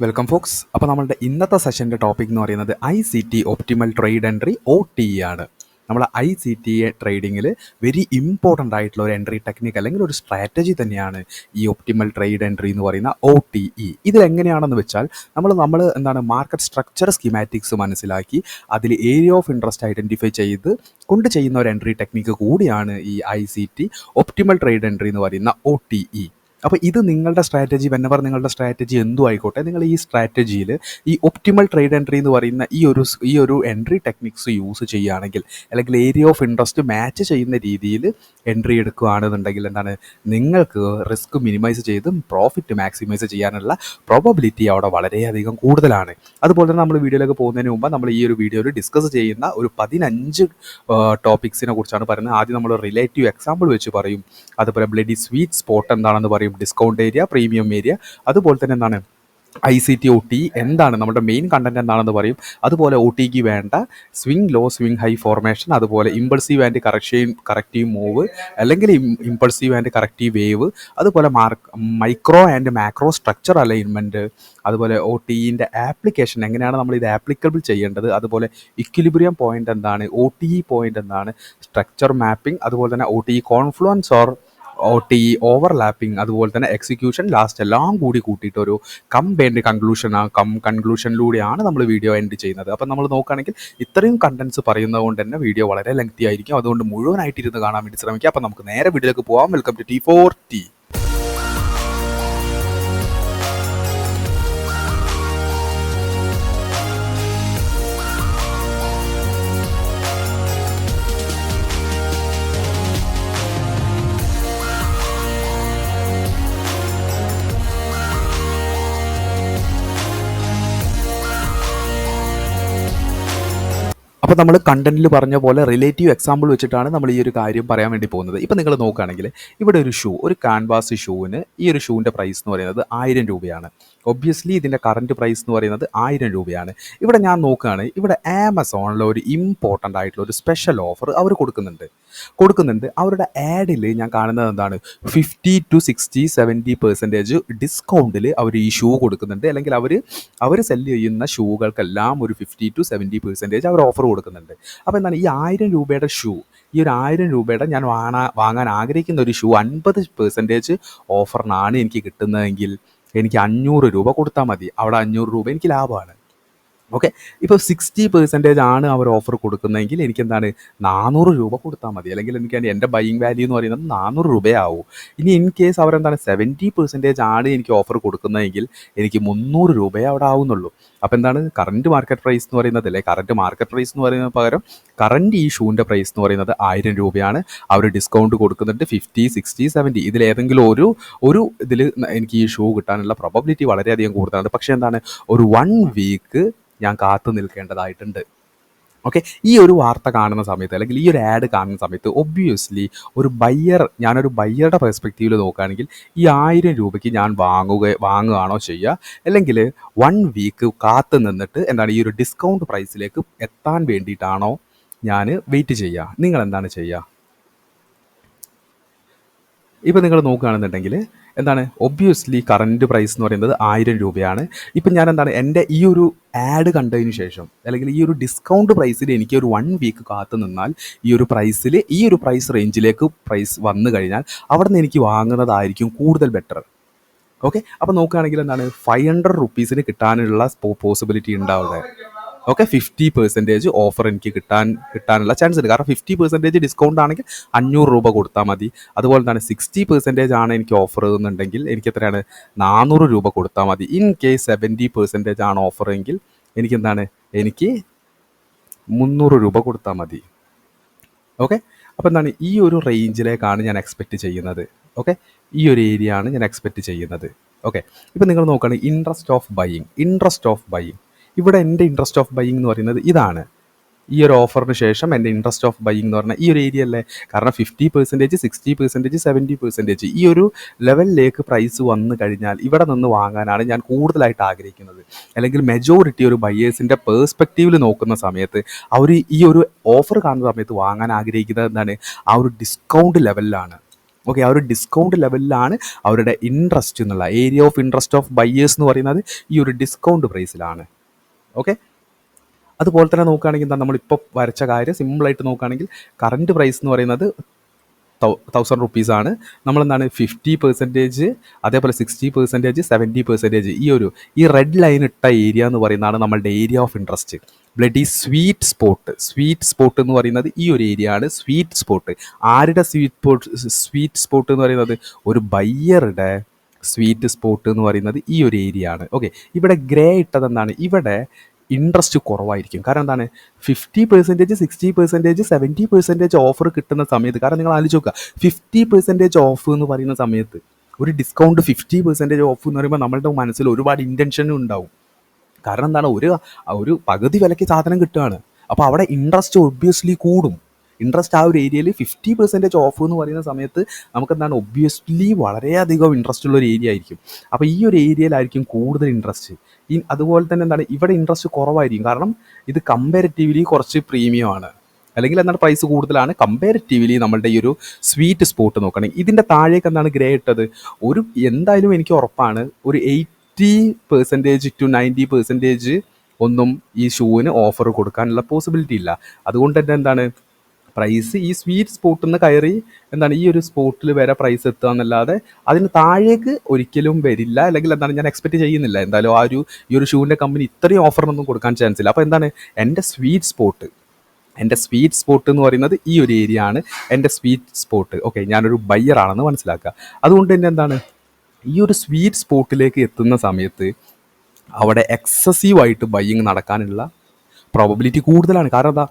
Welcome Fox. അപ്പോൾ നമ്മളുടെ ഇന്നത്തെ സെഷൻ്റെ ടോപ്പിക് എന്ന് പറയുന്നത് ICT optimal trade entry OTE ആണ്. നമ്മൾ ICT ട്രേഡിങ്ങിൽ വെരി ഇമ്പോർട്ടൻ്റ് ആയിട്ടുള്ള ഒരു എൻട്രി ടെക്നിക്ക് അല്ലെങ്കിൽ ഒരു സ്ട്രാറ്റജി തന്നെയാണ് ഈ ഒപ്റ്റിമൽ ട്രേഡ് എൻട്രി എന്ന് പറയുന്ന OTE. ഇതിലെങ്ങനെയാണെന്ന് വെച്ചാൽ നമ്മൾ മാർക്കറ്റ് സ്ട്രക്ചർ സ്കീമാറ്റിക്സ് മനസ്സിലാക്കി അതിൽ ഏരിയ ഓഫ് ഇൻട്രസ്റ്റ് ഐഡൻറ്റിഫൈ ചെയ്ത് കൊണ്ട് ചെയ്യുന്ന ഒരു എൻട്രി ടെക്നിക്ക് കൂടിയാണ് ഈ ICT ഒപ്റ്റിമൽ ട്രേഡ് എൻട്രി എന്ന് പറയുന്ന OTE. അപ്പോൾ ഇത് നിങ്ങളുടെ സ്ട്രാറ്റജി നിങ്ങളുടെ സ്ട്രാറ്റജി എന്തും ആയിക്കോട്ടെ, നിങ്ങൾ ഈ സ്ട്രാറ്റജിയിൽ ഈ ഒപ്റ്റിമൽ ട്രേഡ് എൻട്രി എന്ന് പറയുന്ന ഈ ഒരു എൻട്രി ടെക്നിക്സ് യൂസ് ചെയ്യുകയാണെങ്കിൽ, അല്ലെങ്കിൽ ഏരിയ ഓഫ് ഇൻട്രസ്റ്റ് മാച്ച് ചെയ്യുന്ന രീതിയിൽ എൻട്രി എടുക്കുകയാണെന്നുണ്ടെങ്കിൽ നിങ്ങൾക്ക് റിസ്ക് മിനിമൈസ് ചെയ്ത് പ്രോഫിറ്റ് മാക്സിമൈസ് ചെയ്യാനുള്ള പ്രോബബിലിറ്റി അവിടെ വളരെയധികം കൂടുതലാണ്. അതുപോലെ തന്നെ നമ്മൾ വീഡിയോയിലേക്ക് പോകുന്നതിന് മുമ്പ് നമ്മൾ ഈ ഒരു വീഡിയോയിൽ ഡിസ്കസ് ചെയ്യുന്ന ഒരു 15 ടോപ്പിക്സിനെ കുറിച്ചാണ് പറയുന്നത്. ആദ്യം നമ്മൾ റിലേറ്റീവ് എക്സാമ്പിൾ വെച്ച് പറയും, അതുപോലെ ബ്ലഡി സ്വീറ്റ് സ്പോട്ട് എന്താണെന്ന് പറയും, ഡിസ്കൗണ്ട് ഏരിയ, പ്രീമിയം ഏരിയ, അതുപോലെ തന്നെ ICT OTE എന്താണ്, നമ്മുടെ മെയിൻ കണ്ടന്റ് എന്താണെന്ന് പറയും. അതുപോലെ OTEക്ക് വേണ്ട swing low, swing high formation, അതുപോലെ ഇമ്പൾസീവ് ആൻഡ് കറക്റ്റീവ് മൂവ്, അല്ലെങ്കിൽ ഇമ്പൾസീവ് ആൻഡ് കറക്റ്റീവ് വേവ്, അതുപോലെ micro and macro structure alignment, അതുപോലെ OTEൻ്റെ ആപ്ലിക്കേഷൻ എങ്ങനെയാണ് നമ്മൾ ഇത് ആപ്ലിക്കബിൾ ചെയ്യേണ്ടത്, അതുപോലെ ഇക്വിലിബ്രിയം പോയിന്റ് എന്താണ്, OTE പോയിന്റ് എന്താണ്, സ്ട്രക്ചർ മാപ്പിംഗ്, അതുപോലെ തന്നെ OTE confluence or OTE overlapping, അതുപോലെ തന്നെ എക്സിക്യൂഷൻ, ലാസ്റ്റ് എല്ലാം കൂടി കൂട്ടിയിട്ട് ഒരു കമ്പൈൻഡ് കൺക്ലൂഷനിലൂടെയാണ് നമ്മൾ വീഡിയോ എൻഡ് ചെയ്യുന്നത്. അപ്പം നമ്മൾ നോക്കുകയാണെങ്കിൽ ഇത്രയും കണ്ടൻസ് പറയുന്നത് കൊണ്ട് തന്നെ വീഡിയോ വളരെ ലെങ്തി ആയിരിക്കും. അതുകൊണ്ട് മുഴുവനായിട്ട് ഇരുന്ന് കാണാൻ വേണ്ടി ശ്രമിക്കുക. അപ്പം നമുക്ക് നേരെ വീഡിയോയിലേക്ക് പോകാം. Welcome to T4T. അപ്പോൾ നമ്മൾ കണ്ടന്റിൽ പറഞ്ഞ പോലെ റിലേറ്റീവ് എക്സാമ്പിൾ വെച്ചിട്ടാണ് നമ്മൾ ഈ ഒരു കാര്യം പറയാൻ വേണ്ടി പോകുന്നത്. ഇപ്പോൾ നിങ്ങൾ നോക്കുകയാണെങ്കിൽ ഇവിടെ ഒരു ക്യാൻവാസ് ഷൂവിന് ഈ ഒരു ഷൂവിൻ്റെ പ്രൈസ് എന്ന് പറയുന്നത് 1000 രൂപയാണ്. ഒബ്വിയസ്ലി ഇതിൻ്റെ കറൻറ്റ് പ്രൈസ് എന്ന് പറയുന്നത് 1000 രൂപയാണ്. ഇവിടെ ഞാൻ നോക്കുകയാണ്, ഇവിടെ ആമസോണിൽ ഒരു ഇമ്പോർട്ടൻ്റ് ആയിട്ടുള്ള ഒരു സ്പെഷ്യൽ ഓഫർ അവർ കൊടുക്കുന്നുണ്ട്. അവരുടെ ആഡിൽ ഞാൻ കാണുന്നത് എന്താണ്, 50 to 60, 70% ഡിസ്കൗണ്ടിൽ അവർ ഈ ഷൂ കൊടുക്കുന്നുണ്ട്. അല്ലെങ്കിൽ അവർ സെല്ല് ചെയ്യുന്ന ഷൂകൾക്കെല്ലാം ഒരു 50 to 70% അവർ ഓഫർ കൊടുക്കുന്നുണ്ട്. അപ്പോൾ ഈ 1000 രൂപയുടെ ഷൂ, ഈ ഒരു 1000 രൂപയുടെ ഞാൻ വാങ്ങാൻ ആഗ്രഹിക്കുന്ന ഒരു ഷൂ 50% ഓഫറിനാണ് എനിക്ക് കിട്ടുന്നതെങ്കിൽ എനിക്ക് 500 രൂപ കൊടുത്താൽ മതി. അവിടെ 500 രൂപ എനിക്ക് ലാഭമാണ്. ഓക്കെ, ഇപ്പോൾ 60% ആണ് അവർ ഓഫർ കൊടുക്കുന്നതെങ്കിൽ എനിക്ക് 400 രൂപ കൊടുത്താൽ മതി. അല്ലെങ്കിൽ എനിക്ക് എൻ്റെ ബൈയിങ് വാല്യൂ എന്ന് പറയുന്നത് 400 രൂപയാവും. ഇനി ഇൻ കേസ് അവർ 70% ആണ് എനിക്ക് ഓഫർ കൊടുക്കുന്നതെങ്കിൽ എനിക്ക് 300 രൂപയെ അവിടെ ആവുന്നുള്ളൂ. അപ്പോൾ കറൻറ്റ് മാർക്കറ്റ് പ്രൈസ് എന്ന് പറയുന്നത്, അല്ലേ, കറൻറ്റ് മാർക്കറ്റ് പ്രൈസ് എന്ന് പറയുന്നത് പകരം കറൻറ്റ് ഈ ഷൂവിൻ്റെ പ്രൈസ് എന്ന് പറയുന്നത് 1000 രൂപയാണ്. അവർ ഡിസ്കൗണ്ട് കൊടുക്കുന്നുണ്ട് 50, 60, 70. ഇതിലേതെങ്കിലും ഒരു ഇതിൽ എനിക്ക് ഈ ഷൂ കിട്ടാനുള്ള പ്രോബബിലിറ്റി വളരെയധികം കൂടുതലാണ്. പക്ഷേ ഒരു 1 വീക്ക് ഞാൻ കാത്തു നിൽക്കേണ്ടതായിട്ടുണ്ട്. ഓക്കെ, ഈ ഒരു വാർത്ത കാണുന്ന സമയത്ത്, അല്ലെങ്കിൽ ഈ ഒരു ആഡ് കാണുന്ന സമയത്ത് ഒബ്വിയസ്ലി ഞാനൊരു ബയ്യറുടെ പെർസ്പെക്റ്റീവിൽ നോക്കുകയാണെങ്കിൽ ഈ 1000 രൂപയ്ക്ക് ഞാൻ വാങ്ങുകയാണോ ചെയ്യുക, അല്ലെങ്കിൽ 1 വീക്ക് കാത്തു നിന്നിട്ട് ഈ ഒരു ഡിസ്കൗണ്ട് പ്രൈസിലേക്ക് എത്താൻ വേണ്ടിയിട്ടാണോ ഞാൻ വെയിറ്റ് ചെയ്യുക? നിങ്ങൾ എന്താണ് ചെയ്യുക? ഇപ്പോൾ നിങ്ങൾ നോക്കുകയാണെന്നുണ്ടെങ്കിൽ ഒബ്വിയസ്ലി കറൻറ്റ് പ്രൈസ് എന്ന് പറയുന്നത് 1000 രൂപയാണ്. ഇപ്പം ഞാൻ എൻ്റെ ഈ ഒരു ആഡ് കണ്ടതിന് ശേഷം, അല്ലെങ്കിൽ ഈ ഒരു ഡിസ്കൗണ്ട് പ്രൈസിൽ എനിക്ക് ഒരു 1 വീക്ക് കാത്തു നിന്നാൽ ഈ ഒരു പ്രൈസ് റേഞ്ചിലേക്ക് പ്രൈസ് വന്നു കഴിഞ്ഞാൽ അവിടെ നിന്ന് എനിക്ക് വാങ്ങുന്നതായിരിക്കും കൂടുതൽ ബെറ്റർ. ഓക്കെ, അപ്പോൾ നോക്കുകയാണെങ്കിൽ 500 റുപ്പീസിന് കിട്ടാനുള്ള പോസിബിലിറ്റി ഉണ്ടാവുക. ഓക്കെ, 50% ഓഫർ എനിക്ക് കിട്ടാനുള്ള ചാൻസ് ഉണ്ട്. കാരണം 50% ഡിസ്കൗണ്ട് ആണെങ്കിൽ 500 രൂപ കൊടുത്താൽ മതി. അതുപോലെ 60% ആണ് എനിക്ക് ഓഫർ എന്നുണ്ടെങ്കിൽ എനിക്ക് എത്രയാണ്, 400 രൂപ കൊടുത്താൽ മതി. ഇൻ കേസ് 70% ആണ് ഓഫർ എങ്കിൽ എനിക്ക് എനിക്ക് 300 രൂപ കൊടുത്താൽ മതി. ഓക്കെ, അപ്പോൾ ഈ ഒരു റേഞ്ചിലേക്കാണ് ഞാൻ എക്സ്പെക്റ്റ് ചെയ്യുന്നത്. ഓക്കെ, ഈ ഒരു ഏരിയ ആണ് ഞാൻ എക്സ്പെക്റ്റ് ചെയ്യുന്നത്. ഓക്കെ, ഇപ്പോൾ നിങ്ങൾ നോക്കുകയാണെങ്കിൽ ഇൻട്രസ്റ്റ് ഓഫ് ബൈയിങ്, ഇവിടെ എൻ്റെ ഇൻട്രസ്റ്റ് ഓഫ് ബൈയിങ് എന്ന് പറയുന്നത് ഇതാണ്. ഈ ഒരു ഓഫറിന് ശേഷം എൻ്റെ ഇൻട്രസ്റ്റ് ഓഫ് ബൈയിങ് എന്ന് പറഞ്ഞാൽ ഈ ഒരു ഏരിയ അല്ലേ. കാരണം 50%, 60%, 70% ഈ ഒരു ലെവലിലേക്ക് പ്രൈസ് വന്നു കഴിഞ്ഞാൽ ഇവിടെ നിന്ന് വാങ്ങാനാണ് ഞാൻ കൂടുതലായിട്ട് ആഗ്രഹിക്കുന്നത്. അല്ലെങ്കിൽ മെജോറിറ്റി ഒരു ബയേഴ്സിൻ്റെ പേഴ്സ്പെക്റ്റീവിൽ നോക്കുന്ന സമയത്ത് അവർ ഈ ഒരു ഓഫർ കാണുന്ന സമയത്ത് വാങ്ങാൻ ആഗ്രഹിക്കുന്നത് ആ ഒരു ഡിസ്കൗണ്ട് ലെവലിലാണ്. ഓക്കെ, ആ ഒരു ഡിസ്കൗണ്ട് ലെവലിലാണ് അവരുടെ ഇൻട്രസ്റ്റ് എന്നുള്ള area of interest of buyers എന്ന് പറയുന്നത് ഈ ഒരു ഡിസ്കൗണ്ട് പ്രൈസിലാണ്. ഓക്കെ, അതുപോലെ തന്നെ നോക്കുകയാണെങ്കിൽ എന്താ നമ്മളിപ്പോൾ വരച്ച കാര്യം സിമ്പിളായിട്ട് നോക്കുകയാണെങ്കിൽ കറൻറ്റ് പ്രൈസ് എന്ന് പറയുന്നത് 1000 റുപ്പീസാണ്. നമ്മളെന്താണ് 50%, അതേപോലെ 60%, 70%, ഈ റെഡ് ലൈൻ ഇട്ട ഏരിയ എന്ന് പറയുന്നതാണ് നമ്മളുടെ area of interest. Bloody sweet spot എന്ന് പറയുന്നത് ഈ ഒരു ഏരിയ ആണ് സ്വീറ്റ് സ്പോട്ട്. ആരുടെ സ്വീറ്റ് സ്പോട്ട് എന്ന് പറയുന്നത് ഒരു ബയ്യറുടെ സ്വീറ്റ് സ്പോട്ട് എന്ന് പറയുന്നത് ഈ ഒരു ഏരിയ ആണ്. ഓക്കെ, ഇവിടെ ഗ്രേ ഇട്ടത് എന്താണ്, ഇവിടെ ഇൻട്രസ്റ്റ് കുറവായിരിക്കും. കാരണം എന്താണ്, 50%, 60%, 70% ഓഫർ കിട്ടുന്ന സമയത്ത്, കാരണം നിങ്ങൾ ആലോചിച്ച് നോക്കുക, 50% ഓഫ് എന്ന് പറയുന്ന സമയത്ത് ഒരു ഡിസ്കൗണ്ട് 50% ഓഫ് എന്ന് പറയുമ്പോൾ നമ്മളുടെ മനസ്സിൽ ഒരുപാട് ഇൻറ്റൻഷനും ഉണ്ടാവും. കാരണം എന്താണ്, ഒരു പകുതി വിലയ്ക്ക് സാധനം കിട്ടുകയാണ്. അപ്പോൾ അവിടെ ഇൻട്രസ്റ്റ് ഒബ്വിയസ്ലി കൂടും. ഇൻട്രസ്റ്റ് ആ ഒരു ഏരിയയിൽ 50% ഓഫ് എന്ന് പറയുന്ന സമയത്ത് നമുക്കെന്താണ് ഒബ്വിയസ്ലി വളരെയധികം ഇൻട്രസ്റ്റ് ഉള്ള ഒരു ഏരിയ ആയിരിക്കും. അപ്പോൾ ഈ ഒരു ഏരിയയിലായിരിക്കും കൂടുതൽ ഇൻട്രസ്റ്റ്. അതുപോലെ തന്നെ എന്താണ്, ഇവിടെ ഇൻട്രസ്റ്റ് കുറവായിരിക്കും. കാരണം ഇത് കമ്പാരിറ്റീവ്ലി കുറച്ച് പ്രീമിയം ആണ്, അല്ലെങ്കിൽ എന്താണ് പ്രൈസ് കൂടുതലാണ് കമ്പാരിറ്റീവ്ലി നമ്മളുടെ ഈ ഒരു സ്വീറ്റ് സ്പോട്ട് നോക്കുകയാണെങ്കിൽ. ഇതിൻ്റെ താഴേക്ക് എന്താണ് ഗ്രേ ഇട്ടത്, എന്തായാലും എനിക്ക് ഉറപ്പാണ് ഒരു 80% to 90% ഒന്നും ഈ ഷൂവിന് ഓഫർ കൊടുക്കാനുള്ള പോസിബിലിറ്റി ഇല്ല. അതുകൊണ്ട് തന്നെ എന്താണ് പ്രൈസ് ഈ സ്വീറ്റ് സ്പോട്ടിൽ നിന്ന് കയറി എന്താണ് ഈ ഒരു സ്പോട്ടിൽ വരെ പ്രൈസ് എത്തുക എന്നല്ലാതെ അതിന് താഴേക്ക് ഒരിക്കലും വരില്ല. അല്ലെങ്കിൽ എന്താണ് ഞാൻ എക്സ്പെക്റ്റ് ചെയ്യുന്നില്ല എന്തായാലും ഈ ഒരു ഷൂവിൻ്റെ കമ്പനി ഇത്രയും ഓഫറിനൊന്നും കൊടുക്കാൻ ചാൻസ് ഇല്ല. അപ്പോൾ എന്താണ് എൻ്റെ സ്വീറ്റ് സ്പോട്ട് എന്ന് പറയുന്നത് ഈ ഒരു ഏരിയ ആണ് എൻ്റെ സ്വീറ്റ് സ്പോട്ട്. ഓക്കെ, ഞാനൊരു ബയ്യർ ആണെന്ന് മനസ്സിലാക്കുക. അതുകൊണ്ട് തന്നെ എന്താണ് ഈ ഒരു സ്വീറ്റ് സ്പോട്ടിലേക്ക് എത്തുന്ന സമയത്ത് അവിടെ എക്സസീവായിട്ട് ബയ്യിങ് നടക്കാനുള്ള പ്രോബബിലിറ്റി കൂടുതലാണ്. കാരണം എന്താ,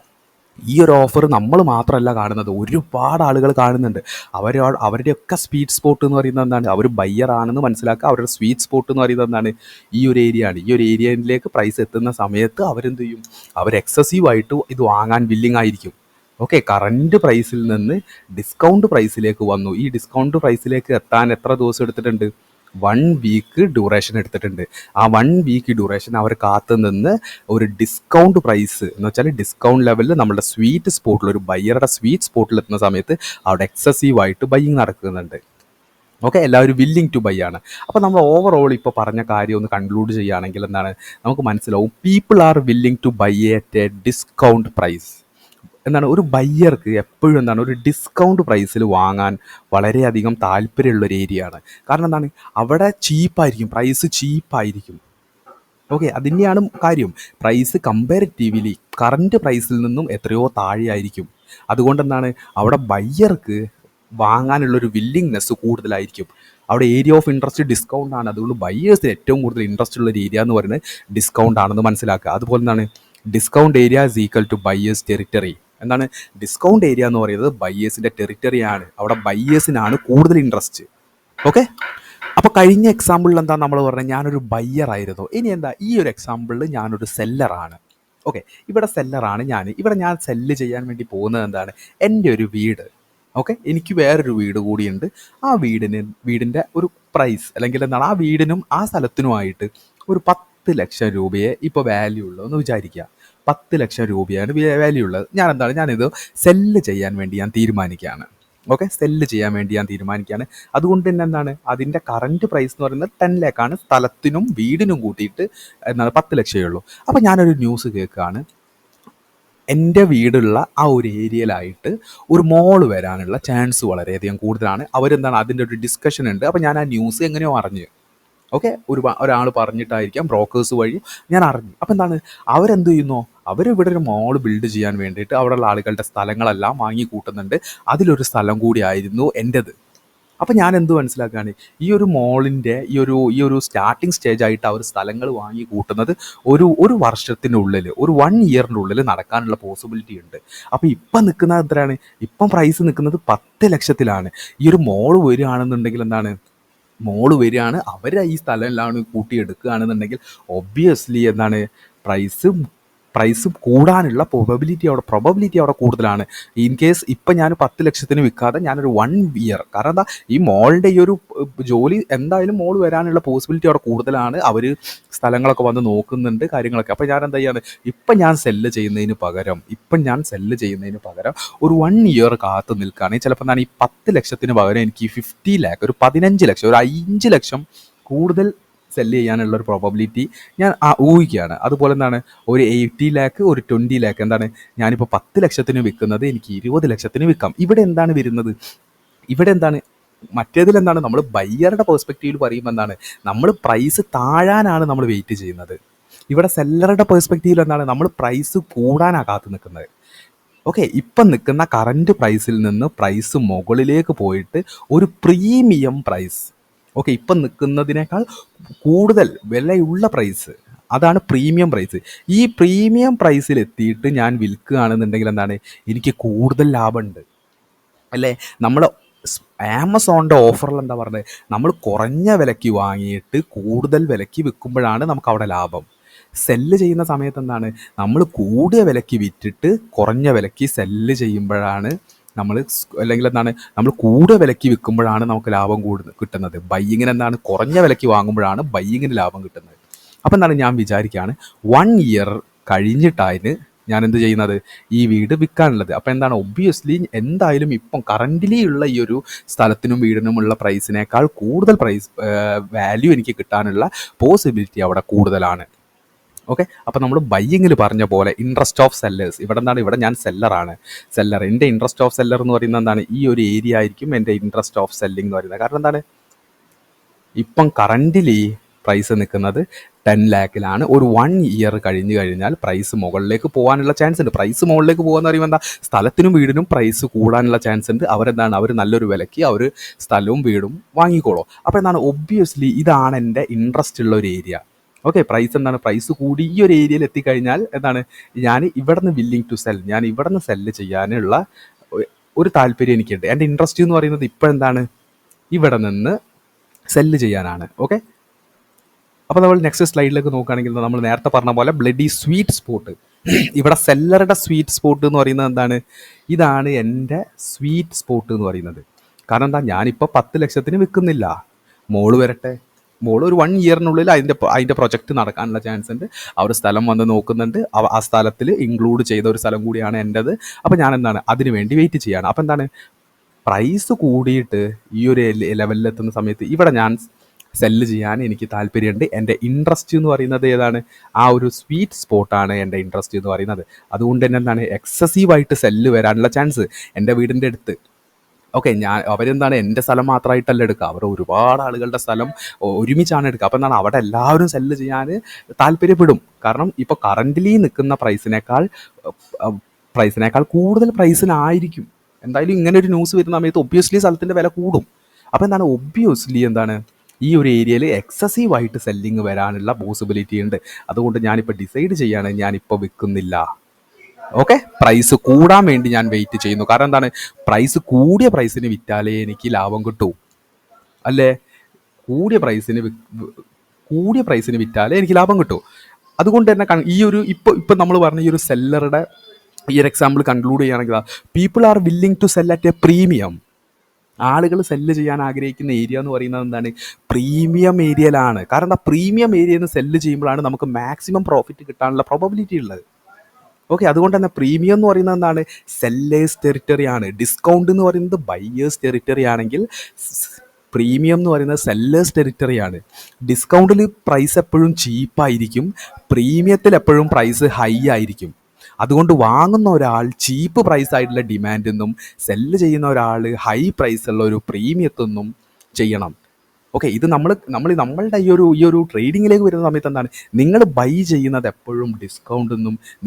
ഈ ഒരു ഓഫർ നമ്മൾ മാത്രമല്ല കാണുന്നത്, ഒരുപാട് ആളുകൾ കാണുന്നുണ്ട്. അവരുടെയൊക്കെ സ്വീറ്റ് സ്പോട്ട് എന്ന് പറയുന്നത് എന്താണ്, അവർ ബയ്യർ ആണെന്ന് മനസ്സിലാക്കുക. അവരുടെ സ്വീറ്റ് സ്പോട്ട് എന്ന് പറയുന്നത് എന്താണ്, ഈ ഒരു ഏരിയ ആണ്. ഈ ഒരു ഏരിയയിലേക്ക് പ്രൈസ് എത്തുന്ന സമയത്ത് അവരെന്ത് ചെയ്യും, അവർ എക്സസീവായിട്ട് ഇത് വാങ്ങാൻ വില്ലിങ് ആയിരിക്കും. ഓക്കെ, കറൻറ്റ് പ്രൈസിൽ നിന്ന് ഡിസ്കൗണ്ട് പ്രൈസിലേക്ക് വന്നു. ഈ ഡിസ്കൗണ്ട് പ്രൈസിലേക്ക് എത്താൻ എത്ര ദിവസം എടുത്തിട്ടുണ്ട്, 1 വീക്ക് ഡ്യൂറേഷൻ എടുത്തിട്ടുണ്ട്. ആ 1 വീക്ക് ഡ്യൂറേഷൻ അവർ കാത്തു നിന്ന് ഒരു ഡിസ്കൗണ്ട് പ്രൈസ് എന്ന് വെച്ചാൽ ഡിസ്കൗണ്ട് ലെവലിൽ നമ്മുടെ സ്വീറ്റ് സ്പോട്ടിൽ, ഒരു ബയ്യറുടെ സ്വീറ്റ് സ്പോട്ടിൽ എത്തുന്ന സമയത്ത് അവിടെ എക്സസീവായിട്ട് ബയ്യിങ് നടക്കുന്നുണ്ട്. ഓക്കെ, എല്ലാവരും വില്ലിങ് ടു ബൈ ആണ്. അപ്പോൾ നമ്മൾ ഓവറോൾ ഇപ്പോൾ പറഞ്ഞ കാര്യം ഒന്ന് കൺക്ലൂഡ് ചെയ്യുകയാണെങ്കിൽ എന്താണ് നമുക്ക് മനസ്സിലാവും, people are willing to buy at a discount price. എന്താണ് ഒരു ബയ്യർക്ക് എപ്പോഴും എന്താണ് ഒരു ഡിസ്കൗണ്ട് പ്രൈസിൽ വാങ്ങാൻ വളരെയധികം താല്പര്യമുള്ളൊരു ഏരിയ ആണ്. കാരണം എന്താണ്, അവിടെ ചീപ്പായിരിക്കും, പ്രൈസ് ചീപ്പായിരിക്കും. ഓക്കെ, അതിൻ്റെയാണ് കാര്യം. പ്രൈസ് കമ്പാരിറ്റീവ്ലി കറൻറ്റ് പ്രൈസിൽ നിന്നും എത്രയോ താഴെയായിരിക്കും. അതുകൊണ്ട് എന്താണ് അവിടെ ബയ്യർക്ക് വാങ്ങാനുള്ളൊരു വില്ലിങ്നെസ് കൂടുതലായിരിക്കും. അവിടെ ഏരിയ ഓഫ് ഇൻട്രസ്റ്റ് ഡിസ്കൗണ്ട് ആണ്. അതുകൊണ്ട് ബയ്യേഴ്സിന് ഏറ്റവും കൂടുതൽ ഇൻട്രസ്റ്റ് ഉള്ള ഒരു ഏരിയ എന്ന് പറയുന്നത് ഡിസ്കൗണ്ട് ആണെന്ന് മനസ്സിലാക്കുക. അതുപോലെ എന്താണ് discount area is equal to buyers territory. എന്താണ് ഡിസ്കൗണ്ട് ഏരിയ എന്ന് പറയുന്നത് ബയ്യേഴ്സിൻ്റെ ടെറിറ്ററിയാണ്. അവിടെ ബയ്യേഴ്സിനാണ് കൂടുതൽ ഇൻട്രസ്റ്റ്. ഓക്കെ, അപ്പോൾ കഴിഞ്ഞ എക്സാമ്പിളിൽ എന്താ നമ്മൾ പറഞ്ഞത്, ഞാനൊരു ബയ്യർ ആയിരുന്നു. ഇനി എന്താ ഈ ഒരു എക്സാമ്പിളിൽ ഞാനൊരു സെല്ലറാണ്. ഓക്കെ, ഇവിടെ സെല്ലറാണ് ഇവിടെ ഞാൻ സെല്ല് ചെയ്യാൻ വേണ്ടി പോകുന്നത് എന്താണ്, എൻ്റെ ഒരു വീട്. ഓക്കെ, എനിക്ക് വേറൊരു വീട് കൂടിയുണ്ട്. ആ വീടിൻ്റെ ഒരു പ്രൈസ് അല്ലെങ്കിൽ എന്താണ് ആ വീടിനും ആ സ്ഥലത്തിനുമായിട്ട് ഒരു 10 ലക്ഷം രൂപയെ ഇപ്പോൾ വാല്യൂ ഉള്ളതെന്ന് വിചാരിക്കുക. 10 ലക്ഷം രൂപയാണ് വാല്യൂ ഉള്ളത്. ഞാനിത് സെല്ല് ചെയ്യാൻ വേണ്ടി ഞാൻ തീരുമാനിക്കുകയാണ്. ഓക്കെ, സെല്ല് ചെയ്യാൻ വേണ്ടി ഞാൻ തീരുമാനിക്കുകയാണ്. അതുകൊണ്ട് തന്നെ എന്താണ് അതിൻ്റെ കറൻറ്റ് പ്രൈസ് എന്ന് പറയുന്നത് 10 ലാഖാണ്. സ്ഥലത്തിനും വീടിനും കൂട്ടിയിട്ട് എന്താണ് 10 ലക്ഷമേ ഉള്ളൂ. അപ്പോൾ ഞാനൊരു ന്യൂസ് കേൾക്കുകയാണ്, എൻ്റെ വീടുള്ള ആ ഒരു ഏരിയയിലായിട്ട് ഒരു മോള് വരാനുള്ള ചാൻസ് വളരെയധികം കൂടുതലാണ്. അവരെന്താണ് അതിൻ്റെ ഒരു ഡിസ്കഷൻ ഉണ്ട്. അപ്പോൾ ഞാൻ ആ ന്യൂസ് എങ്ങനെയോ അറിഞ്ഞു. ഓക്കെ, ഒരാൾ പറഞ്ഞിട്ടായിരിക്കാം, ബ്രോക്കേഴ്സ് വഴി ഞാൻ അറിഞ്ഞു. അപ്പോൾ എന്താണ് അവരെന്ത് ചെയ്യുന്നു, ഇവിടെ ഒരു മോൾ ബിൽഡ് ചെയ്യാൻ വേണ്ടിയിട്ട് അവിടെയുള്ള ആളുകളുടെ സ്ഥലങ്ങളെല്ലാം വാങ്ങി കൂട്ടുന്നുണ്ട്. അതിലൊരു സ്ഥലം കൂടി ആയിരുന്നു എൻ്റെത്. അപ്പോൾ ഞാൻ എന്ത് മനസ്സിലാക്കുകയാണ്, ഈ ഒരു മോളിൻ്റെ ഈ ഒരു സ്റ്റാർട്ടിങ് സ്റ്റേജ് ആയിട്ട് അവർ സ്ഥലങ്ങൾ വാങ്ങി കൂട്ടുന്നത് ഒരു വർഷത്തിനുള്ളിൽ, ഒരു 1 ഇയറിൻ്റെ ഉള്ളിൽ നടക്കാനുള്ള പോസിബിലിറ്റി ഉണ്ട്. അപ്പോൾ ഇപ്പം നിൽക്കുന്നത് എത്രയാണ്, ഇപ്പം പ്രൈസ് നിൽക്കുന്നത് 10 ലക്ഷത്തിലാണ്. ഈ ഒരു മോള് വരികയാണെന്നുണ്ടെങ്കിൽ എന്താണ്, അവർ ഈ സ്ഥലം എല്ലാം കൂട്ടിയെടുക്കുകയാണെന്നുണ്ടെങ്കിൽ ഒബ്വിയസ്ലി എന്താണ് പ്രൈസ് പ്രൈസ് കൂടാനുള്ള പ്രൊബബിലിറ്റി അവിടെ കൂടുതലാണ്. ഇൻ കേസ് ഇപ്പം ഞാൻ 10 ലക്ഷത്തിന് വിൽക്കാതെ ഞാനൊരു 1 ഇയർ, കാരണം എന്താ, ഈ മോളുടെ ഈ ഒരു ജോലി എന്തായാലും മോൾ വരാനുള്ള പോസിബിലിറ്റി അവിടെ കൂടുതലാണ്. അവർ സ്ഥലങ്ങളൊക്കെ വന്ന് നോക്കുന്നുണ്ട്, കാര്യങ്ങളൊക്കെ. അപ്പോൾ ഞാൻ എന്താ ചെയ്യാണ്, ഇപ്പം ഞാൻ സെല്ല് ചെയ്യുന്നതിന് പകരം ഒരു 1 ഇയർ കാത്തു നിൽക്കുകയാണെങ്കിൽ ചിലപ്പോൾ എന്താണ്, ഈ 10 ലക്ഷത്തിന് പകരം എനിക്ക് ഈ 50 lakh, ഒരു 15 ലക്ഷം, ഒരു 5 ലക്ഷം കൂടുതൽ സെല്ല് ചെയ്യാനുള്ള ഒരു പ്രോബബിലിറ്റി ഞാൻ ഊഹിക്കുകയാണ്. അതുപോലെ എന്താണ്, ഒരു 80 lakh, ഒരു 20 lakh, എന്താണ്, ഞാനിപ്പോൾ 10 ലക്ഷത്തിന് വിൽക്കുന്നത് എനിക്ക് 20 ലക്ഷത്തിന് വിൽക്കാം. ഇവിടെ എന്താണ് വരുന്നത്, ഇവിടെ എന്താണ്, മറ്റേതിലെന്താണ്, നമ്മൾ ബയ്യറുടെ പേഴ്സ്പെക്റ്റീവിൽ പറയുമ്പോൾ എന്താണ്, നമ്മൾ പ്രൈസ് താഴാനാണ് നമ്മൾ വെയിറ്റ് ചെയ്യുന്നത്. ഇവിടെ സെല്ലറുടെ പേഴ്സ്പെക്റ്റീവിൽ എന്താണ്, നമ്മൾ പ്രൈസ് കൂടാനാണ് കാത്തു നിൽക്കുന്നത്. ഓക്കെ, ഇപ്പം നിൽക്കുന്ന കറൻറ്റ് പ്രൈസിൽ നിന്ന് പ്രൈസ് മുകളിലേക്ക് പോയിട്ട് ഒരു പ്രീമിയം പ്രൈസ്, ഓക്കെ, ഇപ്പം നിൽക്കുന്നതിനേക്കാൾ കൂടുതൽ വിലയുള്ള പ്രൈസ്, അതാണ് പ്രീമിയം പ്രൈസ്. ഈ പ്രീമിയം പ്രൈസിൽ എത്തിയിട്ട് ഞാൻ വിൽക്കുകയാണെന്നുണ്ടെങ്കിൽ എന്താണ്, എനിക്ക് കൂടുതൽ ലാഭമുണ്ട് അല്ലേ. നമ്മൾ ആമസോണിൻ്റെ ഓഫറിൽ എന്താ പറഞ്ഞത്, നമ്മൾ കുറഞ്ഞ വിലയ്ക്ക് വാങ്ങിയിട്ട് കൂടുതൽ വിലയ്ക്ക് വിൽക്കുമ്പോഴാണ് നമുക്ക് അവിടെ ലാഭം. സെല്ല് ചെയ്യുന്ന സമയത്ത് എന്താണ്, നമ്മൾ കൂടിയ വിലയ്ക്ക് വിറ്റിട്ട് കുറഞ്ഞ വിലയ്ക്ക് സെല്ല് ചെയ്യുമ്പോഴാണ് അല്ലെങ്കിൽ എന്താണ്, നമ്മൾ കൂടിയ വിലയ്ക്ക് വിൽക്കുമ്പോഴാണ് നമുക്ക് ലാഭം കിട്ടുന്നത്. ബയ്യിങ്ങിന് എന്താണ്, കുറഞ്ഞ വിലയ്ക്ക് വാങ്ങുമ്പോഴാണ് ബയ്യിങ്ങിന് ലാഭം കിട്ടുന്നത്. അപ്പം എന്താണ്, ഞാൻ വിചാരിക്കുകയാണ് 1 ഇയർ കഴിഞ്ഞിട്ടാണ് ഞാൻ എന്ത് ചെയ്യുന്നത്, ഈ വീട് വിൽക്കാനുള്ളത്. അപ്പോൾ എന്താണ്, ഒബ്വിയസ്ലി എന്തായാലും ഇപ്പം കറൻ്റിലി ഉള്ള ഈ ഒരു സ്ഥലത്തിനും വീടിനുമുള്ള പ്രൈസിനേക്കാൾ കൂടുതൽ വാല്യൂ എനിക്ക് കിട്ടാനുള്ള പോസിബിലിറ്റി അവിടെ കൂടുതലാണ്. ഓക്കെ, അപ്പോൾ നമ്മൾ ബയ്യിങ്ങിൽ പറഞ്ഞ പോലെ ഇൻട്രസ്റ്റ് ഓഫ് സെല്ലേഴ്സ്, ഇവിടെ ഞാൻ സെല്ലറാണ്. എൻ്റെ ഇൻട്രസ്റ്റ് ഓഫ് സെല്ലർ എന്ന് പറയുന്നത് എന്താണ്, ഈ ഒരു ഏരിയ ആയിരിക്കും എൻ്റെ ഇൻട്രസ്റ്റ് ഓഫ് സെല്ലിംഗ് എന്ന് പറയുന്നത്. കാരണം എന്താണ്, ഇപ്പം കറൻ്റിലി പ്രൈസ് നിൽക്കുന്നത് 10 lakhലാണ്. ഒരു 1 ഇയർ കഴിഞ്ഞ് കഴിഞ്ഞാൽ പ്രൈസ് മുകളിലേക്ക് പോകാനുള്ള ചാൻസ് ഉണ്ട്. പ്രൈസ് മുകളിലേക്ക് പോകുമെന്ന് പറയുമ്പോൾ എന്താ, സ്ഥലത്തിനും വീടിനും പ്രൈസ് കൂടാനുള്ള ചാൻസ് ഉണ്ട്. അവർ നല്ലൊരു വിലയ്ക്ക് അവർ സ്ഥലവും വീടും വാങ്ങിക്കോളൂ. അപ്പോൾ എന്താണ്, ഒബ്വിയസ്ലി ഇതാണ് എൻ്റെ ഇൻട്രസ്റ്റ് ഉള്ള ഒരു ഏരിയ. ഓക്കെ, പ്രൈസ് കൂടി ഈ ഒരു ഏരിയയിൽ എത്തിക്കഴിഞ്ഞാൽ എന്താണ്, ഞാൻ ഇവിടെ നിന്ന് വില്ലിങ് ടു സെൽ, ഞാൻ ഇവിടെ നിന്ന് സെല്ല് ചെയ്യാനുള്ള ഒരു താല്പര്യം എനിക്കുണ്ട്. എൻ്റെ ഇൻട്രസ്റ്റ് എന്ന് പറയുന്നത് ഇപ്പോൾ എന്താണ്, ഇവിടെ നിന്ന് സെല്ല് ചെയ്യാനാണ്. ഓക്കെ, അപ്പോൾ നമ്മൾ നെക്സ്റ്റ് സ്ലൈഡിലേക്ക് നോക്കുകയാണെങ്കിൽ നമ്മൾ നേരത്തെ പറഞ്ഞ പോലെ ബ്ലഡി സ്വീറ്റ് സ്പോട്ട്, ഇവിടെ സെല്ലറുടെ സ്വീറ്റ് സ്പോട്ട് എന്ന് പറയുന്നത് എന്താണ്, ഇതാണ് എൻ്റെ സ്വീറ്റ് സ്പോട്ട് എന്ന് പറയുന്നത്. കാരണം എന്താ, ഞാനിപ്പോൾ 10 ലക്ഷത്തിന് വിൽക്കുന്നില്ല, മോള് വരട്ടെ, മോള് ഒരു 1 ഇയറിനുള്ളിൽ അതിൻ്റെ പ്രൊജക്റ്റ് നടക്കാനുള്ള ചാൻസ് ഉണ്ട്. അവർ സ്ഥലം വന്ന് നോക്കുന്നുണ്ട്, ആ സ്ഥലത്തിൽ ഇൻക്ലൂഡ് ചെയ്ത ഒരു സ്ഥലം കൂടിയാണ് എൻ്റെത്. അപ്പോൾ ഞാൻ എന്താണ്, അതിന് വേണ്ടി വെയിറ്റ് ചെയ്യാണ്. അപ്പോൾ എന്താണ്, പ്രൈസ് കൂടിയിട്ട് ഈ ഒരു ലെവലിലെത്തുന്ന സമയത്ത് ഇവിടെ ഞാൻ സെല്ല് ചെയ്യാൻ എനിക്ക് താല്പര്യമുണ്ട്. എൻ്റെ ഇൻട്രസ്റ്റ് എന്ന് പറയുന്നത് ഏതാണ്, ആ ഒരു സ്വീറ്റ് സ്പോട്ടാണ് എൻ്റെ ഇൻട്രസ്റ്റ് എന്ന് പറയുന്നത്. അതുകൊണ്ട് തന്നെ എന്താണ്, എക്സസീവായിട്ട് സെല്ല് വരാനുള്ള ചാൻസ് എൻ്റെ വീടിൻ്റെ അടുത്ത്. ഓക്കെ, അവരെന്താണ്, എൻ്റെ സ്ഥലം മാത്രമായിട്ടല്ല എടുക്കുക, അവർ ഒരുപാട് ആളുകളുടെ സ്ഥലം ഒരുമിച്ചാണ് എടുക്കുക. അപ്പോൾ എന്താണ്, അവിടെ എല്ലാവരും സെല്ല് ചെയ്യാൻ താല്പര്യപ്പെടും. കാരണം ഇപ്പോൾ കറൻ്റിലി നിൽക്കുന്ന പ്രൈസിനേക്കാൾ കൂടുതൽ പ്രൈസിനായിരിക്കും. എന്തായാലും ഇങ്ങനെ ഒരു ന്യൂസ് വരുന്ന സമയത്ത് ഒബ്വിയസ്ലി സ്ഥലത്തിൻ്റെ വില കൂടും. അപ്പോൾ എന്താണ്, ഒബ്വിയസ്ലി എന്താണ്, ഈ ഒരു ഏരിയയിൽ എക്സസീവായിട്ട് സെല്ലിങ് വരാനുള്ള പോസിബിലിറ്റി ഉണ്ട്. അതുകൊണ്ട് ഞാനിപ്പോൾ ഡിസൈഡ് ചെയ്യാണ്, ഞാനിപ്പോൾ വിൽക്കുന്നില്ല. ഓക്കെ, പ്രൈസ് കൂടാൻ വേണ്ടി ഞാൻ വെയിറ്റ് ചെയ്യുന്നു. കാരണം എന്താണ്, പ്രൈസ് കൂടിയ പ്രൈസിന് വിറ്റാലേ എനിക്ക് ലാഭം കിട്ടൂ അല്ലേ. കൂടിയ പ്രൈസിന് വിറ്റാലേ എനിക്ക് ലാഭം കിട്ടൂ. അതുകൊണ്ട് തന്നെ ഈ ഒരു ഇപ്പം നമ്മൾ പറഞ്ഞ ഈ ഒരു സെല്ലറുടെ ഈ ഒരു എക്സാമ്പിൾ കൺക്ലൂഡ് ചെയ്യുകയാണെങ്കിൽ, people are willing to sell at a premium. ആളുകൾ സെല്ല് ചെയ്യാൻ ആഗ്രഹിക്കുന്ന ഏരിയ എന്ന് പറയുന്നത് എന്താണ്, പ്രീമിയം ഏരിയയിലാണ്. കാരണം എന്താ, പ്രീമിയം ഏരിയയിൽ നിന്ന് സെല്ല് ചെയ്യുമ്പോഴാണ് നമുക്ക് മാക്സിമം പ്രോഫിറ്റ് കിട്ടാനുള്ള പ്രോബബിലിറ്റി ഉള്ളത്. ഓക്കെ, അതുകൊണ്ട് തന്നെ പ്രീമിയം എന്ന് പറയുന്നത് എന്താണ്, സെല്ലേഴ്സ് ടെറിട്ടറി ആണ്. ഡിസ്കൗണ്ട് എന്ന് പറയുന്നത് ബയ്യേഴ്സ് ടെറിട്ടറി ആണെങ്കിൽ പ്രീമിയം എന്ന് പറയുന്നത് സെല്ലേഴ്സ് ടെറിട്ടറി ആണ്. ഡിസ്കൗണ്ടിൽ പ്രൈസ് എപ്പോഴും ചീപ്പായിരിക്കും, പ്രീമിയത്തിൽ എപ്പോഴും പ്രൈസ് ഹൈ ആയിരിക്കും. അതുകൊണ്ട് വാങ്ങുന്ന ഒരാൾ ചീപ്പ് പ്രൈസ് ആയിട്ടുള്ള ഡിമാൻഡിൽ നിന്നും സെല്ല് ചെയ്യുന്ന ഒരാൾ ഹൈ പ്രൈസുള്ള ഒരു പ്രീമിയത്തിൽ നിന്നും ചെയ്യണം. ഓക്കെ, ഇത് നമ്മളുടെ ഈ ഒരു ട്രേഡിങ്ങിലേക്ക് വരുന്ന സമയത്ത് എന്താണ്, നിങ്ങൾ ബൈ ചെയ്യുന്നത് എപ്പോഴും ഡിസ്കൗണ്ടിൽ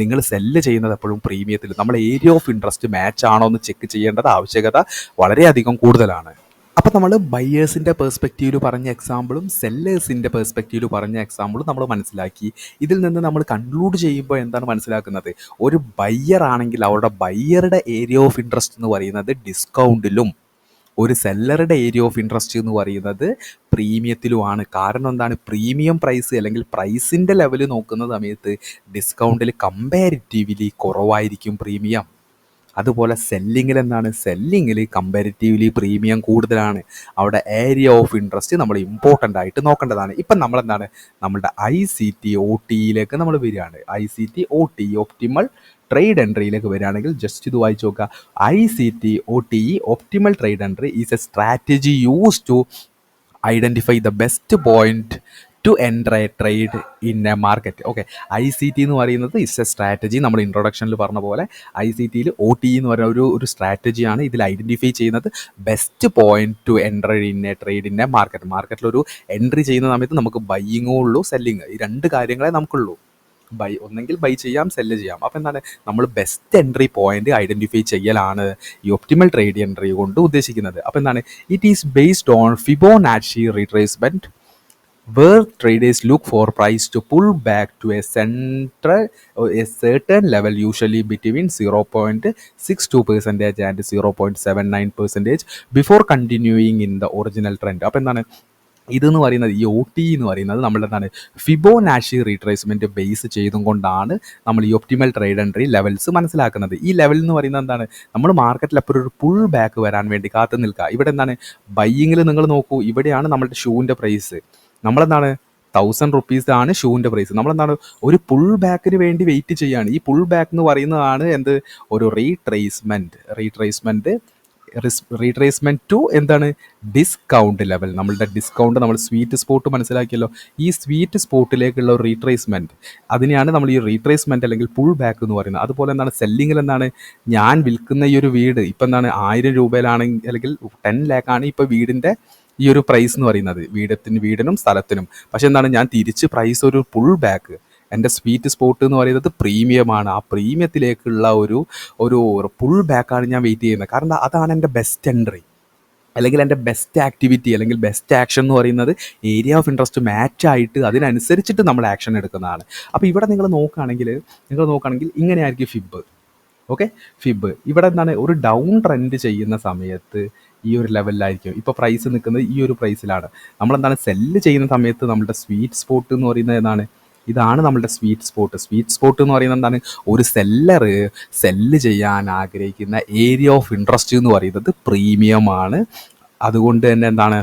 നിങ്ങൾ സെല്ല് ചെയ്യുന്നത് എപ്പോഴും പ്രീമിയത്തിൽ. നമ്മൾ ഏരിയ ഓഫ് ഇൻട്രസ്റ്റ് മാച്ച് ആണോ എന്ന് ചെക്ക് ചെയ്യേണ്ടത് ആവശ്യകത വളരെയധികം കൂടുതലാണ്. അപ്പോൾ നമ്മൾ ബയ്യേഴ്സിൻ്റെ പെർസ്പെക്റ്റീവിൽ പറഞ്ഞ എക്സാമ്പിളും സെല്ലേഴ്സിൻ്റെ പെർസ്പെക്റ്റീവിൽ പറഞ്ഞ എക്സാമ്പിളും നമ്മൾ മനസ്സിലാക്കി. ഇതിൽ നിന്ന് നമ്മൾ കൺക്ലൂഡ് ചെയ്യുമ്പോൾ എന്താണ് മനസ്സിലാക്കുന്നത്, ഒരു ബയ്യർ ആണെങ്കിൽ അവരുടെ ബയ്യറുടെ ഏരിയ ഓഫ് ഇൻട്രസ്റ്റ് എന്ന് പറയുന്നത് ഡിസ്കൗണ്ടിലും ഒരു സെല്ലറുടെ ഏരിയ ഓഫ് ഇൻട്രസ്റ്റ് എന്ന് പറയുന്നത് പ്രീമിയത്തിലുമാണ്. കാരണം എന്താണ്? പ്രീമിയം പ്രൈസ് അല്ലെങ്കിൽ പ്രൈസിൻ്റെ ലെവൽ നോക്കുന്ന സമയത്ത് ഡിസ്കൗണ്ടിൽ കമ്പാരിറ്റീവ്ലി കുറവായിരിക്കും പ്രീമിയം. അതുപോലെ സെല്ലിങ്ങിൽ എന്താണ്? സെല്ലിങ്ങിൽ കമ്പാരിറ്റീവ്ലി പ്രീമിയം കൂടുതലാണ്. അവിടെ ഏരിയ ഓഫ് ഇൻട്രസ്റ്റ് നമ്മൾ ഇമ്പോർട്ടൻ്റ് ആയിട്ട് നോക്കേണ്ടതാണ്. ഇപ്പം നമ്മളെന്താണ്? നമ്മുടെ ICT/OTEയിലേക്ക് നമ്മൾ വരികയാണ്. ICT/OTE ഒപ്റ്റിമൽ ട്രേഡ് എൻട്രിയിലേക്ക് വരികയാണെങ്കിൽ ജസ്റ്റ് ഇത് വായിച്ചു നോക്കുക. ICT/OTE optimal trade entry is a strategy use to identify the best point to enter a trade in a market. Okay, ICT എന്ന് പറയുന്നത് ഇസ് എ സ്ട്രാറ്റജി. നമ്മൾ ഇൻട്രൊഡക്ഷനിൽ പറഞ്ഞ പോലെ ICTയിൽ OTE എന്ന് പറയുന്ന ഒരു സ്ട്രാറ്റജിയാണ്. ഇതിൽ ഐഡൻറ്റിഫൈ ചെയ്യുന്നത് best point to enter in a trade in a market. മാർക്കറ്റിലൊരു എൻട്രി ചെയ്യുന്ന സമയത്ത് നമുക്ക് ബൈയിങ്ങോ ഉള്ളൂ, സെല്ലിങ്, ഈ രണ്ട് കാര്യങ്ങളെ നമുക്കുള്ളൂ. ഒന്നെങ്കിൽ ബൈ ചെയ്യാം, സെല്ല് ചെയ്യാം. അപ്പോൾ എന്താണ്? നമ്മൾ ബെസ്റ്റ് എൻട്രി പോയിന്റ് ഐഡൻറ്റിഫൈ ചെയ്യലാണ് ഈ ഒപ്റ്റിമൽ ട്രേഡ് എൻട്രി കൊണ്ട് ഉദ്ദേശിക്കുന്നത്. അപ്പോൾ എന്താണ്? It is based on Fibonacci retracement where traders look for price to pull back to a certain level, usually between 0.62% and 0.79% before continuing in the original trend. അപ്പോൾ എന്താണ്? ഇതെന്ന് പറയുന്നത്, ഈ OTE എന്ന് പറയുന്നത് നമ്മൾ എന്താണ്? ഫിബോനാച്ചി റീട്രേസ്മെൻറ്റ് ബേസ് ചെയ്തും കൊണ്ടാണ് നമ്മൾ ഈ ഒപ്റ്റിമൽ ട്രേഡ് എൻട്രി ലെവൽസ് മനസ്സിലാക്കുന്നത്. ഈ ലെവൽ എന്ന് പറയുന്നത് എന്താണ്? നമ്മൾ മാർക്കറ്റിൽ എപ്പോഴും ഒരു പുൾ ബാക്ക് വരാൻ വേണ്ടി കാത്തു നിൽക്കുക. ഇവിടെ എന്താണ്? ബൈയിങ്ങിൽ നിങ്ങൾ നോക്കൂ, ഇവിടെയാണ് നമ്മളുടെ ഷൂവിൻ്റെ പ്രൈസ്. നമ്മളെന്താണ്? 1000 rupees ആണ് ഷൂവിൻ്റെ പ്രൈസ്. നമ്മളെന്താണ്? ഒരു പുൾ ബാക്കിന് വേണ്ടി വെയിറ്റ് ചെയ്യുകയാണ്. ഈ പുൾ ബാക്ക് എന്ന് പറയുന്നതാണ് എന്ത്? ഒരു റീട്രേസ്മെൻറ്റ് ടു എന്താണ്? Discount level. നമ്മളുടെ ഡിസ്കൗണ്ട്, നമ്മൾ സ്വീറ്റ് സ്പോട്ട് മനസ്സിലാക്കിയല്ലോ. ഈ സ്വീറ്റ് സ്പോട്ടിലേക്കുള്ള ഒരു റീട്രേസ്മെൻറ്റ്, അതിനെയാണ് നമ്മൾ ഈ റീട്രേസ്മെൻറ്റ് അല്ലെങ്കിൽ പുൾ ബാക്ക് എന്ന് പറയുന്നത്. അതുപോലെ എന്താണ്? സെല്ലിങ്ങിൽ എന്താണ്? ഞാൻ വിൽക്കുന്ന ഈ ഒരു വീട് ഇപ്പം എന്താണ്? 1000 രൂപയിലാണെങ്കിൽ അല്ലെങ്കിൽ 10 lakh ആണ് ഇപ്പോൾ വീടിൻ്റെ ഈ ഒരു പ്രൈസ് എന്ന് പറയുന്നത്, വീടിനും സ്ഥലത്തിനും. പക്ഷെ എന്താണ്? ഞാൻ തിരിച്ച് പ്രൈസ് ഒരു പുൾ ബാക്ക്, എൻ്റെ സ്വീറ്റ് സ്പോട്ട് എന്ന് പറയുന്നത് പ്രീമിയമാണ്. ആ പ്രീമിയത്തിലേക്കുള്ള ഒരു പുൾ ബാക്കാണ് ഞാൻ വെയിറ്റ് ചെയ്യുന്നത്. കാരണം അതാണ് എൻ്റെ ബെസ്റ്റ് എൻട്രി അല്ലെങ്കിൽ എൻ്റെ ബെസ്റ്റ് ആക്ടിവിറ്റി അല്ലെങ്കിൽ ബെസ്റ്റ് ആക്ഷൻ എന്ന് പറയുന്നത് ഏരിയ ഓഫ് ഇൻട്രസ്റ്റ് മാച്ച് ആയിട്ട് അതിനനുസരിച്ചിട്ട് നമ്മൾ ആക്ഷൻ എടുക്കുന്നതാണ്. അപ്പോൾ ഇവിടെ നിങ്ങൾ നോക്കുകയാണെങ്കിൽ ഇങ്ങനെയായിരിക്കും ഫിബ്. ഓക്കെ, ഫിബ് ഇവിടെ എന്താണ്? ഒരു ഡൗൺ ട്രെൻഡ് ചെയ്യുന്ന സമയത്ത് ഈ ഒരു ലെവലിലായിരിക്കും. ഇപ്പോൾ പ്രൈസ് നിൽക്കുന്നത് ഈ ഒരു പ്രൈസിലാണ്. നമ്മളെന്താണ്? സെല്ല് ചെയ്യുന്ന സമയത്ത് നമ്മളുടെ സ്വീറ്റ് സ്പോട്ട് എന്ന് പറയുന്നത് ഏതാണ്? ഇതാണ് നമ്മളുടെ സ്വീറ്റ് സ്പോട്ട് എന്ന് പറയുന്നത് എന്താണ്? ഒരു സെല്ല് ചെയ്യാൻ ആഗ്രഹിക്കുന്ന ഏരിയ ഓഫ് ഇൻട്രസ്റ്റ് എന്ന് പറയുന്നത് പ്രീമിയമാണ്. അതുകൊണ്ട് തന്നെ എന്താണ്?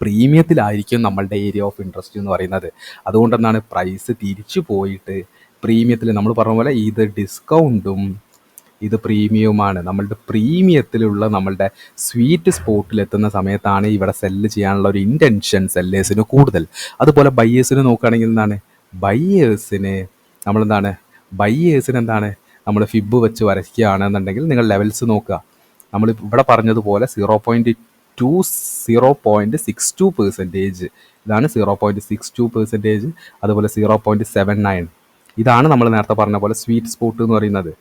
പ്രീമിയത്തിലായിരിക്കും നമ്മളുടെ ഏരിയ ഓഫ് ഇൻട്രസ്റ്റ് എന്ന് പറയുന്നത്. അതുകൊണ്ട് എന്താണ്? പ്രൈസ് തിരിച്ചു പോയിട്ട് പ്രീമിയത്തിൽ, നമ്മൾ പറഞ്ഞ പോലെ ഇത് ഡിസ്കൗണ്ടും ഇത് പ്രീമിയവുമാണ്. നമ്മളുടെ പ്രീമിയത്തിലുള്ള നമ്മളുടെ സ്വീറ്റ് സ്പോട്ടിലെത്തുന്ന സമയത്താണ് ഇവിടെ സെല്ല് ചെയ്യാനുള്ള ഒരു ഇൻറ്റൻഷൻ സെല്ലേഴ്സിന് കൂടുതൽ. അതുപോലെ ബയ്യേഴ്സിന് നോക്കുകയാണെങ്കിൽ എന്താണ്? ബയ്യേഴ്സിന് എന്താണ്? നമ്മൾ ഫിബ് വെച്ച് വരയ്ക്കുകയാണെന്നുണ്ടെങ്കിൽ നിങ്ങൾ ലെവൽസ് നോക്കുക. നമ്മൾ ഇവിടെ പറഞ്ഞതുപോലെ 0.62%, ഇതാണ് 0.62%. അതുപോലെ 0.79, ഇതാണ് നമ്മൾ നേരത്തെ പറഞ്ഞ പോലെ സ്വീറ്റ് സ്പോട്ട് എന്ന് പറയുന്നത്.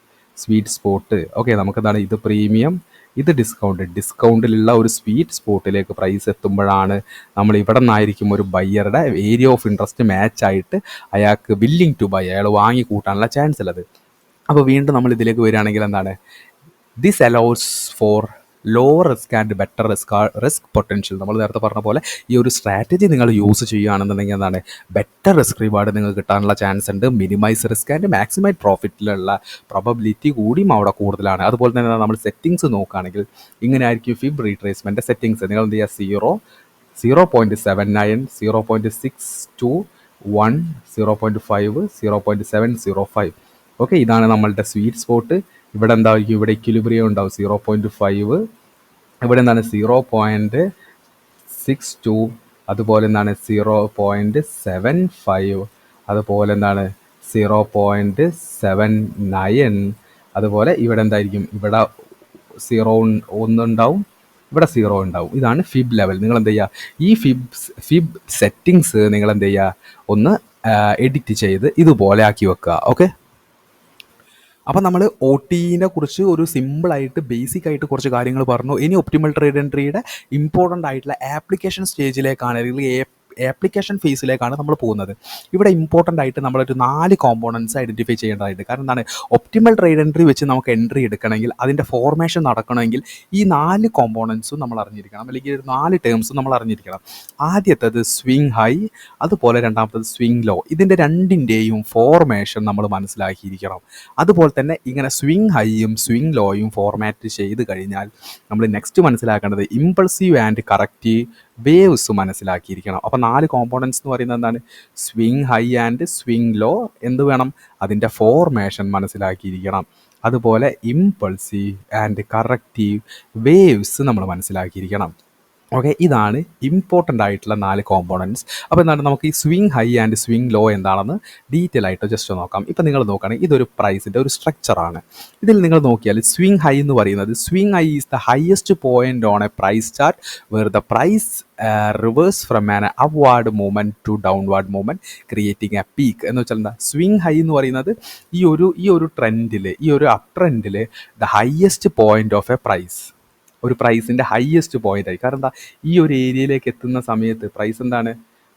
ഓക്കെ, നമുക്കെന്താണ്? ഇത് പ്രീമിയം, ഇത് ഡിസ്കൗണ്ടിലുള്ള ഒരു സ്വീറ്റ് സ്പോട്ടിലേക്ക് പ്രൈസ് എത്തുമ്പോഴാണ് നമ്മൾ ഇവിടെ നിന്നായിരിക്കും ഒരു ബയ്യറുടെ ഏരിയ ഓഫ് ഇൻട്രസ്റ്റ് മാച്ച് ആയിട്ട് അയാൾക്ക് വില്ലിങ് ടു ബൈ, അയാൾ വാങ്ങി കൂട്ടാനുള്ള ചാൻസ് ഉള്ളത്. അപ്പോൾ വീണ്ടും നമ്മൾ ഇതിലേക്ക് വരികയാണെങ്കിൽ എന്താണ്? This allows for low risk and better risk potential. നമ്മൾ നേരത്തെ പറഞ്ഞ പോലെ ഈ ഒരു സ്ട്രാറ്റജി നിങ്ങൾ യൂസ് ചെയ്യുകയാണെന്നുണ്ടെങ്കിൽ എന്താണ്? ബെറ്റർ റിസ്ക് റിവാർഡ് നിങ്ങൾക്ക് കിട്ടാനുള്ള ചാൻസ് ഉണ്ട്. മിനിമൈസ് റിസ്ക് ആൻഡ് മാക്സിമൈസ് പ്രോഫിറ്റിലുള്ള പ്രോബബിലിറ്റി കൂടിയും അവിടെ കൂടുതലാണ്. അതുപോലെ തന്നെ നമ്മൾ സെറ്റിങ്സ് നോക്കുകയാണെങ്കിൽ ഇങ്ങനെ ആയിരിക്കും ഫിബ് റീട്രേസ്മെൻറ്റ് സെറ്റിങ്സ്. നിങ്ങൾ എന്ത് ചെയ്യുക? 0.79, 0.62, 0.5, 0.705. ഓക്കെ, ഇതാണ് നമ്മളുടെ സ്വീറ്റ് സ്പോട്ട്. ഇവിടെ എന്തായിരിക്കും? ഇവിടെ ഇക്വിലിബ്രിയം ഉണ്ടാവും 0.5. ഇവിടെ എന്താണ്? 0.62. അതുപോലെ എന്താണ്? 0.75. അതുപോലെ എന്താണ്? 0.79. അതുപോലെ ഇവിടെ എന്തായിരിക്കും? ഇവിടെ 1 ഉണ്ടാവും, ഇവിടെ 0 ഉണ്ടാവും. ഇതാണ് ഫിബ് ലെവൽ. നിങ്ങൾ എന്ത് ചെയ്യുക? ഈ ഫിബ് സെറ്റിങ്സ് നിങ്ങൾ എന്ത് ചെയ്യുക? ഒന്ന് എഡിറ്റ് ചെയ്ത് ഇതുപോലെ ആക്കി വെക്കുക. ഓക്കെ, അപ്പോൾ നമ്മൾ OTEനെ കുറിച്ച് ഒരു സിമ്പിളായിട്ട് ബേസിക് ആയിട്ട് കുറച്ച് കാര്യങ്ങൾ പറഞ്ഞു. ഇനി ഒപ്റ്റിമൽ ട്രേഡ് എൻട്രിയുടെ ഇമ്പോർട്ടൻ്റ് ആയിട്ടുള്ള ആപ്ലിക്കേഷൻ സ്റ്റേജിലേക്കാണ്, അല്ലെങ്കിൽ ആപ്ലിക്കേഷൻ ഫേസിലേക്കാണ് നമ്മൾ പോകുന്നത്. ഇവിടെ ഇമ്പോർട്ടൻ്റ് ആയിട്ട് നമ്മളൊരു 4 കോമ്പോണൻസ് ഐഡൻറ്റിഫൈ ചെയ്യേണ്ടതായിട്ട്. കാരണം എന്താണ്, ഒപ്റ്റിമൽ ട്രേഡ് എൻട്രി വെച്ച് നമുക്ക് എൻട്രി എടുക്കണമെങ്കിൽ, അതിൻ്റെ ഫോർമേഷൻ നടക്കണമെങ്കിൽ ഈ 4 കോമ്പോണൻസും നമ്മൾ അറിഞ്ഞിരിക്കണം, അല്ലെങ്കിൽ ഒരു 4 ടേംസും നമ്മൾ അറിഞ്ഞിരിക്കണം. ആദ്യത്തേത് സ്വിങ് ഹൈ, അതുപോലെ രണ്ടാമത്തത് സ്വിങ് ലോ. ഇതിൻ്റെ രണ്ടിൻ്റെയും ഫോർമേഷൻ നമ്മൾ മനസ്സിലാക്കിയിരിക്കണം. അതുപോലെ തന്നെ ഇങ്ങനെ സ്വിങ് ഹൈയും സ്വിങ് ലോയും ഫോർമാറ്റ് ചെയ്ത് കഴിഞ്ഞാൽ നമ്മൾ നെക്സ്റ്റ് മനസ്സിലാക്കേണ്ടത് ഇമ്പൾസീവ് ആൻഡ് കറക്റ്റീവ് വേവ്സ് മനസ്സിലാക്കിയിരിക്കണം. അപ്പോൾ 4 കോമ്പോണൻസ് എന്ന് പറയുന്നത് എന്താണ്? Swing high and swing low എന്ത് വേണം? അതിൻ്റെ ഫോർമേഷൻ മനസ്സിലാക്കിയിരിക്കണം. അതുപോലെ ഇമ്പൾസീവ് ആൻഡ് കറക്റ്റീവ് വേവ്സ് നമ്മൾ മനസ്സിലാക്കിയിരിക്കണം. ഓക്കെ, ഇതാണ് ഇമ്പോർട്ടൻ്റ് ആയിട്ടുള്ള 4 കോമ്പോണൻസ്. അപ്പോൾ എന്താണ്, നമുക്ക് ഈ swing high and swing low എന്താണെന്ന് ഡീറ്റെയിൽ ആയിട്ട് ജസ്റ്റ് നോക്കാം. ഇപ്പം നിങ്ങൾ നോക്കുകയാണെങ്കിൽ ഇതൊരു പ്രൈസിൻ്റെ ഒരു സ്ട്രക്ചറാണ്. ഇതിൽ നിങ്ങൾ നോക്കിയാൽ സ്വിങ് ഹൈ എന്ന് പറയുന്നത്, swing high is the highest point on a price chart where the price reverse from an upward movement to downward movement creating a peak. എന്ന് വെച്ചാൽ എന്താ, സ്വിങ് ഹൈ എന്ന് പറയുന്നത് ഈ ഒരു ട്രെൻഡിൽ, ഈ ഒരു അപ് ട്രെൻഡിൽ the highest point of a price, ഒരു പ്രൈസിൻ്റെ ഹയസ്റ്റ് പോയിന്റ് ആയി. കാരണം എന്താ, ഈ ഒരു ഏരിയയിലേക്ക് എത്തുന്ന സമയത്ത് പ്രൈസ് എന്താണ്,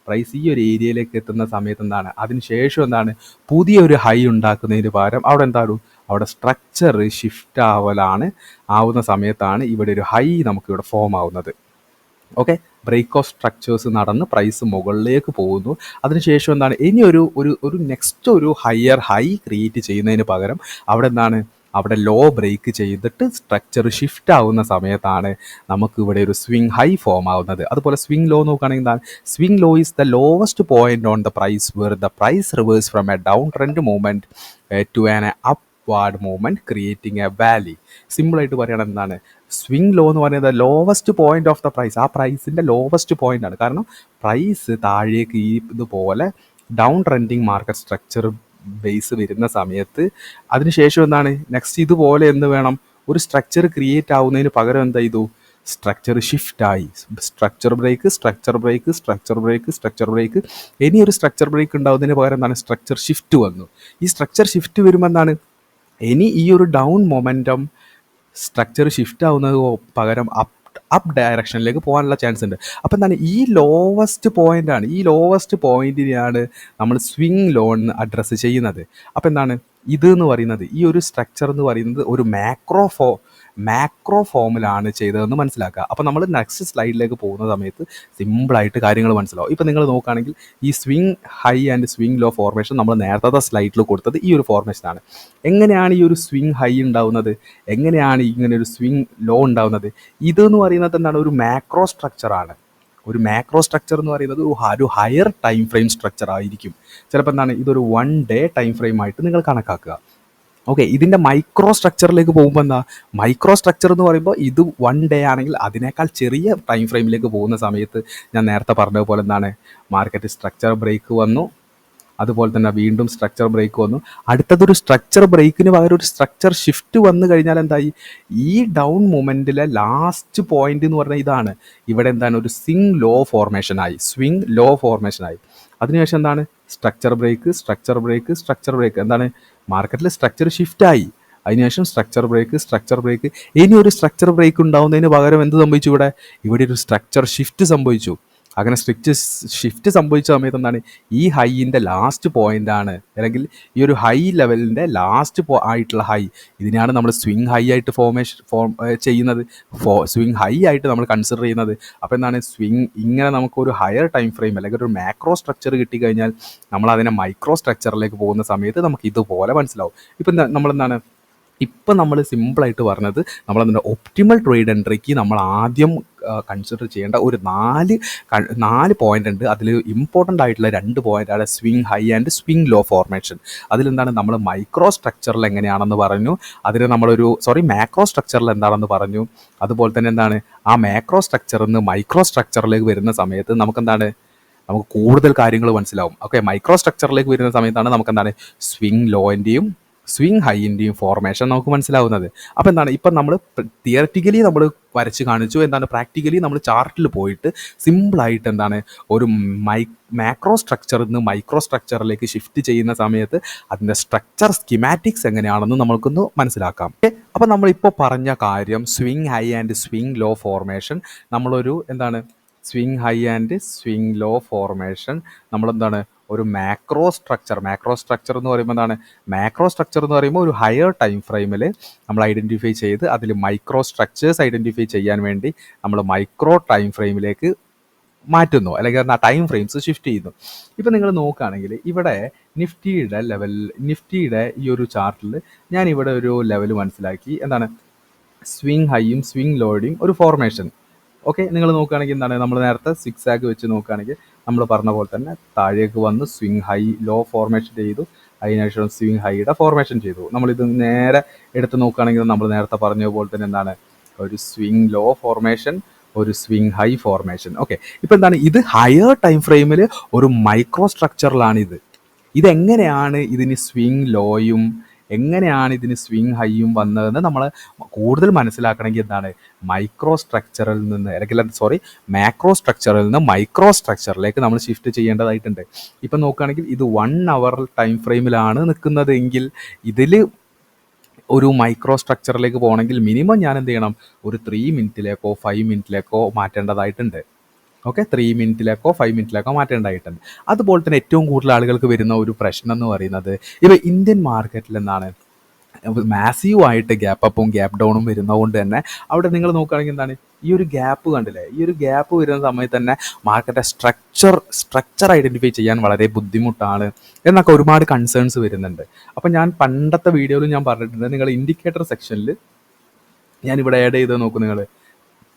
പ്രൈസ് ഈ ഒരു ഏരിയയിലേക്ക് എത്തുന്ന സമയത്ത് എന്താണ്, അതിനുശേഷം എന്താണ്, പുതിയൊരു ഹൈ ഉണ്ടാക്കുന്നതിന് പകരം അവിടെ എന്താണ്, അവിടെ സ്ട്രക്ചർ ഷിഫ്റ്റ് ആവുന്ന സമയത്താണ് ഇവിടെ ഒരു ഹൈ നമുക്കിവിടെ ഫോം ആവുന്നത്. ഓക്കെ, ബ്രേക്ക് ഓഫ് സ്ട്രക്ചേഴ്സ് നടന്ന് പ്രൈസ് മുകളിലേക്ക് പോകുന്നു. അതിനുശേഷം എന്താണ്, ഇനി ഒരു നെക്സ്റ്റ് ഒരു ഹയർ ഹൈ ക്രിയേറ്റ് ചെയ്യുന്നതിന് പകരം അവിടെ എന്താണ്, അവിടെ ലോ ബ്രേക്ക് ചെയ്തിട്ട് സ്ട്രക്ചർ ഷിഫ്റ്റ് ആവുന്ന സമയത്താണ് നമുക്ക് ഇവിടെ ഒരു സ്വിങ് ഹൈ ഫോം ആവുന്നത്. അതുപോലെ സ്വിങ് ലോ നോക്കുകയാണെങ്കിൽ എന്താണ്, swing low is the lowest point on the price where the price reverse from a down trend movement to an upward movement creating a valley. സിമ്പിളായിട്ട് പറയുകയാണെങ്കിൽ എന്താണ്, സ്വിങ് ലോ എന്ന് പറയുന്നത് lowest point of the price, ആ പ്രൈസിൻ്റെ lowest point ആണ്. കാരണം price താഴേക്ക് ഇതുപോലെ down trending market structure base വരുന്ന സമയത്ത് അതിനുശേഷം എന്താണ്, നെക്സ്റ്റ് ഇതുപോലെ എന്ത് വേണം, ഒരു സ്ട്രക്ചർ ക്രിയേറ്റ് ആവുന്നതിന് പകരം എന്താ ചെയ്തു, സ്ട്രക്ചർ ഷിഫ്റ്റായി. Structure break, structure break, structure break, structure break. ഇനി ഒരു സ്ട്രക്ചർ ബ്രേക്ക് ഉണ്ടാവുന്നതിന് പകരം എന്താണ്, സ്ട്രക്ചർ ഷിഫ്റ്റ് വന്നു. ഈ സ്ട്രക്ചർ ഷിഫ്റ്റ് വരുമ്പോൾ എന്താണ്, ഇനി ഈ ഒരു ഡൗൺ മൊമെൻറ്റം സ്ട്രക്ചർ ഷിഫ്റ്റ് ആവുന്നത് പകരം അപ്പ് ഡയറക്ഷനിലേക്ക് പോകാനുള്ള ചാൻസ് ഉണ്ട്. അപ്പോൾ എന്താണ്, ഈ ലോവസ്റ്റ് പോയിന്റിനെയാണ് നമ്മൾ സ്വിങ് ലോൺ അഡ്രസ്സ് ചെയ്യുന്നത്. അപ്പോൾ എന്താണ്, ഇത് എന്ന് പറയുന്നത്, ഈ ഒരു സ്ട്രക്ചർ എന്ന് പറയുന്നത് ഒരു മാക്രോ ഫോമിലാണ് ചെയ്തതെന്ന് മനസ്സിലാക്കുക. അപ്പോൾ നമ്മൾ നെക്സ്റ്റ് സ്ലൈഡിലേക്ക് പോകുന്ന സമയത്ത് സിമ്പിളായിട്ട് കാര്യങ്ങൾ മനസ്സിലാവും. ഇപ്പോൾ നിങ്ങൾ നോക്കുകയാണെങ്കിൽ ഈ swing high and swing low formation നമ്മൾ നേരത്തെ സ്ലൈഡിൽ കൊടുത്തത് ഈ ഒരു ഫോർമേഷനാണ്. എങ്ങനെയാണ് ഈ ഒരു സ്വിങ് ഹൈ ഉണ്ടാവുന്നത്, എങ്ങനെയാണ് ഇങ്ങനെ ഒരു സ്വിങ് ലോ ഉണ്ടാവുന്നത്? ഇതെന്ന് പറയുന്നത് എന്താണ്, ഒരു മാക്രോ സ്ട്രക്ചറാണ്. ഒരു മാക്രോ സ്ട്രക്ചർ എന്ന് പറയുന്നത് ഒരു ഹയർ ടൈം ഫ്രെയിം സ്ട്രക്ചർ ആയിരിക്കും. ചിലപ്പോൾ എന്താണ്, ഇതൊരു 1 day ടൈം ഫ്രെയിം ആയിട്ട് നിങ്ങൾ കണക്കാക്കുക. ഓക്കെ, ഇതിൻ്റെ മൈക്രോ സ്ട്രക്ചറിലേക്ക് പോകുമ്പോൾ എന്താ, മൈക്രോ സ്ട്രക്ചർ എന്ന് പറയുമ്പോൾ ഇത് 1 day ആണെങ്കിൽ അതിനേക്കാൾ ചെറിയ ടൈം ഫ്രെയിമിലേക്ക് പോകുന്ന സമയത്ത് ഞാൻ നേരത്തെ പറഞ്ഞതുപോലെ എന്താണ്, മാർക്കറ്റ് സ്ട്രക്ചർ ബ്രേക്ക് വന്നു, അതുപോലെ തന്നെ വീണ്ടും സ്ട്രക്ചർ ബ്രേക്ക് വന്നു, അടുത്തതൊരു സ്ട്രക്ചർ ബ്രേക്കിന് പകരം ഒരു സ്ട്രക്ചർ ഷിഫ്റ്റ് വന്നു കഴിഞ്ഞാൽ എന്തായി, ഈ ഡൗൺ മൊമെൻറ്റിലെ ലാസ്റ്റ് പോയിന്റ് എന്ന് പറഞ്ഞാൽ ഇതാണ്. ഇവിടെ എന്താണ്, ഒരു സ്വിങ് ലോ ഫോർമേഷനായി. അതിനുശേഷം എന്താണ്, structure break, structure break, structure break. എന്താണ്, മാർക്കറ്റിൽ സ്ട്രക്ചർ ഷിഫ്റ്റായി, അതിനുശേഷം സ്ട്രക്ചർ ബ്രേക്ക്. ഇനി ഒരു സ്ട്രക്ചർ ബ്രേക്ക് ഉണ്ടാവുന്നതിന് പകരം എന്ത് സംഭവിച്ചു, ഇവിടെ ഒരു സ്ട്രക്ചർ ഷിഫ്റ്റ് സംഭവിച്ചു. അങ്ങനെ ഷിഫ്റ്റ് സംഭവിച്ച സമയത്ത് എന്താണ്, ഈ ഹൈയിൻ്റെ ലാസ്റ്റ് പോയിൻ്റാണ്, അല്ലെങ്കിൽ ഈ ഒരു ഹൈ ലെവലിൻ്റെ ലാസ്റ്റ് ആയിട്ടുള്ള ഹൈ, ഇതിനെയാണ് നമ്മൾ സ്വിങ് ഹൈ ആയിട്ട് ചെയ്യുന്നത്, സ്വിങ് ഹൈ ആയിട്ട് നമ്മൾ കൺസിഡർ ചെയ്യുന്നത്. അപ്പോൾ എന്താണ്, ഇങ്ങനെ നമുക്കൊരു ഹയർ ടൈം ഫ്രെയിം അല്ലെങ്കിൽ ഒരു മാക്രോ സ്ട്രക്ചർ കിട്ടിക്കഴിഞ്ഞാൽ നമ്മൾ അതിനെ മൈക്രോ സ്ട്രക്ചറിലേക്ക് പോകുന്ന സമയത്ത് നമുക്ക് ഇതുപോലെ മനസ്സിലാവും. ഇപ്പം നമ്മളെന്താണ്, ഇപ്പം നമ്മൾ സിമ്പിളായിട്ട് പറഞ്ഞത്, നമ്മളതിൻ്റെ ഒപ്റ്റിമൽ ട്രേഡ് എൻട്രിക്ക് നമ്മൾ ആദ്യം കൺസിഡർ ചെയ്യേണ്ട ഒരു 4 പോയിൻ്റ് ഉണ്ട്. അതിൽ ഇമ്പോർട്ടൻ്റ് ആയിട്ടുള്ള 2 പോയിൻ്റാണ് swing high and swing low formation. അതിലെന്താണ്, നമ്മൾ മൈക്രോ സ്ട്രക്ചറിൽ എങ്ങനെയാണെന്ന് പറഞ്ഞു, അതിന് മാക്രോ സ്ട്രക്ചറിൽ എന്താണെന്ന് പറഞ്ഞു. അതുപോലെ തന്നെ എന്താണ്, ആ മാക്രോ സ്ട്രക്ചറിൽ നിന്ന് മൈക്രോ സ്ട്രക്ചറിലേക്ക് വരുന്ന സമയത്ത് നമുക്ക് കൂടുതൽ കാര്യങ്ങൾ മനസ്സിലാവും. ഓക്കെ, മൈക്രോ സ്ട്രക്ചറിലേക്ക് വരുന്ന സമയത്താണ് നമുക്കെന്താണ്, സ്വിങ് ലോൻ്റെയും സ്വിങ് ഹൈൻ്റെയും ഫോർമേഷൻ നമുക്ക് മനസ്സിലാവുന്നത്. അപ്പോൾ എന്താണ്, ഇപ്പം നമ്മൾ തിയററ്റിക്കലി നമ്മൾ വരച്ച് കാണിച്ചു, എന്താണ് പ്രാക്ടിക്കലി നമ്മൾ ചാർട്ടിൽ പോയിട്ട് സിമ്പിളായിട്ട് എന്താണ്, ഒരു മാക്രോ സ്ട്രക്ചറിൽ നിന്ന് മൈക്രോ സ്ട്രക്ചറിലേക്ക് ഷിഫ്റ്റ് ചെയ്യുന്ന സമയത്ത് അതിൻ്റെ സ്ട്രക്ചർ സ്കിമാറ്റിക്സ് എങ്ങനെയാണെന്ന് നമുക്കൊന്ന് മനസ്സിലാക്കാം. അപ്പോൾ നമ്മളിപ്പോൾ പറഞ്ഞ കാര്യം, swing high and swing low formation നമ്മളൊരു എന്താണ് swing high and swing low formation നമ്മളെന്താണ് ഒരു മാക്രോ സ്ട്രക്ചർ എന്ന് പറയുമ്പോൾ എന്താണ് മാക്രോ സ്ട്രക്ചർ എന്ന് പറയുമ്പോൾ ഒരു ഹയർ ടൈം ഫ്രെയിമിൽ നമ്മൾ ഐഡൻറ്റിഫൈ ചെയ്ത് അതിൽ മൈക്രോ സ്ട്രക്ചേഴ്സ് ഐഡൻറ്റിഫൈ ചെയ്യാൻ വേണ്ടി നമ്മൾ മൈക്രോ ടൈം ഫ്രെയിമിലേക്ക് മാറ്റുന്നു, അല്ലെങ്കിൽ ആ ടൈം ഫ്രെയിംസ് ഷിഫ്റ്റ് ചെയ്യുന്നു. ഇപ്പം നിങ്ങൾ നോക്കുകയാണെങ്കിൽ ഇവിടെ നിഫ്റ്റിയുടെ ഈ ഒരു ചാർട്ടിൽ ഞാൻ ഇവിടെ ഒരു ലെവൽ മനസ്സിലാക്കി, എന്താണ് സ്വിങ് ഹൈയും സ്വിങ് ലോയുടെയും ഒരു ഫോർമേഷൻ. ഓക്കെ, നിങ്ങൾ നോക്കുകയാണെങ്കിൽ എന്താണ് നമ്മൾ നേരത്തെ സിക്സ് ആക്ക് വെച്ച് നോക്കുകയാണെങ്കിൽ നമ്മൾ പറഞ്ഞ പോലെ തന്നെ താഴേക്ക് വന്ന് സ്വിങ് ഹൈ ലോ ഫോർമേഷൻ ചെയ്തു, അതിനുശേഷം സ്വിങ് ഹൈയുടെ ഫോർമേഷൻ ചെയ്തു. നമ്മളിത് നേരെ എടുത്ത് നോക്കുകയാണെങ്കിൽ നമ്മൾ നേരത്തെ പറഞ്ഞ പോലെ തന്നെ എന്താണ് ഒരു സ്വിങ് ലോ ഫോർമേഷൻ, ഒരു സ്വിങ് ഹൈ ഫോർമേഷൻ. ഓക്കെ, ഇപ്പം എന്താണ് ഇത് ഹയർ ടൈം ഫ്രെയിമിൽ ഒരു മൈക്രോ സ്ട്രക്ചറിലാണ് ഇതെങ്ങനെയാണ് ഇതിന് സ്വിങ് ലോയും എങ്ങനെയാണ് ഇതിന് സ്വിങ് ഹൈയും വന്നതെന്ന് നമ്മൾ കൂടുതൽ മനസ്സിലാക്കണമെങ്കിൽ എന്താണ് മാക്രോ സ്ട്രക്ചറിൽ നിന്ന് മൈക്രോ സ്ട്രക്ചറിലേക്ക് നമ്മൾ ഷിഫ്റ്റ് ചെയ്യേണ്ടതായിട്ടുണ്ട്. ഇപ്പം നോക്കുകയാണെങ്കിൽ ഇത് 1 hour ടൈം ഫ്രെയിമിലാണ് നിൽക്കുന്നത് എങ്കിൽ ഇതിൽ ഒരു മൈക്രോ സ്ട്രക്ചറിലേക്ക് പോകണമെങ്കിൽ മിനിമം ഞാൻ എന്ത് ചെയ്യണം, ഒരു 3 മിനിറ്റിലേക്കോ 5 മിനിറ്റിലേക്കോ മാറ്റേണ്ടതായിട്ടുണ്ട്. ഓക്കെ, 3 മിനിറ്റിലേക്കോ 5 മിനിറ്റിലേക്കോ മാറ്റേണ്ടതായിട്ടുണ്ട്. അതുപോലെ തന്നെ ഏറ്റവും കൂടുതൽ ആളുകൾക്ക് വരുന്ന ഒരു പ്രശ്നം എന്ന് പറയുന്നത് ഇപ്പോൾ ഇന്ത്യൻ മാർക്കറ്റിൽ എന്താണ് മാസീവായിട്ട് ഗ്യാപ്പ് അപ്പും ഗ്യാപ്പ് ഡൗണും വരുന്നതുകൊണ്ട് തന്നെ അവിടെ നിങ്ങൾ നോക്കുകയാണെങ്കിൽ എന്താണ് ഈ ഒരു ഗ്യാപ്പ് കണ്ടില്ലേ, ഈ ഒരു ഗ്യാപ്പ് വരുന്ന സമയത്ത് തന്നെ മാർക്കറ്റ് സ്ട്രക്ചർ ഐഡൻറ്റിഫൈ ചെയ്യാൻ വളരെ ബുദ്ധിമുട്ടാണ് എന്നൊക്കെ ഒരുപാട് കൺസേൺസ് വരുന്നുണ്ട്. അപ്പം ഞാൻ പണ്ടത്തെ വീഡിയോയിൽ ഞാൻ പറഞ്ഞിട്ടുണ്ട്, നിങ്ങൾ ഇൻഡിക്കേറ്റർ സെക്ഷനിൽ ഞാനിവിടെ ആഡ് ചെയ്ത് നോക്കും, നിങ്ങൾ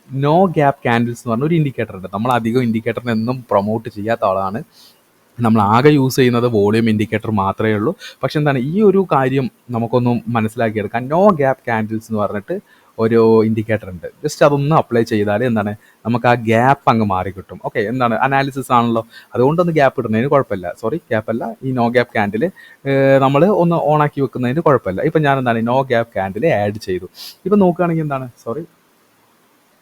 നോ ഗ്യാപ്പ് ക്യാൻഡിൽസ് എന്ന് പറഞ്ഞ ഒരു ഇൻഡിക്കേറ്റർ ഉണ്ട്. നമ്മൾ അധികം ഇൻഡിക്കേറ്ററിനെ ഒന്നും പ്രൊമോട്ട് ചെയ്യാത്ത ആളാണ്, നമ്മൾ ആകെ യൂസ് ചെയ്യുന്നത് വോളിയം ഇൻഡിക്കേറ്റർ മാത്രമേ ഉള്ളൂ. പക്ഷെ എന്താണ് ഈ ഒരു കാര്യം നമുക്കൊന്നും മനസ്സിലാക്കിയെടുക്കാം. നോ ഗ്യാപ്പ് ക്യാൻഡിൽസ് എന്ന് പറഞ്ഞിട്ട് ഒരു ഇൻഡിക്കേറ്റർ ഉണ്ട്. ജസ്റ്റ് അതൊന്ന് അപ്ലൈ ചെയ്താൽ എന്താണ് നമുക്ക് ആ ഗ്യാപ്പ് അങ്ങ് മാറി കിട്ടും. ഓക്കെ, എന്താണ് അനാലിസിസ് ആണല്ലോ, അതുകൊണ്ടൊന്ന് ഗ്യാപ്പ് ഇടുന്നതിന് കുഴപ്പമില്ല. ഗ്യാപ്പല്ല, ഈ നോ ഗ്യാപ്പ് ക്യാൻഡിൽ നമ്മൾ ഒന്ന് ഓണാക്കി വെക്കുന്നതിന് കുഴപ്പമില്ല. ഇപ്പം ഞാൻ എന്താണ് നോ ഗ്യാപ്പ് ക്യാൻഡിൽ ആഡ് ചെയ്തു. ഇപ്പം നോക്കുകയാണെങ്കിൽ എന്താണ്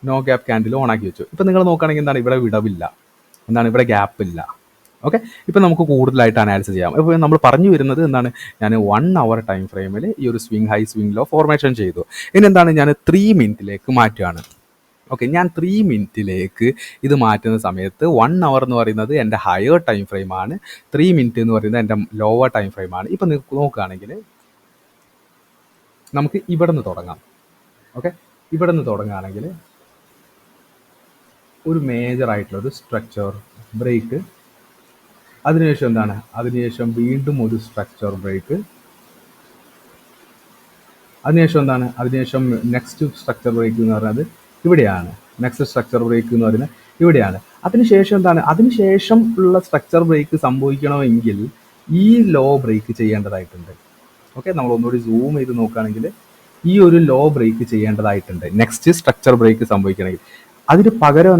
നോ ഗ്യാപ്പ് ക്യാൻഡിൽ ഓണാക്കി വെച്ചു. ഇപ്പം നിങ്ങൾ നോക്കുകയാണെങ്കിൽ എന്താണ് ഇവിടെ വിടവില്ല, എന്താണ് ഇവിടെ ഗ്യാപ്പ് ഇല്ല. ഓക്കെ, ഇപ്പം നമുക്ക് കൂടുതലായിട്ട് അനാലിസിസ് ചെയ്യാം. ഇപ്പോൾ നമ്മൾ പറഞ്ഞു വരുന്നത് എന്താണ്, ഞാൻ 1 hour ടൈം ഫ്രെയിമിൽ ഈ ഒരു swing high swing low formation ചെയ്തു. ഇനി എന്താണ് ഞാൻ 3 മിനിറ്റിലേക്ക് മാറ്റുകയാണ്. ഓക്കെ, ഞാൻ 3 മിനിറ്റിലേക്ക് ഇത് മാറ്റുന്ന സമയത്ത് 1 hour എന്ന് പറയുന്നത് എൻ്റെ ഹയർ ടൈം ഫ്രെയിമാണ്, 3 മിനിറ്റ് എന്ന് പറയുന്നത് എൻ്റെ ലോവർ ടൈം ഫ്രെയിമാണ്. ഇപ്പം നിങ്ങൾക്ക് നോക്കുകയാണെങ്കിൽ നമുക്ക് ഇവിടെ നിന്ന് തുടങ്ങാം. ഓക്കെ, ഇവിടെ നിന്ന് തുടങ്ങുകയാണെങ്കിൽ ഒരു മേജർ ആയിട്ടുള്ളൊരു സ്ട്രക്ചർ ബ്രേക്ക്, അതിനുശേഷം എന്താണ് അതിനുശേഷം വീണ്ടും ഒരു സ്ട്രക്ചർ ബ്രേക്ക്, അതിനുശേഷം നെക്സ്റ്റ് സ്ട്രക്ചർ ബ്രേക്ക് എന്ന് പറയുന്നത് ഇവിടെയാണ്. നെക്സ്റ്റ് സ്ട്രക്ചർ ബ്രേക്ക് എന്ന് പറയുന്നത് ഇവിടെയാണ്. അതിനുശേഷം ഉള്ള സ്ട്രക്ചർ ബ്രേക്ക് സംഭവിക്കണമെങ്കിൽ ഈ ലോ ബ്രേക്ക് ചെയ്യേണ്ടതായിട്ടുണ്ട്. ഓക്കെ, നമ്മൾ ഒന്നുകൂടി സൂം ചെയ്ത് നോക്കുകയാണെങ്കിൽ ഈ ഒരു ലോ ബ്രേക്ക് ചെയ്യേണ്ടതായിട്ടുണ്ട് നെക്സ്റ്റ് സ്ട്രക്ചർ ബ്രേക്ക് സംഭവിക്കണമെങ്കിൽ. അതിന് പകരം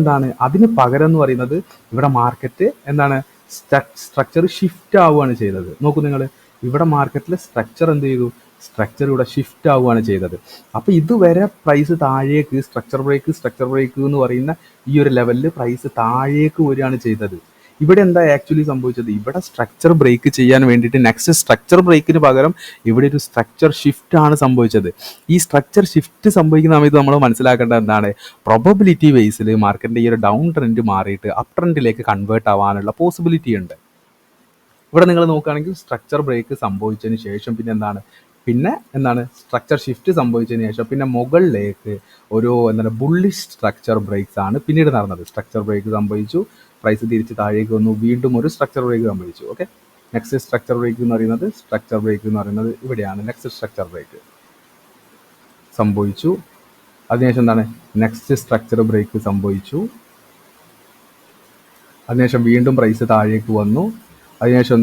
എന്ന് പറയുന്നത് ഇവിടെ മാർക്കറ്റ് എന്താണ് സ്ട്രക്ചർ ഷിഫ്റ്റ് ആവുകയാണ് ചെയ്തത്. നോക്കൂ നിങ്ങൾ, ഇവിടെ മാർക്കറ്റിൽ സ്ട്രക്ചർ എന്ത് ചെയ്തു, സ്ട്രക്ചർ ഇവിടെ ഷിഫ്റ്റ് ആവുകയാണ് ചെയ്തത്. അപ്പോൾ ഇതുവരെ പ്രൈസ് താഴേക്ക് സ്ട്രക്ചർ ബ്രേക്ക് എന്ന് പറയുന്ന ഈ ഒരു ലെവലിൽ പ്രൈസ് താഴേക്ക് വരികയാണ് ചെയ്തത്. ഇവിടെ എന്താ ആക്ച്വലി സംഭവിച്ചത്, ഇവിടെ സ്ട്രക്ചർ ബ്രേക്ക് ചെയ്യാൻ വേണ്ടിയിട്ട് നെക്സ്റ്റ് സ്ട്രക്ചർ ബ്രേക്കിന് പകരം ഇവിടെ ഒരു സ്ട്രക്ചർ ഷിഫ്റ്റ് ആണ് സംഭവിച്ചത്. ഈ സ്ട്രക്ചർ ഷിഫ്റ്റ് സംഭവിക്കുന്ന സമയത്ത് നമ്മൾ മനസ്സിലാക്കേണ്ടത് എന്താണ്, പ്രോബബിലിറ്റി ബേസിൽ മാർക്കറ്റിൻ്റെ ഈ ഒരു ഡൗൺ ട്രെൻഡ് മാറിയിട്ട് അപ്പ് ട്രെൻഡിലേക്ക് കൺവേർട്ട് ആവാനുള്ള പോസിബിലിറ്റി ഉണ്ട്. ഇവിടെ നിങ്ങൾ നോക്കുകയാണെങ്കിൽ സ്ട്രക്ചർ ബ്രേക്ക് സംഭവിച്ചതിന് ശേഷം പിന്നെ എന്താണ് സ്ട്രക്ചർ ഷിഫ്റ്റ് സംഭവിച്ചതിന് ശേഷം പിന്നെ മുകളിലേക്ക് ഒരു ബുള്ളിഷ് സ്ട്രക്ചർ ബ്രേക്സ് ആണ് പിന്നീട് നടന്നത്. സ്ട്രക്ചർ ബ്രേക്ക് സംഭവിച്ചു, പ്രൈസ് തിരിച്ച് താഴേക്ക് വന്നു, വീണ്ടും ഒരു സ്ട്രക്ചർ ബ്രേക്ക് സംഭവിച്ചു. ഓക്കെ, നെക്സ്റ്റ് സ്ട്രക്ചർ ബ്രേക്ക് എന്ന് പറയുന്നത് ഇവിടെയാണ്. നെക്സ്റ്റ് സ്ട്രക്ചർ ബ്രേക്ക് സംഭവിച്ചു, അതിനുശേഷം നെക്സ്റ്റ് സ്ട്രക്ചർ ബ്രേക്ക് സംഭവിച്ചു, അതിനുശേഷം വീണ്ടും പ്രൈസ് താഴേക്ക് വന്നു, അതിനുശേഷം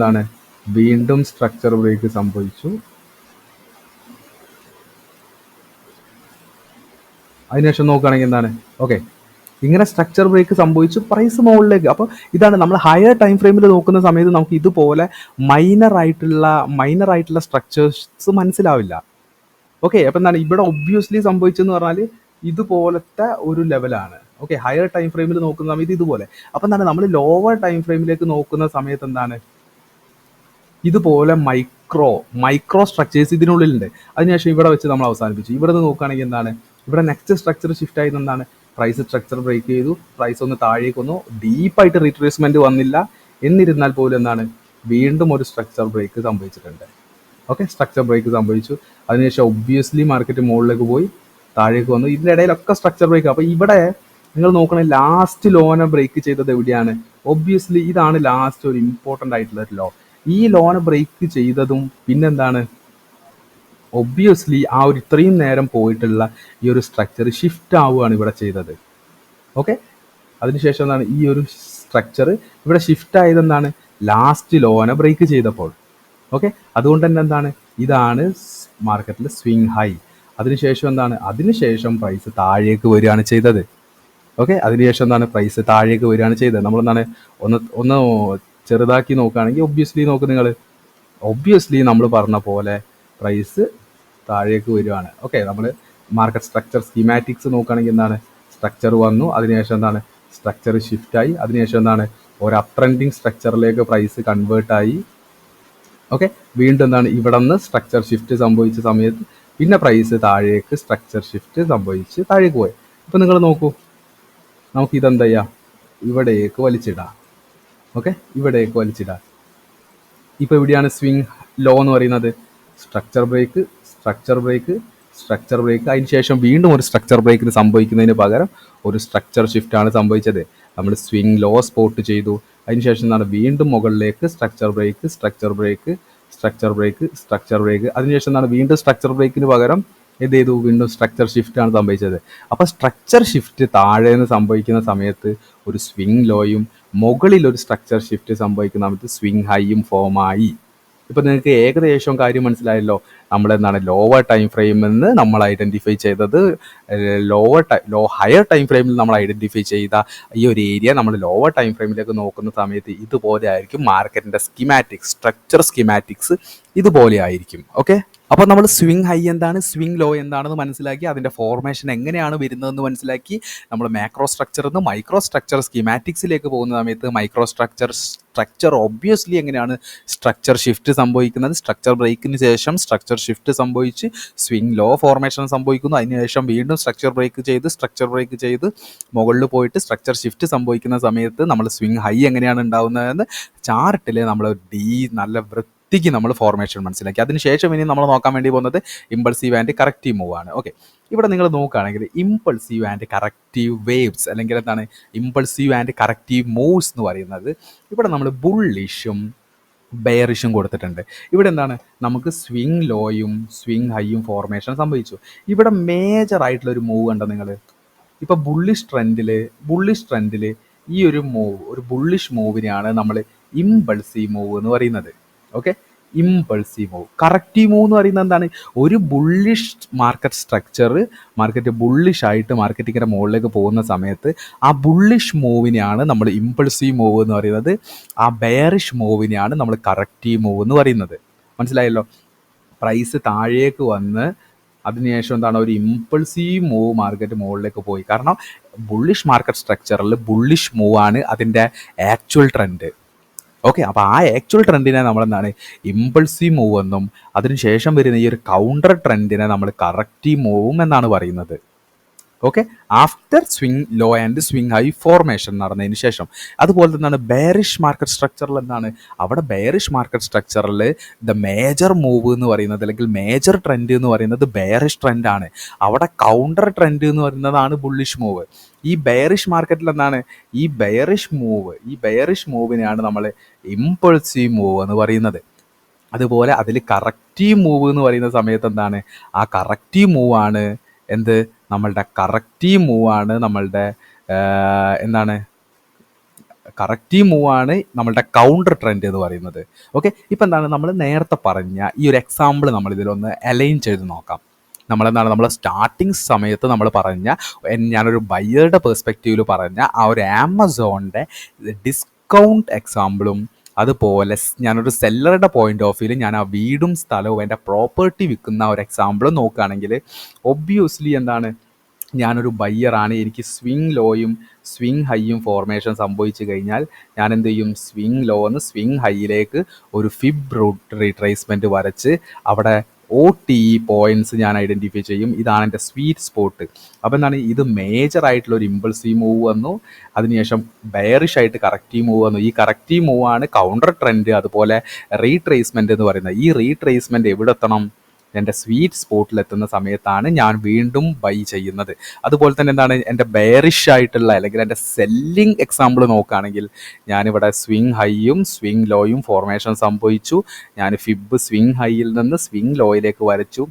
വീണ്ടും സ്ട്രക്ചർ ബ്രേക്ക് സംഭവിച്ചു, അതിനുശേഷം നോക്കുകയാണെങ്കിൽ ഓക്കെ, ഇങ്ങനെ സ്ട്രക്ചർ ബ്രേക്ക് സംഭവിച്ചു പ്രൈസ് മുകളിലേക്ക്. അപ്പോൾ ഇതാണ് നമ്മൾ ഹയർ ടൈം ഫ്രെയിമിൽ നോക്കുന്ന സമയത്ത് നമുക്ക് ഇതുപോലെ മൈനർ ആയിട്ടുള്ള സ്ട്രക്ചേഴ്സ് മനസ്സിലാവില്ല. ഓക്കെ, അപ്പം ഇവിടെ ഒബ്വിയസ്ലി സംഭവിച്ചെന്ന് പറഞ്ഞാൽ ഇതുപോലത്തെ ഒരു ലെവലാണ്. ഓക്കെ, ഹയർ ടൈം ഫ്രെയിമിൽ നോക്കുന്ന സമയത്ത് ഇതുപോലെ. അപ്പം നമ്മൾ ലോവർ ടൈം ഫ്രെയിമിലേക്ക് നോക്കുന്ന സമയത്ത് ഇതുപോലെ മൈക്രോ സ്ട്രക്ചേഴ്സ് ഇതിനുള്ളിലുണ്ട്. അതിനുശേഷം ഇവിടെ വെച്ച് നമ്മൾ അവസാനിപ്പിച്ചു. ഇവിടെ നിന്ന് നോക്കുകയാണെങ്കിൽ ഇവിടെ നെക്സ്റ്റ് സ്ട്രക്ചർ ഷിഫ്റ്റ് ആയിരുന്ന പ്രൈസ് സ്ട്രക്ചർ ബ്രേക്ക് ചെയ്തു, പ്രൈസ് ഒന്ന് താഴേക്ക് വന്നു, ഡീപ്പായിട്ട് റീട്രേസ്മെന്റ് വന്നില്ല. എന്നിരുന്നാൽ പോലും എന്താണ്, വീണ്ടും ഒരു സ്ട്രക്ചർ ബ്രേക്ക് സംഭവിച്ചിട്ടുണ്ട്. ഓക്കെ, സ്ട്രക്ചർ ബ്രേക്ക് സംഭവിച്ചു. അതിനുശേഷം ഒബ്വിയസ്ലി മാർക്കറ്റ് മുകളിലേക്ക് പോയി, താഴേക്ക് വന്നു. ഇതിൻ്റെ ഇടയിലൊക്കെ സ്ട്രക്ചർ ബ്രേക്ക്. അപ്പോൾ ഇവിടെ നിങ്ങൾ നോക്കണേ, ലാസ്റ്റ് ലോനെ ബ്രേക്ക് ചെയ്തത് എവിടെയാണ്? ഒബ്വിയസ്ലി ഇതാണ് ലാസ്റ്റ് ഒരു ഇമ്പോർട്ടൻ്റ് ആയിട്ടുള്ള ഒരു ലോ. ഈ ലോനെ ബ്രേക്ക് ചെയ്തതും പിന്നെന്താണ്, ഒബ്വിയസ്ലി ആ ഒരു ഇത്രയും നേരം പോയിട്ടുള്ള ഈ ഒരു സ്ട്രക്ചർ ഷിഫ്റ്റ് ആവുകയാണ് ഇവിടെ ചെയ്തത്. ഓക്കെ, അതിനുശേഷം എന്താണ്, ഈ ഒരു സ്ട്രക്ചർ ഇവിടെ ഷിഫ്റ്റ് ആയത് എന്താണ്, ലാസ്റ്റ് ലോനെ ബ്രേക്ക് ചെയ്തപ്പോൾ. ഓക്കെ, അതുകൊണ്ട് തന്നെ എന്താണ്, ഇതാണ് മാർക്കറ്റിൽ സ്വിങ് ഹൈ. അതിനുശേഷം എന്താണ്, അതിനുശേഷം പ്രൈസ് താഴേക്ക് വരികയാണ് ചെയ്തത്. ഓക്കെ, അതിനുശേഷം എന്താണ്, പ്രൈസ് താഴേക്ക് വരികയാണ് ചെയ്തത്. നമ്മളെന്താണ് ഒന്ന് ചെറുതാക്കി നോക്കുകയാണെങ്കിൽ ഒബ്വിയസ്ലി നോക്ക് നിങ്ങൾ, ഒബ്വിയസ്ലി നമ്മൾ പറഞ്ഞ പോലെ പ്രൈസ് താഴേക്ക് വരികയാണ്. ഓക്കെ, നമ്മൾ മാർക്കറ്റ് സ്ട്രക്ചർ സ്കീമാറ്റിക്സ് നോക്കുകയാണെങ്കിൽ എന്താണ്, സ്ട്രക്ചർ വന്നു, അതിനുശേഷം എന്താണ്, സ്ട്രക്ചർ ഷിഫ്റ്റായി, അതിനുശേഷം എന്താണ്, ഒരു അപ് ട്രെൻഡിങ് സ്ട്രക്ചറിലേക്ക് പ്രൈസ് കൺവേർട്ടായി. ഓക്കെ, വീണ്ടും എന്താണ്, ഇവിടെ നിന്ന് സ്ട്രക്ചർ ഷിഫ്റ്റ് സംഭവിച്ച സമയത്ത് പിന്നെ പ്രൈസ് താഴേക്ക് സ്ട്രക്ചർ ഷിഫ്റ്റ് സംഭവിച്ച് താഴേക്ക് പോയി. ഇപ്പം നിങ്ങൾ നോക്കൂ, നമുക്ക് ഇതെന്താ ചെയ്യാം, ഇവിടേക്ക് വലിച്ചിടാം. ഓക്കെ, ഇവിടേക്ക് വലിച്ചിടാം. ഇപ്പോൾ എവിടെയാണ് സ്വിങ് ലോ എന്ന് പറയുന്നത്? Structure break, structure break, structure break, അതിന് ശേഷം വീണ്ടും ഒരു സ്ട്രക്ചർ ബ്രേക്കിന് സംഭവിക്കുന്നതിന് പകരം ഒരു സ്ട്രക്ചർ ഷിഫ്റ്റാണ് സംഭവിച്ചത്. നമ്മൾ സ്വിങ് ലോ സ്പോട്ട് ചെയ്തു, അതിനുശേഷം എന്താണ്, വീണ്ടും മുകളിലേക്ക് structure break, structure break, structure break, structure break, അതിനുശേഷം എന്താണ്, വീണ്ടും സ്ട്രക്ചർ ബ്രേക്കിന് പകരം എന്ത് ചെയ്തു, വീണ്ടും സ്ട്രക്ചർ ഷിഫ്റ്റാണ് സംഭവിച്ചത്. അപ്പോൾ സ്ട്രക്ചർ ഷിഫ്റ്റ് താഴെ നിന്ന് സംഭവിക്കുന്ന സമയത്ത് ഒരു സ്വിങ് ലോയും മുകളിൽ ഒരു സ്ട്രക്ചർ ഷിഫ്റ്റ് സംഭവിക്കുന്ന സമയത്ത് സ്വിങ് ഹൈയും ഫോമായി. ഇപ്പം നിങ്ങൾക്ക് ഏകദേശം കാര്യം മനസ്സിലായല്ലോ. നമ്മളെന്താണ്, ലോവർ ടൈം ഫ്രെയിമിൽ നിന്ന് നമ്മൾ ഐഡൻറ്റിഫൈ ചെയ്തത്, ഹയർ ടൈം ഫ്രെയിമിൽ നമ്മൾ ഐഡൻറ്റിഫൈ ചെയ്ത ഈ ഒരു ഏരിയ നമ്മൾ ലോവർ ടൈം ഫ്രെയിമിലേക്ക് നോക്കുന്ന സമയത്ത് ഇതുപോലെ ആയിരിക്കും മാർക്കറ്റിൻ്റെ സ്കീമാറ്റിക്സ്, സ്ട്രക്ചർ സ്കീമാറ്റിക്സ് ഇതുപോലെ ആയിരിക്കും. ഓക്കെ, അപ്പോൾ നമ്മൾ സ്വിങ് ഹൈ എന്താണ്, സ്വിങ് ലോ എന്താണെന്ന് മനസ്സിലാക്കി, അതിൻ്റെ ഫോർമേഷൻ എങ്ങനെയാണ് വരുന്നതെന്ന് മനസ്സിലാക്കി. നമ്മൾ മാക്രോ സ്ട്രക്ചറിൽ നിന്ന് മൈക്രോ സ്ട്രക്ചർ സ്കീമാറ്റിക്സിലേക്ക് പോകുന്ന സമയത്ത് മൈക്രോ സ്ട്രക്ചർ ഒബ്വിയസ്ലി എങ്ങനെയാണ് സ്ട്രക്ചർ ഷിഫ്റ്റ് സംഭവിക്കുന്നത്, സ്ട്രക്ചർ ബ്രേക്കിന് ശേഷം സ്ട്രക്ചർ ഷിഫ്റ്റ് സംഭവിച്ച് സ്വിങ് ലോ ഫോർമേഷൻ സംഭവിക്കുന്നു. അതിനുശേഷം വീണ്ടും സ്ട്രക്ചർ ബ്രേക്ക് ചെയ്ത് മുകളിൽ പോയിട്ട് സ്ട്രക്ചർ ഷിഫ്റ്റ് സംഭവിക്കുന്ന സമയത്ത് നമ്മൾ സ്വിങ് ഹൈ എങ്ങനെയാണ് ഉണ്ടാകുന്നതെന്ന് ചാർട്ടിൽ നമ്മൾ നല്ല വൃത്തിക്ക് നമ്മൾ ഫോർമേഷൻ മനസ്സിലാക്കി. അതിനുശേഷം ഇനി നമ്മൾ നോക്കാൻ വേണ്ടി പോകുന്നത് ഇമ്പൾസീവ് ആൻഡ് കറക്റ്റീവ് മൂവ് ആണ്. ഓക്കെ, ഇവിടെ നിങ്ങൾ നോക്കുകയാണെങ്കിൽ ഇമ്പൾസീവ് ആൻഡ് കറക്റ്റീവ് വേവ്സ്, അല്ലെങ്കിൽ എന്താണ്, ഇമ്പൾസീവ് ആൻഡ് കറക്റ്റീവ് മൂവ്സ് എന്ന് പറയുന്നത്, ഇവിടെ നമ്മൾ ബുള്ളിഷും ബെയറിഷും കൊടുത്തിട്ടുണ്ട്. ഇവിടെ എന്താണ്, നമുക്ക് സ്വിങ് ലോയും സ്വിങ് ഹൈയും ഫോർമേഷൻ സംഭവിച്ചു. ഇവിടെ മേജർ ആയിട്ടുള്ളൊരു മൂവ് കണ്ടോ നിങ്ങൾ. ഇപ്പോൾ ബുള്ളിഷ് ട്രെൻഡിൽ ഈ ഒരു മൂവ്, ഒരു ബുള്ളിഷ് മൂവിനെയാണ് നമ്മൾ ഇമ്പൾസീവ് മൂവ് എന്ന് പറയുന്നത്. Okay, impulsive move. Corrective move എന്ന് പറയുന്നത് എന്താണ്, ഒരു ബുള്ളിഷ് മാർക്കറ്റ് ബുള്ളിഷ് ആയിട്ട് മാർക്കറ്റ് ഇങ്ങനെ മുകളിലേക്ക് പോകുന്ന സമയത്ത് ആ ബുള്ളിഷ് മൂവിനെയാണ് നമ്മൾ ഇമ്പൾസീവ് മൂവ് എന്ന് പറയുന്നത്, ആ ബെയറിഷ് മൂവിനെയാണ് നമ്മൾ കറക്റ്റീവ് മൂവ് എന്ന് പറയുന്നത്. മനസ്സിലായല്ലോ. പ്രൈസ് താഴേക്ക് വന്ന് അതിനുശേഷം എന്താണ്, ഒരു ഇമ്പൾസീവ് മൂവ് മാർക്കറ്റ് മുകളിലേക്ക് പോയി. കാരണം ബുള്ളിഷ് മാർക്കറ്റ് സ്ട്രക്ചറിൽ ബുള്ളിഷ് മൂവാണ് അതിൻ്റെ ആക്ച്വൽ ട്രെൻഡ്. ഓക്കെ, അപ്പോൾ ആ ആക്ച്വൽ ട്രെൻഡിനെ നമ്മളെന്താണ്, ഇമ്പൾസീവ് മൂവ് എന്നും അതിനുശേഷം വരുന്ന ഈ ഒരു കൗണ്ടർ ട്രെൻഡിനെ നമ്മൾ കറക്റ്റീവ് മൂവും എന്നാണ് പറയുന്നത്. Okay, after swing low and swing high formation നടന്നതിന് ശേഷം. അതുപോലെ തന്നെയാണ് ബെയറിഷ് മാർക്കറ്റ് സ്ട്രക്ചറിൽ എന്താണ്, അവിടെ ബെയറിഷ് മാർക്കറ്റ് സ്ട്രക്ചറിൽ ദ മേജർ മൂവ് എന്ന് പറയുന്നത്, അല്ലെങ്കിൽ മേജർ ട്രെൻഡ് എന്ന് പറയുന്നത് ബെയറിഷ് ട്രെൻഡാണ്. അവിടെ കൗണ്ടർ ട്രെൻഡ് എന്ന് പറയുന്നതാണ് ബുള്ളിഷ് മൂവ്. ഈ ബെയറിഷ് മാർക്കറ്റിൽ എന്താണ്, ഈ ബെയറിഷ് മൂവിനെയാണ് നമ്മൾ ഇമ്പൾസീവ് മൂവ് എന്ന് പറയുന്നത്. അതുപോലെ അതിൽ കറക്റ്റീവ് മൂവ് എന്ന് പറയുന്ന സമയത്ത് എന്താണ്, ആ കറക്റ്റീവ് മൂവാണ് എന്ത്, നമ്മളുടെ കറക്റ്റീവ് മൂവാണ് നമ്മളുടെ കൗണ്ടർ ട്രെൻഡ് എന്ന് പറയുന്നത്. ഓക്കെ, ഇപ്പം എന്താണ്, നമ്മൾ നേരത്തെ പറഞ്ഞ ഈ ഒരു എക്സാമ്പിൾ നമ്മൾ ഇതിലൊന്ന് അലൈൻ ചെയ്ത് നോക്കാം. നമ്മൾ സ്റ്റാർട്ടിങ് സമയത്ത് നമ്മൾ ഞാനൊരു ബയ്യറുടെ പെർസ്പെക്റ്റീവിൽ പറഞ്ഞ ആ ഒരു ആമസോണിൻ്റെ ഡിസ്കൗണ്ട് എക്സാമ്പിളും, അതുപോലെ ഞാനൊരു സെല്ലറുടെ പോയിന്റ് ഓഫ് വ്യൂവിൽ ഞാൻ ആ വീടും സ്ഥലവും എൻ്റെ പ്രോപ്പർട്ടി വിൽക്കുന്ന ഒരു എക്സാമ്പിളും നോക്കുകയാണെങ്കിൽ ഒബ്വിയസ്ലി എന്താണ്, ഞാനൊരു ബയ്യറാണ്, എനിക്ക് സ്വിങ് ലോയും സ്വിങ് ഹൈയും ഫോർമേഷൻ സംഭവിച്ചു കഴിഞ്ഞാൽ ഞാൻ എന്ത് ചെയ്യും, സ്വിങ് ലോ എന്ന് സ്വിങ് ഹൈയിലേക്ക് ഒരു ഫിബ് റീട്രേസ്മെൻറ്റ് വരച്ച് അവിടെ OTE പോയിന്റ്സ് ഞാൻ ഐഡൻറ്റിഫൈ ചെയ്യും. ഇതാണ് എൻ്റെ സ്വീറ്റ് സ്പോട്ട്. അപ്പോൾ എന്താണ്, ഇത് മേജർ ആയിട്ടുള്ള ഒരു ഇമ്പൾസീവ് മൂവ് വന്നു, അതിനുശേഷം ബെയറിഷ് ആയിട്ട് കറക്റ്റീവ് മൂവ് വന്നു. ഈ കറക്റ്റീവ് മൂവ് ആണ് കൗണ്ടർ ട്രെൻഡ്, അതുപോലെ റീട്രേസ്മെൻറ്റ് എന്ന് പറയുന്നത്. ഈ റീട്രേസ്മെൻറ്റ് എവിടെ എത്തണം? എൻ്റെ സ്വീറ്റ് സ്പോട്ടിലെത്തുന്ന സമയത്താണ് ഞാൻ വീണ്ടും ബൈ ചെയ്യുന്നത്. അതുപോലെ തന്നെ എന്താണ്, എൻ്റെ ബെയറിഷ് ആയിട്ടുള്ള അല്ലെങ്കിൽ എൻ്റെ സെല്ലിംഗ് എക്സാമ്പിൾ നോക്കുകയാണെങ്കിൽ ഞാനിവിടെ സ്വിങ് ഹൈയും സ്വിങ് ലോയും ഫോർമേഷൻ സംഭവിച്ചു. ഞാൻ ഫിബ് സ്വിങ് ഹൈയിൽ നിന്ന് സ്വിങ് ലോയിലേക്ക് വരച്ചു.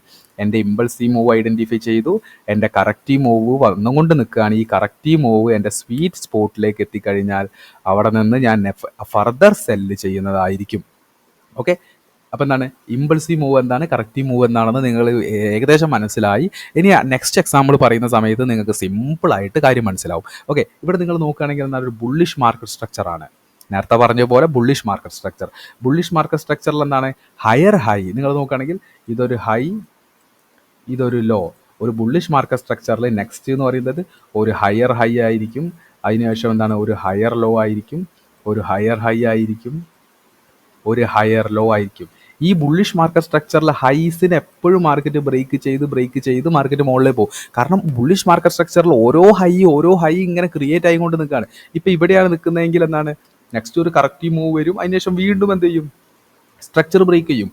എൻ്റെ ഇമ്പൾസീവ് മൂവ് ഐഡൻറ്റിഫൈ ചെയ്തു. എൻ്റെ കറക്റ്റീവ് മൂവ് വന്നുകൊണ്ട് നിൽക്കുകയാണ്. ഈ കറക്റ്റീവ് മൂവ് എൻ്റെ സ്വീറ്റ് സ്പോട്ടിലേക്ക് എത്തിക്കഴിഞ്ഞാൽ അവിടെ നിന്ന് ഞാൻ ഫർദർ സെല്ല് ചെയ്യുന്നതായിരിക്കും. ഓക്കെ, അപ്പോൾ എന്താണ് ഇമ്പൾസീവ് മൂവ് എന്താണ്, കറക്റ്റീവ് മൂവ് എന്താണെന്ന് നിങ്ങൾ ഏകദേശം മനസ്സിലായി. ഇനി നെക്സ്റ്റ് എക്സാമ്പിൾ പറയുന്ന സമയത്ത് നിങ്ങൾക്ക് സിമ്പിളായിട്ട് കാര്യം മനസ്സിലാവും. ഓക്കെ, ഇവിടെ നിങ്ങൾ നോക്കുകയാണെങ്കിൽ എന്താണ്, ഒരു ബുള്ളിഷ് മാർക്കറ്റ് സ്ട്രക്ചറാണ്. നേരത്തെ പറഞ്ഞ പോലെ bullish market structure. Bullish market സ്ട്രക്ചറിൽ എന്താണ്, ഹയർ ഹൈ നിങ്ങൾ നോക്കുകയാണെങ്കിൽ ഇതൊരു ഹൈ, ഇതൊരു ലോ. ഒരു ബുള്ളിഷ് മാർക്കറ്റ് സ്ട്രക്ചറിൽ നെക്സ്റ്റ് എന്ന് പറയുന്നത് ഒരു ഹയർ ഹൈ ആയിരിക്കും, അതിനുശേഷം എന്താണ് ഒരു ഹയർ ലോ ആയിരിക്കും, ഒരു ഹയർ ഹൈ ആയിരിക്കും, ഒരു ഹയർ ലോ ആയിരിക്കും. ഈ ബുള്ളിഷ് മാർക്കറ്റ് സ്ട്രക്ചറിൽ ഹൈസിന് എപ്പോഴും മാർക്കറ്റ് ബ്രേക്ക് ചെയ്ത് മാർക്കറ്റ് മുകളിൽ പോകും. കാരണം ബുള്ളിഷ് മാർക്കറ്റ് സ്ട്രക്ചറിൽ ഓരോ ഹൈ ഇങ്ങനെ ക്രിയേറ്റ് ആയിക്കൊണ്ട് നിൽക്കുകയാണ്. ഇപ്പം ഇവിടെയാണ് നിൽക്കുന്നതെങ്കിൽ എന്താണ്, നെക്സ്റ്റ് ഒരു കറക്റ്റീവ് മൂവ് വരും, അതിനുശേഷം വീണ്ടും എന്ത് ചെയ്യും, സ്ട്രക്ചർ ബ്രേക്ക് ചെയ്യും.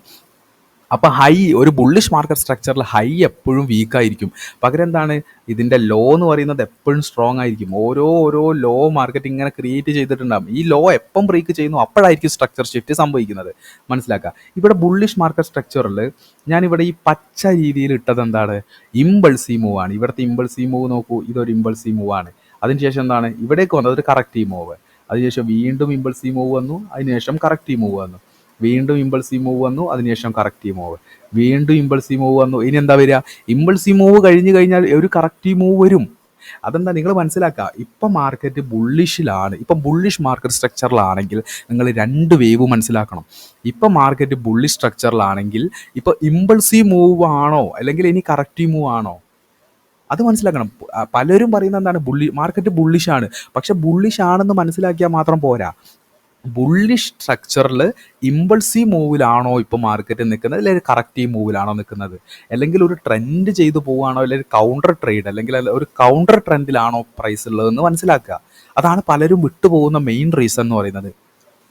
അപ്പോൾ ഒരു ബുള്ളിഷ് മാർക്കറ്റ് സ്ട്രക്ചറിൽ ഹൈ എപ്പോഴും വീക്കായിരിക്കും. പകരം എന്താണ്, ഇതിൻ്റെ ലോ എന്ന് പറയുന്നത് എപ്പോഴും സ്ട്രോങ് ആയിരിക്കും. ഓരോ ലോ മാർക്കറ്റ് ഇങ്ങനെ ക്രിയേറ്റ് ചെയ്തിട്ടുണ്ടാകും. ഈ ലോ എപ്പം ബ്രേക്ക് ചെയ്യുന്നു അപ്പോഴായിരിക്കും സ്ട്രക്ചർ ഷിഫ്റ്റ് സംഭവിക്കുന്നത്. മനസ്സിലാക്കുക. ഇവിടെ ബുള്ളിഷ് മാർക്കറ്റ് സ്ട്രക്ചറിൽ ഞാനിവിടെ ഈ പച്ച രീതിയിൽ ഇട്ടത് എന്താണ്, ഇമ്പൾസീവ് മൂവ് ആണ്. ഇവിടുത്തെ ഇമ്പൾസീവ് മൂവ് നോക്കൂ, ഇതൊരു ഇമ്പൾസീവ് മൂവ് ആണ്. അതിനുശേഷം എന്താണ്, ഇവിടേക്ക് വന്നത് ഒരു കറക്റ്റീവ് മൂവ്. അതിനുശേഷം വീണ്ടും ഇമ്പൾസീവ് മൂവ് വന്നു, അതിനുശേഷം കറക്റ്റീവ് മൂവ് വന്നു. വീണ്ടും ഇമ്പൾസീവ് മൂവ് വന്നു, അതിനുശേഷം കറക്റ്റീവ് മൂവ്. വീണ്ടും ഇമ്പൾസീവ് മൂവ് വന്നു. ഇനി എന്താ വരിക, ഇമ്പൾസീവ് മൂവ് കഴിഞ്ഞ് കഴിഞ്ഞാൽ ഒരു കറക്റ്റീവ് മൂവ് വരും. അതെന്താ നിങ്ങൾ മനസ്സിലാക്കുക, ഇപ്പം മാർക്കറ്റ് ബുള്ളിഷിലാണ്. ഇപ്പം ബുള്ളിഷ് മാർക്കറ്റ് സ്ട്രക്ചറിലാണെങ്കിൽ നിങ്ങൾ രണ്ട് വേവ് മനസ്സിലാക്കണം. ഇപ്പം മാർക്കറ്റ് ബുള്ളിഷ് സ്ട്രക്ചറിലാണെങ്കിൽ ഇപ്പോൾ ഇമ്പൾസീവ് മൂവ് ആണോ അല്ലെങ്കിൽ ഇനി കറക്റ്റീവ് മൂവ് ആണോ, അത് മനസ്സിലാക്കണം. പലരും പറയുന്നത് എന്താണ്, മാർക്കറ്റ് ബുള്ളിഷാണ്. പക്ഷെ ബുള്ളിഷ് ആണെന്ന് മനസ്സിലാക്കിയാൽ മാത്രം പോരാ. ബുള്ളിഷ് സ്ട്രക്ചറിൽ ഇമ്പൾസീവ് മൂവിലാണോ ഇപ്പോൾ മാർക്കറ്റ് നിൽക്കുന്നത്, അല്ലെങ്കിൽ കറക്റ്റീവ് മൂവിലാണോ നിൽക്കുന്നത്, അല്ലെങ്കിൽ ഒരു ട്രെൻഡ് ചെയ്തു പോവുകയാണോ, അല്ലെങ്കിൽ കൗണ്ടർ ട്രേഡ് അല്ലെങ്കിൽ ഒരു കൗണ്ടർ ട്രെൻഡിലാണോ പ്രൈസ് ഉള്ളതെന്ന് മനസ്സിലാക്കുക. അതാണ് പലരും വിട്ടുപോകുന്ന മെയിൻ റീസൺ എന്ന് പറയുന്നത്.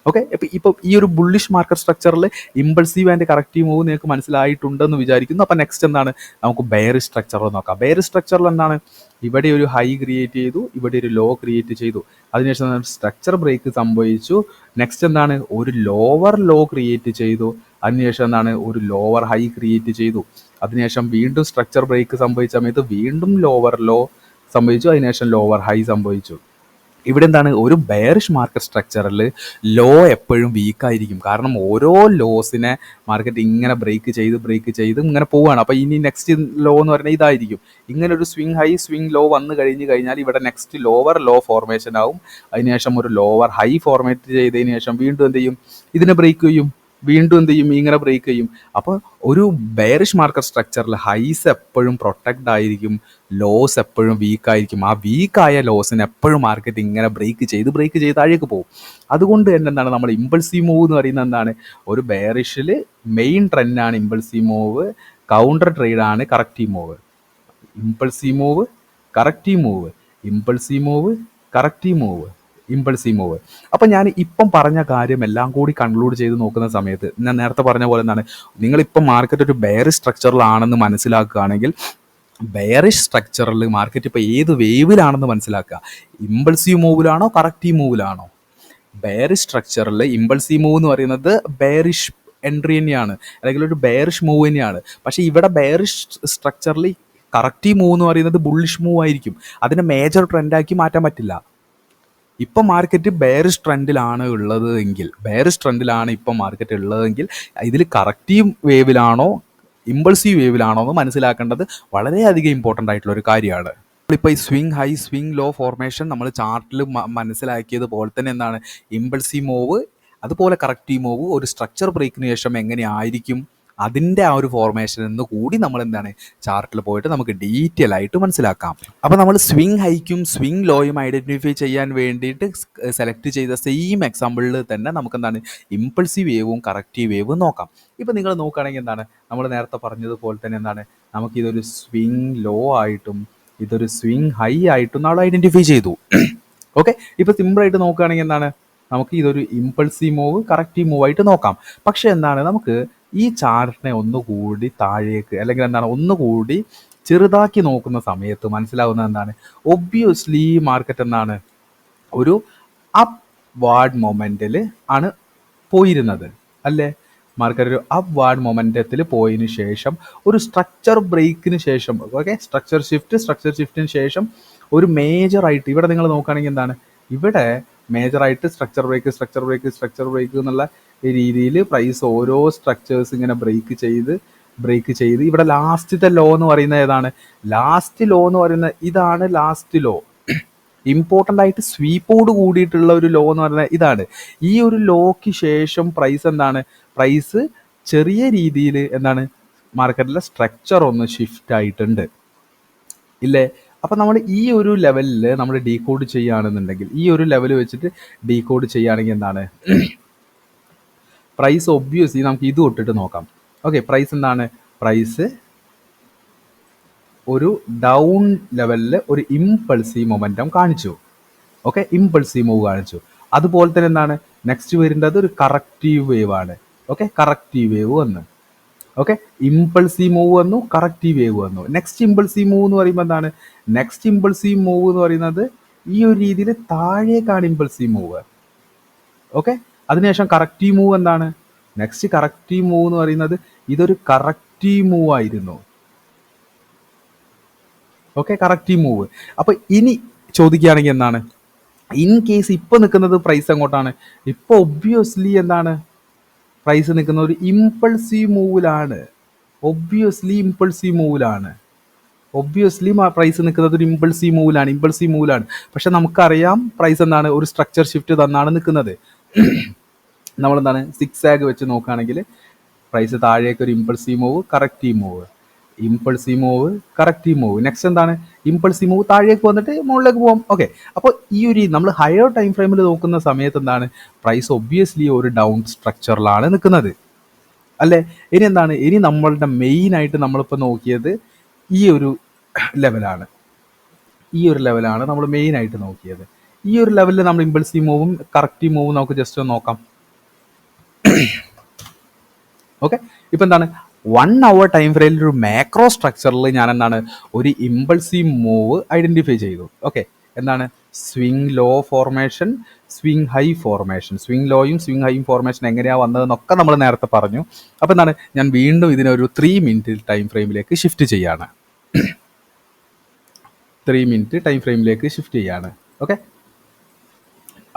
ഓക്കെ, ഇപ്പോൾ ഈ ഒരു ബുള്ളിഷ് മാർക്കറ്റ് സ്ട്രക്ചറിൽ ഇമ്പൾസീവ് ആൻഡ് കറക്റ്റീവ് മൂവ് നിങ്ങൾക്ക് മനസ്സിലായിട്ടുണ്ടെന്ന് വിചാരിക്കുന്നു. അപ്പോൾ നെക്സ്റ്റ് എന്താണ്, നമുക്ക് ബെയറിഷ് സ്ട്രക്ചർ നോക്കാം. ബെയറിഷ് സ്ട്രക്ചറിൽ എന്താണ്, ഇവിടെ ഒരു ഹൈ ക്രിയേറ്റ് ചെയ്തു, ഇവിടെ ഒരു ലോ ക്രിയേറ്റ് ചെയ്തു, അതിനുശേഷം സ്ട്രക്ചർ ബ്രേക്ക് സംഭവിച്ചു. നെക്സ്റ്റ് എന്താണ്, ഒരു ലോവർ ലോ ക്രിയേറ്റ് ചെയ്തു, അതിനുശേഷം എന്താണ് ഒരു ലോവർ ഹൈ ക്രിയേറ്റ് ചെയ്തു. അതിനുശേഷം വീണ്ടും സ്ട്രക്ചർ ബ്രേക്ക് സംഭവിച്ച സമയത്ത് വീണ്ടും ലോവർ ലോ സംഭവിച്ചു, അതിനുശേഷം ലോവർ ഹൈ സംഭവിച്ചു. ഇവിടെ എന്താണ്, ഒരു ബെയറിഷ് മാർക്കറ്റ് സ്ട്രക്ചറിൽ ലോ എപ്പോഴും വീക്കായിരിക്കും. കാരണം ഓരോ ലോസിനെ മാർക്കറ്റ് ഇങ്ങനെ ബ്രേക്ക് ചെയ്ത് ഇങ്ങനെ പോവുകയാണ്. അപ്പോൾ ഇനി നെക്സ്റ്റ് ലോ എന്ന് പറയുന്നത് ഇതായിരിക്കും. ഇങ്ങനെ ഒരു സ്വിങ് ഹൈ സ്വിങ് ലോ വന്നു കഴിഞ്ഞാൽ ഇവിടെ നെക്സ്റ്റ് ലോവർ ലോ ഫോർമേഷൻ ആവും. അതിനുശേഷം ഒരു ലോവർ ഹൈ ഫോർമേറ്റ് ചെയ്തതിന് ശേഷം വീണ്ടും എന്ത് ചെയ്യും, ഇതിനെ ബ്രേക്ക് ചെയ്യും, വീണ്ടും എന്ത് ചെയ്യും, ഇങ്ങനെ ബ്രേക്ക് ചെയ്യും. അപ്പോൾ ഒരു ബെയറിഷ് മാർക്കറ്റ് സ്ട്രക്ചറിൽ ഹൈസ് എപ്പോഴും പ്രൊട്ടക്റ്റ് ആയിരിക്കും, ലോസ് എപ്പോഴും വീക്കായിരിക്കും. ആ വീക്കായ ലോസിന് എപ്പോഴും മാർക്കറ്റ് ഇങ്ങനെ ബ്രേക്ക് ചെയ്ത് താഴേക്ക് പോകും. അതുകൊണ്ട് തന്നെ എന്താണ്, നമ്മൾ ഇമ്പൾസീവ് മൂവ് എന്ന് പറയുന്നത് എന്താണ്, ഒരു ബെയറിഷിൽ മെയിൻ ട്രെൻഡാണ് ഇമ്പൾസീവ് മൂവ്, കൗണ്ടർ ട്രേഡാണ് corrective move. Impulsive move, corrective move, impulsive move, corrective move, impulsive move. അപ്പം ഞാൻ ഇപ്പം പറഞ്ഞ കാര്യം എല്ലാം കൂടി കൺക്ലൂഡ് ചെയ്ത് നോക്കുന്ന സമയത്ത് ഞാൻ നേരത്തെ പറഞ്ഞ പോലെ എന്താണ്, നിങ്ങളിപ്പം മാർക്കറ്റ് ഒരു ബെയറിഷ് സ്ട്രക്ചറിലാണെന്ന് മനസ്സിലാക്കുകയാണെങ്കിൽ ബെയറിഷ് സ്ട്രക്ചറിൽ മാർക്കറ്റ് ഇപ്പോൾ ഏത് വേവിലാണെന്ന് മനസ്സിലാക്കുക. ഇമ്പൾസീവ് മൂവിലാണോ കറക്റ്റീവ് മൂവിലാണോ? ബെയറിഷ് സ്ട്രക്ചറിൽ ഇമ്പൾസീവ് മൂവ് എന്ന് പറയുന്നത് ബെയറിഷ് എൻട്രി തന്നെയാണ്, അല്ലെങ്കിൽ ഒരു ബെയറിഷ് മൂവ് തന്നെയാണ്. പക്ഷേ ഇവിടെ ബെയറിഷ് സ്ട്രക്ചറിൽ കറക്റ്റീവ് മൂവ് എന്ന് പറയുന്നത് ബുള്ളിഷ് മൂവ് ആയിരിക്കും. അതിനെ മേജർ ട്രെൻഡാക്കി മാറ്റാൻ പറ്റില്ല. ഇപ്പം മാർക്കറ്റ് ബെയറിഷ് ട്രെൻഡിലാണ് ഇപ്പം മാർക്കറ്റ് ഉള്ളതെങ്കിൽ ഇതിൽ കറക്റ്റീവ് വേവിലാണോ ഇമ്പൾസീവ് വേവിലാണോ എന്ന് മനസ്സിലാക്കേണ്ടത് വളരെയധികം ഇമ്പോർട്ടൻ്റ് ആയിട്ടുള്ള ഒരു കാര്യമാണ്. ഇപ്പോൾ ഈ swing high swing low formation നമ്മൾ ചാർട്ടിൽ മനസ്സിലാക്കിയതുപോലെ തന്നെ എന്താണ്, ഇമ്പൾസീവ് മൂവ് അതുപോലെ കറക്റ്റീവ് മൂവ് ഒരു സ്ട്രക്ചർ ബ്രേക്കിന് ശേഷം എങ്ങനെയായിരിക്കും അതിൻ്റെ ആ ഒരു ഫോർമേഷനിൽ നിന്ന് കൂടി നമ്മൾ എന്താണ് ചാർട്ടിൽ പോയിട്ട് നമുക്ക് ഡീറ്റെയിൽ ആയിട്ട് മനസ്സിലാക്കാം. അപ്പോൾ നമ്മൾ സ്വിങ് ഹൈക്കും സ്വിങ് ലോയും ഐഡൻറ്റിഫൈ ചെയ്യാൻ വേണ്ടിയിട്ട് സെലക്ട് ചെയ്ത സെയിം എക്സാമ്പിളിൽ തന്നെ നമുക്ക് എന്താണ് ഇമ്പൾസീവ് വേവും കറക്റ്റീവ് വേവും നോക്കാം. ഇപ്പോൾ നിങ്ങൾ നോക്കുകയാണെങ്കിൽ എന്താണ് നമ്മൾ നേരത്തെ പറഞ്ഞതുപോലെ തന്നെ എന്താണ് നമുക്കിതൊരു സ്വിങ് ലോ ആയിട്ടും ഇതൊരു സ്വിങ് ഹൈ ആയിട്ടും നമ്മൾ ഐഡൻറ്റിഫൈ ചെയ്തു. ഓക്കെ, ഇപ്പോൾ സിമ്പിളായിട്ട് നോക്കുകയാണെങ്കിൽ എന്താണ് നമുക്ക് ഇതൊരു ഇമ്പൾസീവ് മൂവ് കറക്റ്റീവ് മൂവ് ആയിട്ട് നോക്കാം. പക്ഷെ എന്താണ് നമുക്ക് ഈ ചാർട്ടിനെ ഒന്നുകൂടി താഴേക്ക് അല്ലെങ്കിൽ എന്താണ് ഒന്നുകൂടി ചെറുതാക്കി നോക്കുന്ന സമയത്ത് മനസ്സിലാവുന്നത് എന്താണ് ഒബ്വിയസ്ലി മാർക്കറ്റ് എന്താണ് ഒരു അപ്പ് വാർഡ് മൊമെൻറ്റിൽ ആണ് പോയിരുന്നത് അല്ലേ. മാർക്കറ്റ് ഒരു അപ്പ് വാർഡ് മൊമെൻറ്റത്തിൽ പോയതിന് ശേഷം ഒരു സ്ട്രക്ചർ ബ്രേക്കിന് ശേഷം ഓക്കെ സ്ട്രക്ചർ ഷിഫ്റ്റിന് ശേഷം ഒരു മേജറായിട്ട് ഇവിടെ നിങ്ങൾ നോക്കുകയാണെങ്കിൽ എന്താണ് ഇവിടെ മേജറായിട്ട് സ്ട്രക്ചർ ബ്രേക്ക് എന്നുള്ള രീതിയിൽ പ്രൈസ് ഓരോ സ്ട്രക്ചേഴ്സ് ഇങ്ങനെ ബ്രേക്ക് ചെയ്ത് ഇവിടെ ലാസ്റ്റത്തെ ലോ എന്ന് പറയുന്നത് ഏതാണ് ലാസ്റ്റ് ലോ എന്ന് പറയുന്നത് ഇതാണ് ലാസ്റ്റ് ലോ. ഇമ്പോർട്ടൻ്റ് ആയിട്ട് സ്വീപ്പോട് കൂടിയിട്ടുള്ള ഒരു ലോ എന്ന് പറയുന്നത് ഇതാണ്. ഈ ഒരു ലോക്ക് ശേഷം പ്രൈസ് എന്താണ് പ്രൈസ് ചെറിയ രീതിയിൽ എന്താണ് മാർക്കറ്റിലെ സ്ട്രക്ചർ ഒന്ന് ഷിഫ്റ്റ് ആയിട്ടുണ്ട് ഇല്ലേ. അപ്പം നമ്മൾ ഈ ഒരു ലെവലിൽ നമ്മൾ ഡീകോഡ് ചെയ്യുകയാണെന്നുണ്ടെങ്കിൽ ഈ ഒരു ലെവൽ വെച്ചിട്ട് ഡീകോഡ് ചെയ്യുകയാണെങ്കിൽ എന്താണ് പ്രൈസ് ഒബ്വിയസ്ലി നമുക്ക് ഇത് തൊട്ടിട്ട് നോക്കാം. ഓക്കെ, പ്രൈസ് എന്താണ് പ്രൈസ് ഒരു ഡൗൺ ലെവലിൽ ഒരു ഇമ്പൾസീവ് മൊമെൻറ്റം കാണിച്ചു. ഓക്കെ, ഇമ്പൾസീവ് മൂവ് കാണിച്ചു. അതുപോലെ തന്നെ എന്താണ് നെക്സ്റ്റ് വരുന്നത് ഒരു കറക്റ്റീവ് വേവ് ആണ്. ഓക്കെ, കറക്റ്റീവ് വേവ് വന്നു. ഓക്കെ, ഇമ്പൾസീവ് മൂവ് വന്നു, കറക്റ്റീവ് വേവ് വന്നു. നെക്സ്റ്റ് ഇമ്പൾസീവ് മൂവ് എന്ന് പറയുമ്പോൾ എന്താണ് നെക്സ്റ്റ് ഇമ്പൾസീവ് മൂവ് എന്ന് പറയുന്നത് ഈ ഒരു രീതിയിൽ താഴേക്കാണ് ഇമ്പൾസീവ് മൂവ്. ഓക്കെ, അതിനുശേഷം കറക്റ്റീവ് മൂവ് എന്താണ് നെക്സ്റ്റ് കറക്റ്റീവ് മൂവ് എന്ന് പറയുന്നത് ഇതൊരു കറക്റ്റീവ് മൂവ് ആയിരുന്നു. Okay, corrective move. അപ്പൊ ഇനി ചോദിക്കുകയാണെങ്കിൽ എന്താണ് ഇൻ കേസ് ഇപ്പൊ നിൽക്കുന്നത് പ്രൈസ് എങ്ങോട്ടാണ് ഇപ്പൊ ഒബ്വിയസ്ലി എന്താണ് പ്രൈസ് നിൽക്കുന്ന ഒരു ഇമ്പൾസീവ് മൂവിലാണ്. ഒബ്വിയസ്ലി പ്രൈസ് നിൽക്കുന്നത് ഒരു ഇമ്പൾസീവ് മൂവിലാണ്. പക്ഷെ നമുക്കറിയാം പ്രൈസ് എന്താണ് ഒരു സ്ട്രക്ചർ ഷിഫ്റ്റ് തന്നാണ് നിൽക്കുന്നത്. നമ്മളെന്താണ് സിക്സ് ആഗ് വെച്ച് നോക്കുകയാണെങ്കിൽ പ്രൈസ് താഴേക്ക് ഒരു impulsive move corrective move next എന്താണ് ഇമ്പൾസീവ് മൂവ് താഴേക്ക് വന്നിട്ട് മുകളിലേക്ക് പോകാം. ഓക്കെ, അപ്പോൾ ഈ ഒരു നമ്മൾ ഹയർ ടൈം ഫ്രെയിമിൽ നോക്കുന്ന സമയത്ത് എന്താണ് പ്രൈസ് ഒബ്വിയസ്ലി ഒരു ഡൗൺ സ്ട്രക്ചറിലാണ് നിൽക്കുന്നത് അല്ലേ. ഇനി എന്താണ് ഇനി നമ്മളുടെ മെയിൻ ആയിട്ട് നമ്മളിപ്പോൾ നോക്കിയത് ഈ ഒരു ലെവലാണ് നമ്മൾ മെയിൻ ആയിട്ട് നോക്കിയത്. ഈ ഒരു ലെവലിൽ നമ്മൾ ഇമ്പൾസീവ് മൂവും കറക്റ്റീവ് മൂവും നമുക്ക് ജസ്റ്റ് ഒന്ന് നോക്കാം. ഓക്കെ, ഇപ്പം എന്താണ് 1 hour ടൈം ഫ്രെയിമിൽ ഒരു മാക്രോ സ്ട്രക്ചറിൽ ഞാൻ എന്താണ് ഒരു ഇമ്പൾസീവ് മൂവ് ഐഡന്റിഫൈ ചെയ്തു. ഓക്കെ, എന്താണ് swing low formation swing high formation swing ലോയും സ്വിങ് ഹൈയും ഫോർമേഷൻ എങ്ങനെയാണ് വന്നതെന്നൊക്കെ നമ്മൾ നേരത്തെ പറഞ്ഞു. അപ്പോൾ എന്താണ് ഞാൻ വീണ്ടും ഇതിനൊരു 3 minute ടൈം ഫ്രെയിമിലേക്ക് ഷിഫ്റ്റ് ചെയ്യാണ്. 3 minute ടൈം ഫ്രെയിമിലേക്ക് ഷിഫ്റ്റ് ചെയ്യാണ്. ഓക്കെ,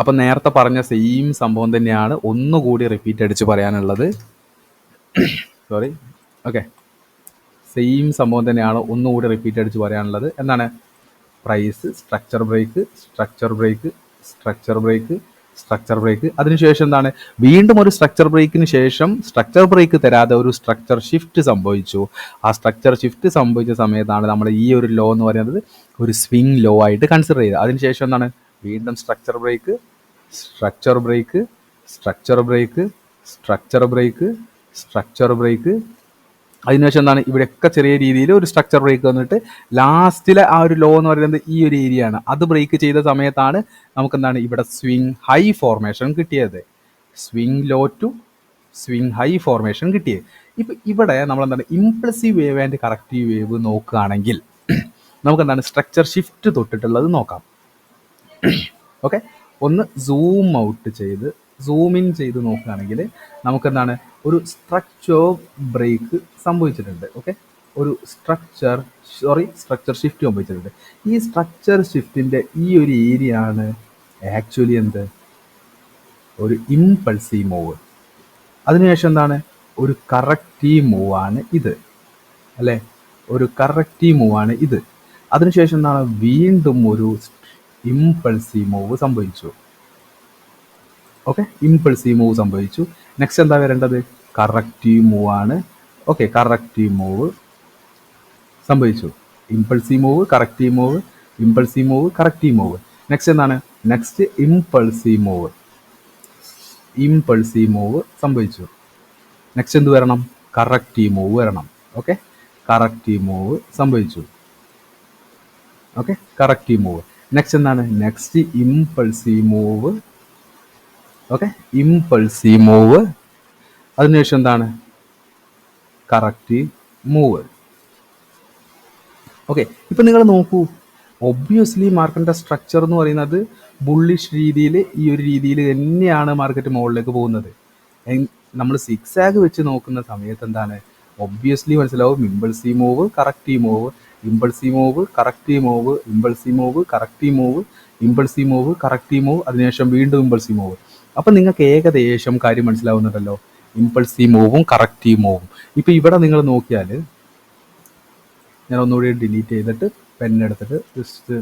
അപ്പം നേരത്തെ പറഞ്ഞ സെയിം സംഭവം തന്നെയാണ് ഒന്നുകൂടി റിപ്പീറ്റ് അടിച്ച് പറയാനുള്ളത്. സോറി, ഓക്കെ, സെയിം സംഭവം തന്നെയാണ് ഒന്നുകൂടി റിപ്പീറ്റ് അടിച്ച് പറയാനുള്ളത്. എന്താണ് പ്രൈസ് സ്ട്രക്ചർ ബ്രേക്ക് അതിനുശേഷം എന്താണ് വീണ്ടും ഒരു സ്ട്രക്ചർ ബ്രേക്കിന് ശേഷം സ്ട്രക്ചർ ബ്രേക്ക് തരാതെ ഒരു സ്ട്രക്ചർ ഷിഫ്റ്റ് സംഭവിച്ചു. ആ സ്ട്രക്ചർ ഷിഫ്റ്റ് സംഭവിച്ച സമയത്താണ് നമ്മൾ ഈ ഒരു ലോ എന്ന് പറയുന്നത് ഒരു സ്വിങ് ലോ ആയിട്ട് കൺസിഡർ ചെയ്തത്. അതിനുശേഷം എന്താണ് വീണ്ടും സ്ട്രക്ചർ ബ്രേക്ക് അതിനുശേഷം എന്താണ് ഇവിടെയൊക്കെ ചെറിയ രീതിയിൽ ഒരു സ്ട്രക്ചർ ബ്രേക്ക് വന്നിട്ട് ലാസ്റ്റിലെ ആ ഒരു ലോ എന്ന് പറയുന്നത് ഈ ഒരു ഏരിയ ആണ്. അത് ബ്രേക്ക് ചെയ്ത സമയത്താണ് നമുക്ക് എന്താണ് ഇവിടെ സ്വിങ് ഹൈ ഫോർമേഷൻ കിട്ടിയത്. Swing low to swing high formation കിട്ടിയത്. ഇപ്പം ഇവിടെ നമ്മളെന്താണ് impulsive wave and corrective wave നോക്കുകയാണെങ്കിൽ നമുക്ക് എന്താണ് സ്ട്രക്ചർ ഷിഫ്റ്റ് തൊട്ടിട്ടുള്ളത് നോക്കാം. ഓക്കെ, ഒന്ന് സൂം ഇൻ ചെയ്ത് നോക്കുകയാണെങ്കിൽ നമുക്ക് എന്താണ് ഒരു സ്ട്രക്ചർ ബ്രേക്ക് സംഭവിച്ചിട്ടുണ്ട്. ഓക്കെ, ഒരു സ്ട്രക്ചർ ഷിഫ്റ്റ് സംഭവിച്ചിട്ടുണ്ട്. ഈ സ്ട്രക്ചർ ഷിഫ്റ്റിൻ്റെ ഈ ഒരു ഏരിയ ആണ് ആക്ച്വലി എന്ത് ഒരു ഇമ്പൾസീവ് മൂവ്. അതിനുശേഷം എന്താണ് ഒരു കറക്റ്റീവ് മൂവാണ് ഇത് അല്ലേ, അതിനുശേഷം എന്താണ് വീണ്ടും ഒരു ഇമ്പൾസീവ് മൂവ് സംഭവിച്ചു. ഓക്കെ, നെക്സ്റ്റ് എന്താ വരേണ്ടത് കറക്റ്റീവ് മൂവ് ആണ്. ഓക്കെ, കറക്റ്റീവ് മൂവ് സംഭവിച്ചു. Impulsive move, corrective move, impulsive move, corrective move. Next എന്താണ്? Next impulsive move. Impulsive move സംഭവിച്ചു. നെക്സ്റ്റ് എന്ത് വരണം? കറക്റ്റീവ് മൂവ് വരണം. ഓക്കെ, കറക്റ്റീവ് മൂവ് സംഭവിച്ചു. Okay, corrective move. നെക്സ്റ്റ് എന്താണ്? Next impulsive move. Okay, impulsive move. അതിനുശേഷം എന്താണ്? Corrective move. ഓക്കെ, ഇപ്പം നിങ്ങൾ നോക്കൂ, ഒബ്വിയസ്ലി മാർക്കറ്റിൻ്റെ സ്ട്രക്ചർ എന്ന് പറയുന്നത് ബുള്ളിഷ് രീതിയിൽ, ഈ ഒരു രീതിയിൽ തന്നെയാണ് മാർക്കറ്റ് മുകളിലേക്ക് പോകുന്നത്. നമ്മൾ സിക്സ് ആഗ് വെച്ച് നോക്കുന്ന സമയത്ത് എന്താണ്? ഒബ്വിയസ്ലി മനസ്സിലാവും, impulsive move, corrective move, impulsive move, corrective move, impulsive move, corrective move, impulsive move, corrective move, അതിനുശേഷം വീണ്ടും ഇമ്പൾസീവ് മൂവ്. അപ്പം നിങ്ങൾക്ക് ഏകദേശം കാര്യം മനസ്സിലാവുന്നുണ്ടല്ലോ, ഇമ്പൾസീവ് മൂവും കറക്റ്റീവ് മൂവും. ഇപ്പം ഇവിടെ നിങ്ങൾ നോക്കിയാൽ, ഞാൻ ഒന്നുകൂടി ഡിലീറ്റ് ചെയ്തിട്ട് പെന്നെടുത്തിട്ട് ജസ്റ്റ്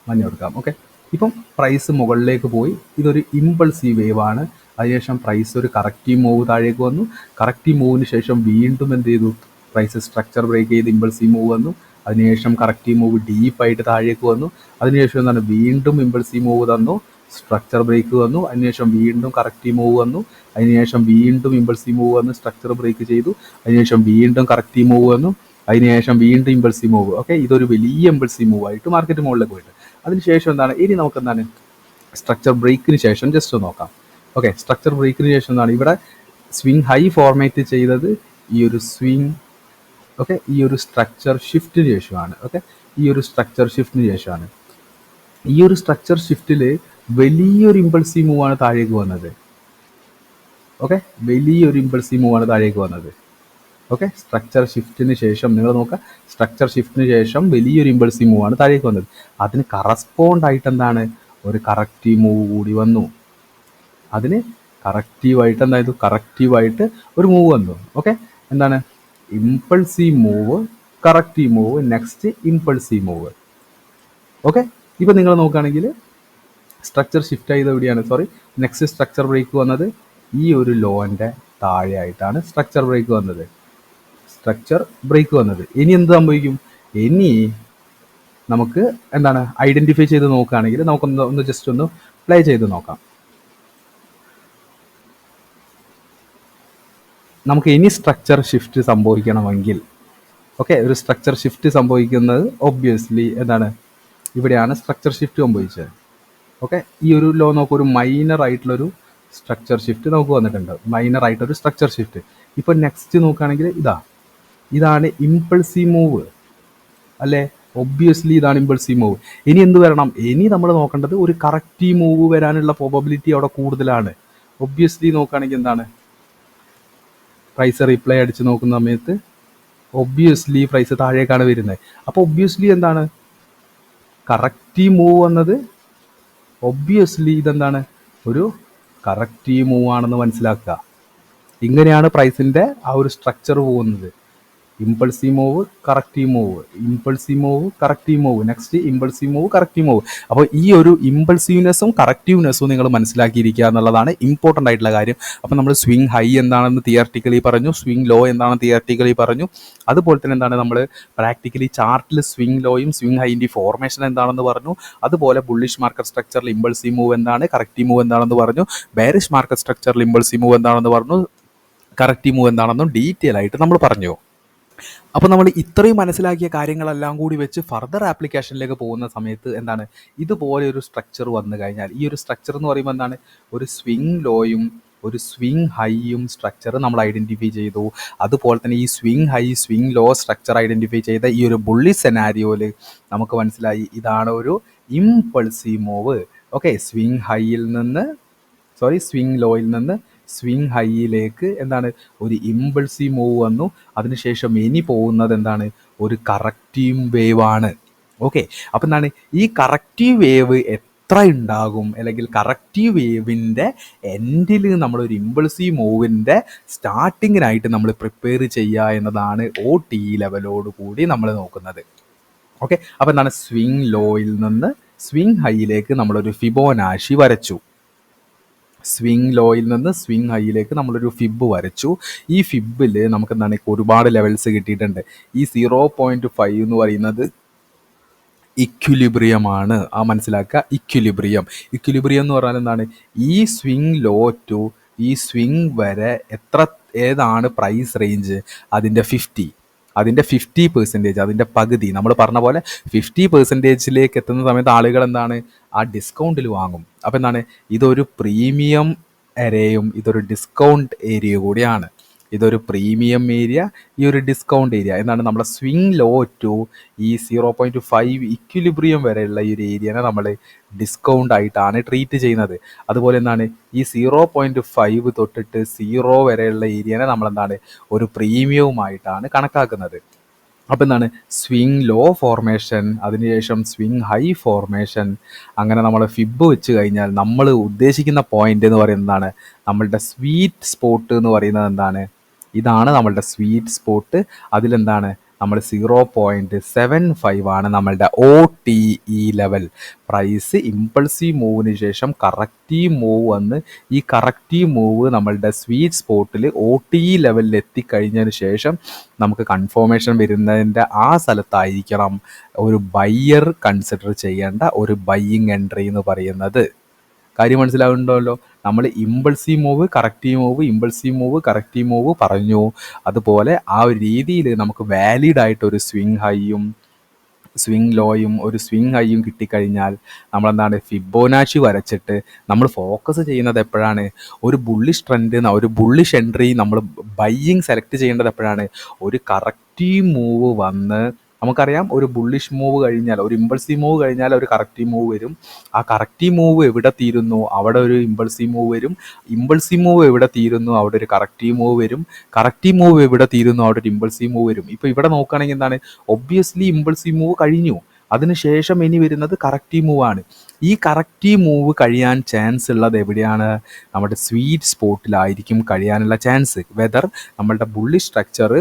മഞ്ഞ കൊടുക്കാം. ഓക്കെ, ഇപ്പം പ്രൈസ് മുകളിലേക്ക് പോയി, ഇതൊരു ഇമ്പൾസീവ് വേവ് ആണ്. അതിനുശേഷം പ്രൈസ് ഒരു കറക്റ്റീവ് മൂവ് താഴേക്ക് വന്നു. കറക്റ്റീവ് മൂവിന് ശേഷം വീണ്ടും എന്ത് ചെയ്തു? പ്രൈസ് സ്ട്രക്ചർ ബ്രേക്ക് ചെയ്ത് ഇമ്പൾസീവ് മൂവ് വന്നു. അതിനുശേഷം കറക്റ്റീവ് മൂവ് ഡീപ്പായിട്ട് താഴേക്ക് വന്നു. അതിനുശേഷം എന്താണ്? വീണ്ടും ഇമ്പൾസീവ് മൂവ് തന്നു, സ്ട്രക്ചർ ബ്രേക്ക് വന്നു. അതിനുശേഷം വീണ്ടും കറക്റ്റീവ് മൂവ് വന്നു. അതിനുശേഷം വീണ്ടും ഇമ്പൾസീവ് മൂവ് വന്നു, സ്ട്രക്ചർ ബ്രേക്ക് ചെയ്തു. അതിനുശേഷം വീണ്ടും കറക്റ്റീവ് മൂവ് വന്നു. അതിനുശേഷം വീണ്ടും ഇമ്പൾസീവ് മൂവ്. ഓക്കെ, ഇതൊരു വലിയ ഇമ്പൾസീവ് മൂവ് ആയിട്ട് മാർക്കറ്റ് മുകളിലേക്ക് പോയിട്ട്, അതിനുശേഷം എന്താണ്? ഇനി നമുക്ക് എന്താണ്? സ്ട്രക്ചർ ബ്രേക്കിന് ശേഷം ജസ്റ്റ് നോക്കാം. ഓക്കെ, സ്ട്രക്ചർ ബ്രേക്കിന് ശേഷം എന്താണ്? ഇവിടെ സ്വിങ് ഹൈ ഫോർമേറ്റ് ചെയ്തത് ഈ ഒരു സ്വിങ്, ഓക്കെ, ഈ ഒരു സ്ട്രക്ചർ ഷിഫ്റ്റിന് ശേഷമാണ്. ഓക്കെ, ഈ ഒരു സ്ട്രക്ചർ ഷിഫ്റ്റിന് ശേഷമാണ്. ഈ ഒരു സ്ട്രക്ചർ ഷിഫ്റ്റിൽ വലിയൊരു ഇമ്പൾസീവ് മൂവാണ് താഴേക്ക് വന്നത്. ഓക്കെ, വലിയൊരു ഇമ്പൾസീവ് മൂവാണ് താഴേക്ക് വന്നത്. ഓക്കെ, സ്ട്രക്ചർ ഷിഫ്റ്റിന് ശേഷം നിങ്ങൾ നോക്കുക, സ്ട്രക്ചർ ഷിഫ്റ്റിന് ശേഷം വലിയൊരു ഇമ്പൾസീവ് മൂവാണ് താഴേക്ക് വന്നത്. അതിന് കറസ്പോണ്ട് ആയിട്ട് എന്താണ്? ഒരു കറക്റ്റീവ് മൂവ് കൂടി വന്നു. അതിന് കറക്റ്റീവായിട്ട് എന്തായത്? കറക്റ്റീവായിട്ട് ഒരു മൂവ് വന്നു. ഓക്കെ, എന്താണ്? Impulsive move, corrective move, next impulsive move. Okay, ഇപ്പം നിങ്ങൾ നോക്കുകയാണെങ്കിൽ സ്ട്രക്ചർ ഷിഫ്റ്റ് ചെയ്ത് എവിടെയാണ്? സോറി, നെക്സ്റ്റ് സ്ട്രക്ചർ ബ്രേക്ക് വന്നത് ഈ ഒരു ലോൻ്റെ താഴെയായിട്ടാണ് സ്ട്രക്ചർ ബ്രേക്ക് വന്നത്. സ്ട്രക്ചർ ബ്രേക്ക് വന്നത്. ഇനി എന്ത് സംഭവിക്കും? ഇനി നമുക്ക് എന്താണ്? ഐഡൻറ്റിഫൈ ചെയ്ത് നോക്കുകയാണെങ്കിൽ നമുക്കൊന്ന് ജസ്റ്റ് ഒന്ന് പ്ലേ ചെയ്ത് നോക്കാം. നമുക്ക് ഇനി സ്ട്രക്ചർ ഷിഫ്റ്റ് സംഭവിക്കണമെങ്കിൽ, ഓക്കെ, ഒരു സ്ട്രക്ചർ ഷിഫ്റ്റ് സംഭവിക്കുന്നത് ഒബ്വിയസ്ലി എന്താണ്? ഇവിടെയാണ് സ്ട്രക്ചർ ഷിഫ്റ്റ് സംഭവിച്ചത്. ഓക്കെ, ഈ ഒരു ലോ നോക്കുക, ഒരു മൈനർ ആയിട്ടുള്ളൊരു സ്ട്രക്ചർ ഷിഫ്റ്റ് നമുക്ക് വന്നിട്ടുണ്ട്. മൈനർ ആയിട്ടൊരു സ്ട്രക്ചർ ഷിഫ്റ്റ്. ഇപ്പോൾ നെക്സ്റ്റ് നോക്കുകയാണെങ്കിൽ ഇതാണ് ഇമ്പൾസീവ് മൂവ് അല്ലേ? ഒബ്വിയസ്ലി ഇതാണ് ഇമ്പൾസീവ് മൂവ്. ഇനി എന്ത് വരണം? ഇനി നമ്മൾ നോക്കേണ്ടത് ഒരു കറക്റ്റീവ് മൂവ് വരാനുള്ള പ്രോബബിലിറ്റി അവിടെ കൂടുതലാണ്. ഒബ്വിയസ്ലി നോക്കുകയാണെങ്കിൽ എന്താണ്? പ്രൈസ് റീപ്ലൈ അടിച്ച് നോക്കുന്ന സമയത്ത് ഒബ്വിയസ്ലി പ്രൈസ് താഴേക്കാണ് വരുന്നത്. അപ്പോൾ ഒബ്വിയസ്ലി എന്താണ്? കറക്റ്റീവ് മൂവ് വന്നത് ഒബ്വിയസ്ലി ഇതെന്താണ്? ഒരു കറക്റ്റീവ് മൂവ് ആണെന്ന് മനസ്സിലാക്കുക. ഇങ്ങനെയാണ് പ്രൈസിൻ്റെ ആ ഒരു സ്ട്രക്ചർ പോകുന്നത്. Impulsive move, corrective move, impulsive move, corrective move, next impulsive move, corrective move. അപ്പോൾ ഈ ഒരു ഇമ്പൾസീവ്നെസ്സും കറക്റ്റീവ്നെസ്സും നിങ്ങൾ മനസ്സിലാക്കിയിരിക്കുക എന്നുള്ളതാണ് ഇമ്പോർട്ടൻ്റ് ആയിട്ടുള്ള കാര്യം. അപ്പോൾ നമ്മൾ സ്വിങ് ഹൈ എന്താണെന്ന് തിയററ്റിക്കലി പറഞ്ഞു, സ്വിങ് ലോ എന്താണെന്ന് തിയററ്റിക്കലി പറഞ്ഞു. അതുപോലെ തന്നെ എന്താണ്? നമ്മൾ പ്രാക്ടിക്കലി ചാർട്ടിൽ സ്വിങ് ലോയും സ്വിങ് ഹൈൻ്റെ ഫോർമേഷൻ എന്താണെന്ന് പറഞ്ഞു. അതുപോലെ ബുള്ളിഷ് മാർക്കറ്റ് സ്ട്രക്ചറിൽ ഇമ്പൾസീവ് മൂവ് എന്താണ്, കറക്റ്റീവ് മൂവ് എന്താണെന്ന് പറഞ്ഞു. ബെയറിഷ് മാർക്കറ്റ് സ്ട്രക്ചറിൽ ഇമ്പൾസീവ് മൂവ് എന്താണെന്ന് പറഞ്ഞു, കറക്റ്റീവ് മൂവ് എന്താണെന്നും ഡീറ്റെയിൽ ആയിട്ട് നമ്മൾ പറഞ്ഞു. അപ്പോൾ നമ്മൾ ഇത്രയും മനസ്സിലാക്കിയ കാര്യങ്ങളെല്ലാം കൂടി വെച്ച് ഫർദർ ആപ്ലിക്കേഷനിലേക്ക് പോകുന്ന സമയത്ത് എന്താണ്? ഇതുപോലെ ഒരു സ്ട്രക്ചർ വന്നു കഴിഞ്ഞാൽ, ഈ ഒരു സ്ട്രക്ചർ എന്ന് പറയുമ്പോൾ എന്താണ്? ഒരു സ്വിങ് ലോയും ഒരു സ്വിങ് ഹൈയും സ്ട്രക്ചർ നമ്മൾ ഐഡൻറ്റിഫൈ ചെയ്തു. അതുപോലെ തന്നെ ഈ swing high swing low structure identify ചെയ്ത ഈ ഒരു ബുള്ളി സെനാരിയോയിൽ നമുക്ക് മനസ്സിലായി ഇതാണ് ഒരു ഇമ്പൾസീവ് മൂവ്. ഓക്കെ, സ്വിങ് ലോയിൽ നിന്ന് സ്വിങ് ഹൈയിലേക്ക് എന്താണ്? ഒരു ഇമ്പൾസീവ് മൂവ് വന്നു. അതിനുശേഷം ഇനി പോകുന്നത് എന്താണ്? ഒരു കറക്റ്റീവ് വേവ് ആണ്. ഓക്കെ, അപ്പം എന്താണ്? ഈ കറക്റ്റീവ് വേവ് എത്ര ഉണ്ടാകും, അല്ലെങ്കിൽ കറക്റ്റീവ് വേവിൻ്റെ എൻഡിൽ നമ്മളൊരു ഇമ്പൾസീവ് മൂവിൻ്റെ സ്റ്റാർട്ടിങ്ങിനായിട്ട് നമ്മൾ പ്രിപ്പയർ ചെയ്യുക എന്നതാണ് OT ലെവലോട് കൂടി നമ്മൾ നോക്കുന്നത്. ഓക്കെ, അപ്പം എന്താണ്? സ്വിങ് ലോയിൽ നിന്ന് സ്വിങ് ഹൈയിലേക്ക് നമ്മളൊരു ഫിബോനാച്ചി വരച്ചു. സ്വിങ് ലോയിൽ നിന്ന് സ്വിങ് ഹൈയിലേക്ക് നമ്മളൊരു ഫിബ് വരച്ചു. ഈ ഫിബിൽ നമുക്ക് എന്താണ് ഒരുപാട് ലെവൽസ് കിട്ടിയിട്ടുണ്ട്. ഈ 0.5 എന്ന് പറയുന്നത് ഇക്വിലിബ്രിയമാണ്. മനസ്സിലാക്കുക, ഇക്വിലിബ്രിയം എന്ന് പറഞ്ഞാൽ എന്താണ്, ഈ സ്വിങ് ലോ ടു ഈ സ്വിങ് വരെ ഏതാണ് പ്രൈസ് റേഞ്ച്, അതിൻ്റെ 50%, അതിൻ്റെ പകുതി. നമ്മൾ പറഞ്ഞ പോലെ 50%ലേക്ക് എത്തുന്ന സമയത്ത് ആളുകൾ എന്താണ് ഡിസ്കൗണ്ടിൽ വാങ്ങും. അപ്പം എന്താണ്, ഇതൊരു പ്രീമിയം ഏരിയയും ഇതൊരു ഡിസ്കൗണ്ട് ഏരിയ കൂടിയാണ്. ഇതൊരു പ്രീമിയം ഏരിയ, ഈ ഒരു ഡിസ്കൗണ്ട് ഏരിയ. എന്താണ്, നമ്മുടെ സ്വിങ് ലോ ടു ഈ 0.5 ഇക്വിലിബ്രിയം വരെയുള്ള ഈ ഒരു ഏരിയനെ നമ്മൾ ഡിസ്കൗണ്ട് ആയിട്ടാണ് ട്രീറ്റ് ചെയ്യുന്നത്. അതുപോലെ എന്താണ്, ഈ 0.5 തൊട്ടിട്ട് 0 വരെയുള്ള ഏരിയനെ നമ്മളെന്താണ് ഒരു പ്രീമിയവുമായിട്ടാണ് കണക്കാക്കുന്നത്. അപ്പം എന്താണ്, സ്വിങ് ലോ ഫോർമേഷൻ, അതിനുശേഷം സ്വിങ് ഹൈ ഫോർമേഷൻ, അങ്ങനെ നമ്മൾ ഫിബ് വെച്ച് കഴിഞ്ഞാൽ നമ്മൾ ഉദ്ദേശിക്കുന്ന പോയിന്റ് എന്ന് പറയുന്നതാണ് നമ്മളുടെ സ്വീറ്റ് സ്പോട്ട് എന്ന് പറയുന്നത്. എന്താണ്, ഇതാണ് നമ്മളുടെ സ്വീറ്റ് സ്പോട്ട്. അതിലെന്താണ്, നമ്മൾ 0.75 ആണ് നമ്മളുടെ OTE ലെവൽ. പ്രൈസ് ഇമ്പൾസീവ് മൂവിന് ശേഷം കറക്റ്റീവ് മൂവ് വന്ന് ഈ കറക്റ്റീവ് മൂവ് നമ്മളുടെ സ്വീറ്റ് സ്പോട്ടിൽ OTE ലെവലിൽ എത്തിക്കഴിഞ്ഞതിന് ശേഷം നമുക്ക് കൺഫോർമേഷൻ വരുന്നതിൻ്റെ ആ സ്ഥലത്തായിരിക്കണം ഒരു ബയ്യർ കൺസിഡർ ചെയ്യേണ്ട ഒരു ബയ്യിങ് എൻട്രി എന്ന് പറയുന്നത്. കാര്യം മനസ്സിലാവുന്നുണ്ടല്ലോ. നമ്മൾ ഇമ്പൾസീവ് മൂവ്, കറക്റ്റീവ് മൂവ് പറഞ്ഞു. അതുപോലെ ആ ഒരു രീതിയിൽ നമുക്ക് വാലിഡ് ആയിട്ട് ഒരു സ്വിങ് ഹൈയും സ്വിങ് ലോയും ഒരു സ്വിങ് ഹൈയും കിട്ടിക്കഴിഞ്ഞാൽ നമ്മളെന്താണ് ഫിബോനാച്ചി വരച്ചിട്ട് നമ്മൾ ഫോക്കസ് ചെയ്യുന്നത് എപ്പോഴാണ്, ഒരു ബുള്ളിഷ് ട്രെൻഡ്, ഒരു ബുള്ളിഷ് എൻട്രി നമ്മൾ ബയ്യിങ് സെലക്ട് ചെയ്യേണ്ടത് എപ്പോഴാണ്, ഒരു കറക്റ്റീവ് മൂവ് വന്ന്, നമുക്കറിയാം ഒരു ബുള്ളിഷ് മൂവ് കഴിഞ്ഞാൽ, ഒരു ഇമ്പൾസീവ് മൂവ് കഴിഞ്ഞാൽ ഒരു കറക്റ്റീവ് മൂവ് വരും. ആ കറക്റ്റീവ് മൂവ് എവിടെ തീരുന്നു അവിടെ ഒരു ഇമ്പൾസീവ് മൂവ് വരും. ഇമ്പൾസീവ് മൂവ് എവിടെ തീരുന്നു അവിടെ ഒരു കറക്റ്റീവ് മൂവ് വരും. കറക്റ്റീവ് മൂവ് എവിടെ തീരുന്നു അവിടെ ഒരു ഇമ്പൾസീവ് മൂവ് വരും. ഇപ്പോൾ ഇവിടെ നോക്കുകയാണെങ്കിൽ എന്താണ്, ഒബ്വിയസ്ലി ഇമ്പൾസീവ് മൂവ് കഴിഞ്ഞു. അതിനുശേഷം ഇനി വരുന്നത് കറക്റ്റീവ് മൂവാണ്. ഈ കറക്റ്റീവ് മൂവ് കഴിയാൻ ചാൻസ് ഉള്ളത് എവിടെയാണ്, നമ്മുടെ സ്വീറ്റ് സ്പോട്ടിലായിരിക്കും കഴിയാനുള്ള ചാൻസ്. വെദർ നമ്മളുടെ ബുള്ളിഷ് സ്ട്രക്ചർ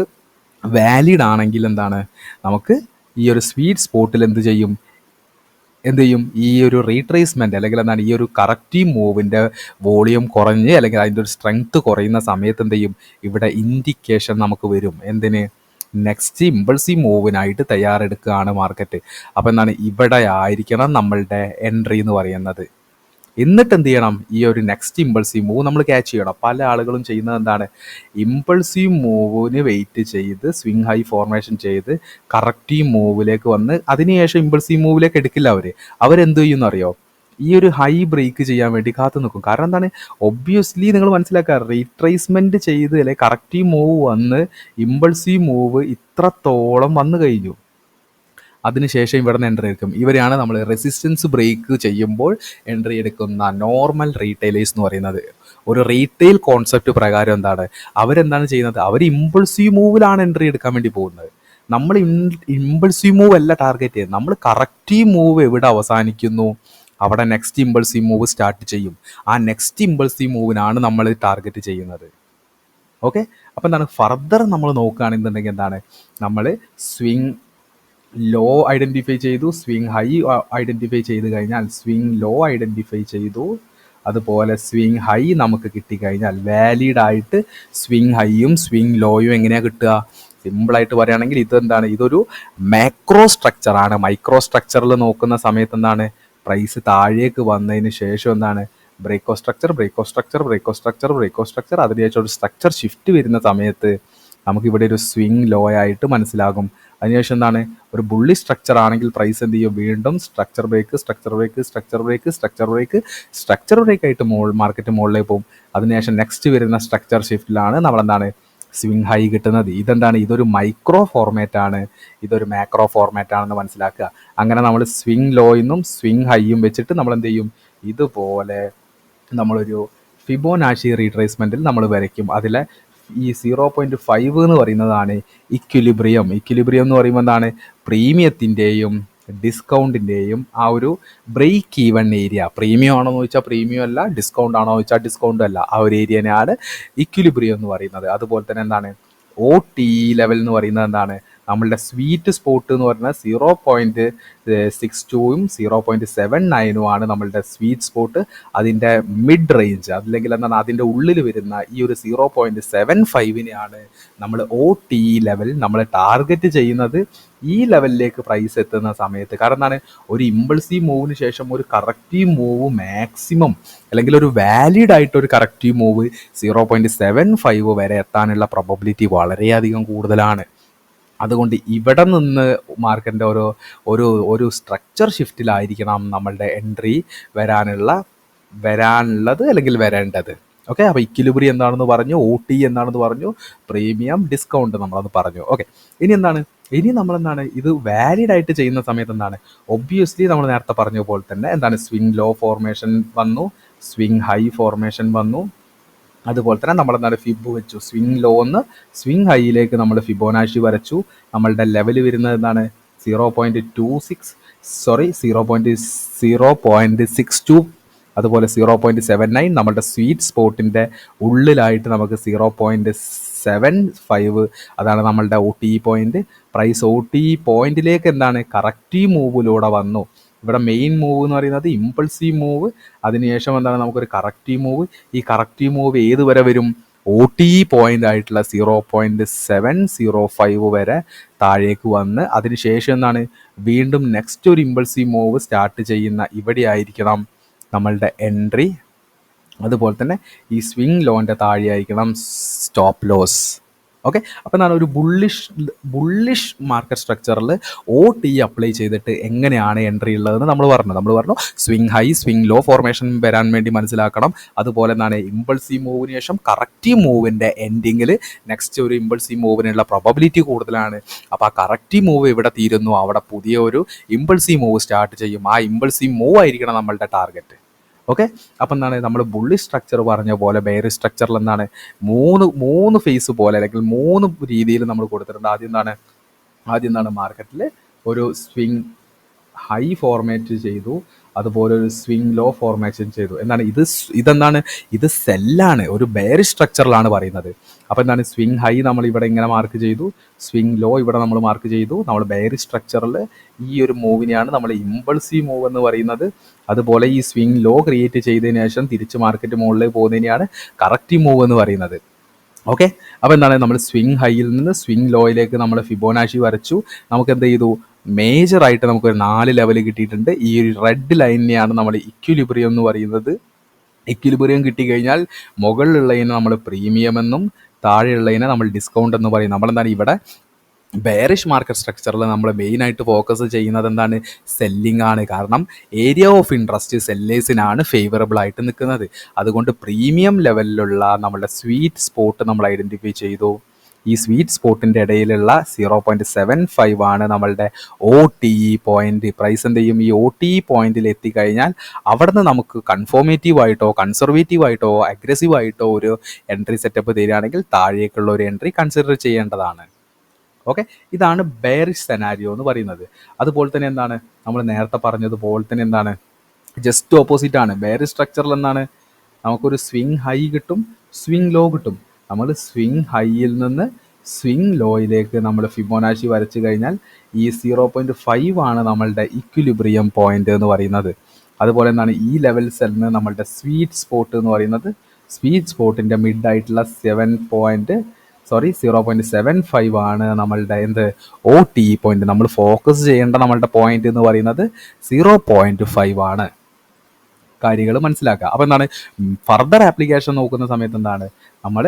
വാലിഡ് ആണെങ്കിൽ എന്താണ്, നമുക്ക് ഈ ഒരു സ്വീറ്റ് സ്പോട്ടിൽ എന്ത് ചെയ്യും, ഈ ഒരു റീട്രേസ്മെൻറ്റ് അല്ലെങ്കിൽ എന്താണ്, ഈ ഒരു കറക്റ്റീവ് മൂവിൻ്റെ വോളിയം കുറഞ്ഞ് അല്ലെങ്കിൽ അതിൻ്റെ ഒരു സ്ട്രെങ്ത് കുറയുന്ന സമയത്ത് എന്ത് ചെയ്യും, ഇവിടെ ഇൻഡിക്കേഷൻ നമുക്ക് വരും. എന്തിന്, നെക്സ്റ്റ് ഇമ്പൾസീവ് മൂവിനായിട്ട് തയ്യാറെടുക്കുകയാണ് മാർക്കറ്റ്. അപ്പോൾ എന്താണ്, ഇവിടെ ആയിരിക്കണം നമ്മളുടെ എൻട്രി എന്ന് പറയുന്നത്. എന്നിട്ട് എന്ത് ചെയ്യണം, ഈ ഒരു നെക്സ്റ്റ് ഇമ്പൾസീവ് മൂവ് നമ്മൾ ക്യാച്ച് ചെയ്യണം. പല ആളുകളും ചെയ്യുന്നത് എന്താണ്, ഇമ്പൾസീവ് മൂവിന് വെയിറ്റ് ചെയ്ത് സ്വിങ് ഹൈ ഫോർമേഷൻ ചെയ്ത് കറക്റ്റീവ് മൂവിലേക്ക് വന്ന് അതിനുശേഷം ഇമ്പൾസീവ് മൂവിലേക്ക് എടുക്കില്ല. അവരെന്ത് ചെയ്യുമെന്ന് അറിയോ, ഈ ഒരു ഹൈ ബ്രേക്ക് ചെയ്യാൻ വേണ്ടി കാത്തു നിൽക്കും. കാരണം എന്താണ്, ഒബ്വിയസ്ലി നിങ്ങൾ മനസ്സിലാക്കുക, റീട്രേസ്മെൻറ്റ് ചെയ്ത് അല്ലെങ്കിൽ കറക്റ്റീവ് മൂവ് വന്ന് ഇമ്പൾസീവ് മൂവ് ഇത്രത്തോളം വന്നു കഴിഞ്ഞു. അതിനുശേഷം ഇവിടെ നിന്ന് എൻട്രി എടുക്കും. ഇവരെയാണ് നമ്മൾ റെസിസ്റ്റൻസ് ബ്രേക്ക് ചെയ്യുമ്പോൾ എൻട്രി എടുക്കുന്ന നോർമൽ റീറ്റെയിലേഴ്സ് എന്ന് പറയുന്നത്. ഒരു റീറ്റെയിൽ കോൺസെപ്റ്റ് പ്രകാരം എന്താണ്, അവരെന്താണ് ചെയ്യുന്നത്, അവർ ഇമ്പൾസീവ് മൂവിലാണ് എൻട്രി എടുക്കാൻ വേണ്ടി പോകുന്നത്. നമ്മൾ ഇമ്പൾസീവ് മൂവ് അല്ല ടാർഗറ്റ് ചെയ്യുന്നത്, നമ്മൾ കറക്റ്റീവ് മൂവ് എവിടെ അവസാനിക്കുന്നു അവിടെ നെക്സ്റ്റ് ഇമ്പൾസീവ് മൂവ് സ്റ്റാർട്ട് ചെയ്യും. ആ നെക്സ്റ്റ് ഇമ്പൾസീവ് മൂവിനാണ് നമ്മൾ ടാർഗറ്റ് ചെയ്യുന്നത്. ഓക്കെ, അപ്പോൾ എന്താണ്, ഫർദർ നമ്മൾ നോക്കുകയാണെന്നുണ്ടെങ്കിൽ എന്താണ്, നമ്മൾ സ്വിങ് ലോ ഐഡൻറ്റിഫൈ ചെയ്തു, സ്വിങ് ഹൈ ഐഡൻറ്റിഫൈ ചെയ്ത് കഴിഞ്ഞാൽ സ്വിങ് ലോ ഐഡൻറ്റിഫൈ ചെയ്തു. അതുപോലെ സ്വിങ് ഹൈ നമുക്ക് കിട്ടിക്കഴിഞ്ഞാൽ വാലിഡ് ആയിട്ട് സ്വിങ് ഹൈയും സ്വിങ് ലോയും എങ്ങനെയാണ് കിട്ടുക, സിമ്പിളായിട്ട് പറയുകയാണെങ്കിൽ ഇതെന്താണ്, ഇതൊരു മാക്രോ സ്ട്രക്ചറാണ്. മൈക്രോ സ്ട്രക്ചറിൽ നോക്കുന്ന സമയത്ത് എന്താണ്, പ്രൈസ് താഴേക്ക് വന്നതിന് ശേഷം എന്താണ്, ബ്രേക്കോ സ്ട്രക്ചർ, അതിനുശേഷം ഒരു സ്ട്രക്ചർ ഷിഫ്റ്റ് വരുന്ന സമയത്ത് നമുക്കിവിടെ ഒരു സ്വിങ് ലോ ആയിട്ട് മനസ്സിലാകും. അതിനുശേഷം എന്താണ്, ഒരു ബുള്ളി സ്ട്രക്ചർ ആണെങ്കിൽ പ്രൈസ് എന്ത് ചെയ്യും, വീണ്ടും സ്ട്രക്ചർ ബ്രേക്ക് ആയിട്ട് മാർക്കറ്റ് മുകളിലേക്ക് പോകും. അതിനുശേഷം നെക്സ്റ്റ് വരുന്ന സ്ട്രക്ചർ ഷിഫ്റ്റിലാണ് നമ്മളെന്താണ് സ്വിങ് ഹൈ കിട്ടുന്നത്. ഇതെന്താണ്, ഇതൊരു മൈക്രോ ഫോർമാറ്റ് ആണ്, ഇതൊരു മാക്രോ ഫോർമാറ്റ് ആണെന്ന് മനസ്സിലാക്കുക. അങ്ങനെ നമ്മൾ സ്വിങ് ലോയിന്നും സ്വിങ് ഹൈയും വെച്ചിട്ട് നമ്മൾ എന്ത് ചെയ്യും, ഇതുപോലെ നമ്മളൊരു ഫിബോനാച്ചി റീട്രേസ്മെൻറ്റിൽ നമ്മൾ വരയ്ക്കും. അതിലെ ഈ 0.5 എന്ന് പറയുന്നതാണ് ഇക്വിലിബ്രിയം എന്ന് പറയുമ്പോൾ എന്താണ്, പ്രീമിയത്തിൻ്റെയും ഡിസ്കൗണ്ടിൻ്റെയും ആ ഒരു ബ്രേക്ക് ഈവൺ ഏരിയ. പ്രീമിയം ആണോ എന്ന് ചോദിച്ചാൽ പ്രീമിയം അല്ല, ഡിസ്കൗണ്ട് ആണോ എന്ന് ചോദിച്ചാൽ ഡിസ്കൗണ്ട് അല്ല, ആ ഒരു ഏരിയനെയാണ് ഇക്വിലിബ്രിയം എന്ന് പറയുന്നത്. അതുപോലെ തന്നെ എന്താണ്, OTE ലെവൽ എന്ന് പറയുന്നത് എന്താണ്, നമ്മളുടെ സ്വീറ്റ് സ്പോട്ട് എന്ന് പറഞ്ഞാൽ 0.62ഉം 0.79ഉം ആണ് നമ്മളുടെ സ്വീറ്റ് സ്പോട്ട്. അതിൻ്റെ മിഡ് റേഞ്ച് അല്ലെങ്കിൽ എന്താണ് അതിൻ്റെ ഉള്ളിൽ വരുന്ന ഈ ഒരു 0.75നെയാണ് നമ്മൾ OTE ലെവൽ നമ്മൾ ടാർഗറ്റ് ചെയ്യുന്നത്. ഈ ലെവലിലേക്ക് പ്രൈസ് എത്തുന്ന സമയത്ത് കാരണം എന്താണ്, ഒരു ഇമ്പൾസീവ് മൂവിന് ശേഷം ഒരു കറക്റ്റീവ് മൂവ് മാക്സിമം അല്ലെങ്കിൽ ഒരു വാലിഡ് ആയിട്ട് ഒരു കറക്റ്റീവ് മൂവ് 0.75 വരെ എത്താനുള്ള പ്രോബബിലിറ്റി വളരെയധികം കൂടുതലാണ്. അതുകൊണ്ട് ഇവിടെ നിന്ന് മാർക്കറ്റിൻ്റെ ഒരു ഒരു ഒരു സ്ട്രക്ചർ ഷിഫ്റ്റിലായിരിക്കണം നമ്മളുടെ എൻട്രി വരാനുള്ളത് അല്ലെങ്കിൽ വരേണ്ടത്. ഓക്കെ, അപ്പോൾ ഇക്വിലിബ്രിയം എന്താണെന്ന് പറഞ്ഞു, OT എന്താണെന്ന് പറഞ്ഞു, പ്രീമിയം ഡിസ്കൗണ്ട് നമ്മളത് പറഞ്ഞു. ഓക്കെ, ഇനി നമ്മളെന്താണ് ഇത് വാലിഡ് ആയിട്ട് ചെയ്യുന്ന സമയത്ത് എന്താണ്, ഒബ്വിയസ്ലി നമ്മൾ നേരത്തെ പറഞ്ഞ പോലെ തന്നെ എന്താണ്, സ്വിങ് ലോ ഫോർമേഷൻ വന്നു, സ്വിങ് ഹൈ ഫോർമേഷൻ വന്നു. അതുപോലെ തന്നെ നമ്മളെന്താണ് ഫിബ് വെച്ചു, സ്വിങ് ലോന്ന് സ്വിങ് ഹൈയിലേക്ക് നമ്മൾ ഫിബോനാച്ചി വരച്ചു. നമ്മളുടെ ലെവൽ വരുന്നത് എന്താണ്, 0.62, അതുപോലെ 0.79. നമ്മളുടെ സ്വീറ്റ് സ്പോട്ടിൻ്റെ ഉള്ളിലായിട്ട് നമുക്ക് 0.75, അതാണ് നമ്മളുടെ OTE പോയിന്റ്. പ്രൈസ് OTE പോയിന്റിലേക്ക് എന്താണ് കറക്റ്റീവ് മൂവിലൂടെ വന്നു. ഇവിടെ മെയിൻ മൂവ് എന്ന് പറയുന്നത് ഇമ്പൾസീവ് മൂവ്, അതിനുശേഷം എന്താണ് നമുക്കൊരു കറക്റ്റീവ് മൂവ്. ഈ കറക്റ്റീവ് മൂവ് ഏത് വരെ വരും, OTE പോയിന്റ് ആയിട്ടുള്ള 0.705 വരെ താഴേക്ക് വന്ന് അതിനുശേഷം എന്താണ് വീണ്ടും നെക്സ്റ്റ് ഒരു ഇമ്പൾസീവ് മൂവ് സ്റ്റാർട്ട് ചെയ്യുന്ന ഇവിടെ ആയിരിക്കണം നമ്മളുടെ എൻട്രി. അതുപോലെ തന്നെ ഈ സ്വിങ് ലോൻ്റെ താഴെ ആയിരിക്കണം സ്റ്റോപ്പ് ലോസ്. ഓക്കെ, അപ്പോൾ എന്താണ് ഒരു ബുള്ളിഷ് മാർക്കറ്റ് സ്ട്രക്ചറിൽ OTE അപ്ലൈ ചെയ്തിട്ട് എങ്ങനെയാണ് എൻട്രി ഉള്ളതെന്ന് നമ്മൾ പറഞ്ഞു. Swing high swing low formation വരാൻ വേണ്ടി മനസ്സിലാക്കണം. അതുപോലെ എന്താണ് ഇമ്പൾസീവ് മൂവിന് ശേഷം കറക്റ്റീവ് മൂവിൻ്റെ എൻഡിങ്ങിൽ നെക്സ്റ്റ് ഒരു ഇമ്പൾസീവ് മൂവിനുള്ള പ്രോബബിലിറ്റി കൂടുതലാണ്. അപ്പോൾ ആ കറക്റ്റീവ് മൂവ് ഇവിടെ തീരുന്നു, അവിടെ പുതിയ ഒരു ഇമ്പൾസീവ് മൂവ് സ്റ്റാർട്ട് ചെയ്യും. ആ ഇമ്പൾസീവ് മൂവ് ആയിരിക്കണം നമ്മളുടെ ടാർഗറ്റ്. ഓക്കെ, അപ്പം എന്താണ് നമ്മൾ ബുള്ളി സ്ട്രക്ചർ പറഞ്ഞ പോലെ ബെയർ സ്ട്രക്ചറിൽ എന്താണ് മൂന്ന് ഫേസ് പോലെ അല്ലെങ്കിൽ 3 രീതിയിൽ നമ്മൾ കൊടുത്തിട്ടുണ്ട്. ആദ്യം എന്താണ് മാർക്കറ്റിൽ ഒരു സ്വിങ് ഹൈ ഫോർമേറ്റ് ചെയ്തു, അതുപോലെ ഒരു സ്വിങ് ലോ ഫോർമേഷൻ ചെയ്തു. ഇത് സെല്ലാണ്, ഒരു ബെയർ സ്ട്രക്ചറിലാണ് പറയുന്നത്. അപ്പോൾ എന്താണ് സ്വിങ് ഹൈ നമ്മൾ ഇവിടെ ഇങ്ങനെ മാർക്ക് ചെയ്തു, സ്വിങ് ലോ ഇവിടെ നമ്മൾ മാർക്ക് ചെയ്തു. നമ്മൾ ബെയർ സ്ട്രക്ചറിൽ ഈ ഒരു മൂവിനെയാണ് നമ്മൾ ഇമ്പൾസീവ് മൂവ് എന്ന് പറയുന്നത്. അതുപോലെ ഈ സ്വിങ് ലോ ക്രിയേറ്റ് ചെയ്തതിന് ശേഷം തിരിച്ച് മാർക്കറ്റ് മുകളിലേക്ക് പോകുന്നതിനെയാണ് കറക്റ്റീവ് മൂവ് എന്ന് പറയുന്നത്. ഓക്കെ, അപ്പോൾ എന്താണ് നമ്മൾ സ്വിങ് ഹൈയിൽ നിന്ന് സ്വിങ് ലോയിലേക്ക് നമ്മൾ ഫിബോനാച്ചി വരച്ചു. നമുക്ക് എന്ത് ചെയ്തു, മേജറായിട്ട് നമുക്കൊരു 4 ലെവൽ കിട്ടിയിട്ടുണ്ട്. ഈ ഒരു റെഡ് ലൈനിനെയാണ് നമ്മൾ ഇക്വിലിബ്രിയം എന്ന് പറയുന്നത്. ഇക്വിലിബ്രിയം കിട്ടിക്കഴിഞ്ഞാൽ മുകളിലുള്ളതിനെ നമ്മൾ പ്രീമിയം എന്നും താഴെയുള്ളതിനെ നമ്മൾ ഡിസ്കൗണ്ട് എന്ന് പറയും. നമ്മളെന്താണ് ഇവിടെ ബെയറിഷ് മാർക്കറ്റ് സ്ട്രക്ചറിൽ നമ്മൾ മെയിനായിട്ട് ഫോക്കസ് ചെയ്യുന്നത് എന്താണ്, സെല്ലിംഗ് ആണ്. കാരണം ഏരിയ ഓഫ് ഇൻട്രസ്റ്റ് സെല്ലേഴ്സിനാണ് ഫേവറബിൾ ആയിട്ട് നിൽക്കുന്നത്. അതുകൊണ്ട് പ്രീമിയം ലെവലിലുള്ള നമ്മുടെ സ്വീറ്റ് സ്പോട്ട് നമ്മൾ ഐഡൻറ്റിഫൈ ചെയ്തു. ഈ സ്വീറ്റ് സ്പോട്ടിൻ്റെ ഇടയിലുള്ള 0.75 ആണ് നമ്മളുടെ OTE പോയിന്റ്. പ്രൈസ് എന്ത് ചെയ്യും, ഈ OTE പോയിന്റിൽ എത്തിക്കഴിഞ്ഞാൽ അവിടെ നിന്ന് നമുക്ക് കൺഫോർമേറ്റീവ് ആയിട്ടോ കൺസർവേറ്റീവ് ആയിട്ടോ അഗ്രസീവ് ആയിട്ടോ ഒരു എൻട്രി സെറ്റപ്പ് തരികയാണെങ്കിൽ താഴേക്കുള്ള ഒരു എൻട്രി കൺസിഡർ ചെയ്യേണ്ടതാണ്. ഓക്കെ, ഇതാണ് ബെയറിഷ് സെനാരിയോ എന്ന് പറയുന്നത്. അതുപോലെ തന്നെ എന്താണ് നമ്മൾ നേരത്തെ പറഞ്ഞതുപോലെ തന്നെ എന്താണ് ജസ്റ്റ് ഓപ്പോസിറ്റ് ആണ്. ബെയറിഷ് സ്ട്രക്ചറിൽ എന്താണ് നമുക്കൊരു സ്വിങ് ഹൈ കിട്ടും, സ്വിങ് ലോ കിട്ടും. നമ്മൾ സ്വിങ് ഹൈയിൽ നിന്ന് സ്വിങ് ലോയിലേക്ക് നമ്മൾ ഫിബോനാച്ചി വരച്ചു കഴിഞ്ഞാൽ ഈ 0.5 ആണ് നമ്മളുടെ ഇക്വിലിബ്രിയം പോയിന്റ് എന്ന് പറയുന്നത്. അതുപോലെ എന്താണ് ഈ ലെവൽ സെല്ലിന് നമ്മളുടെ സ്വീറ്റ് സ്പോട്ട് എന്ന് പറയുന്നത്. സ്വീറ്റ് സ്പോട്ടിൻ്റെ മിഡ് ആയിട്ടുള്ള 0.75 ആണ് നമ്മളുടെ OTE പോയിന്റ്. നമ്മൾ ഫോക്കസ് ചെയ്യേണ്ട നമ്മളുടെ പോയിന്റ് എന്ന് പറയുന്നത് 0.5 ആണ്. കാര്യങ്ങൾ മനസ്സിലാക്കുക. അപ്പോൾ എന്താണ് ഫർദർ ആപ്ലിക്കേഷൻ നോക്കുന്ന സമയത്ത് എന്താണ് നമ്മൾ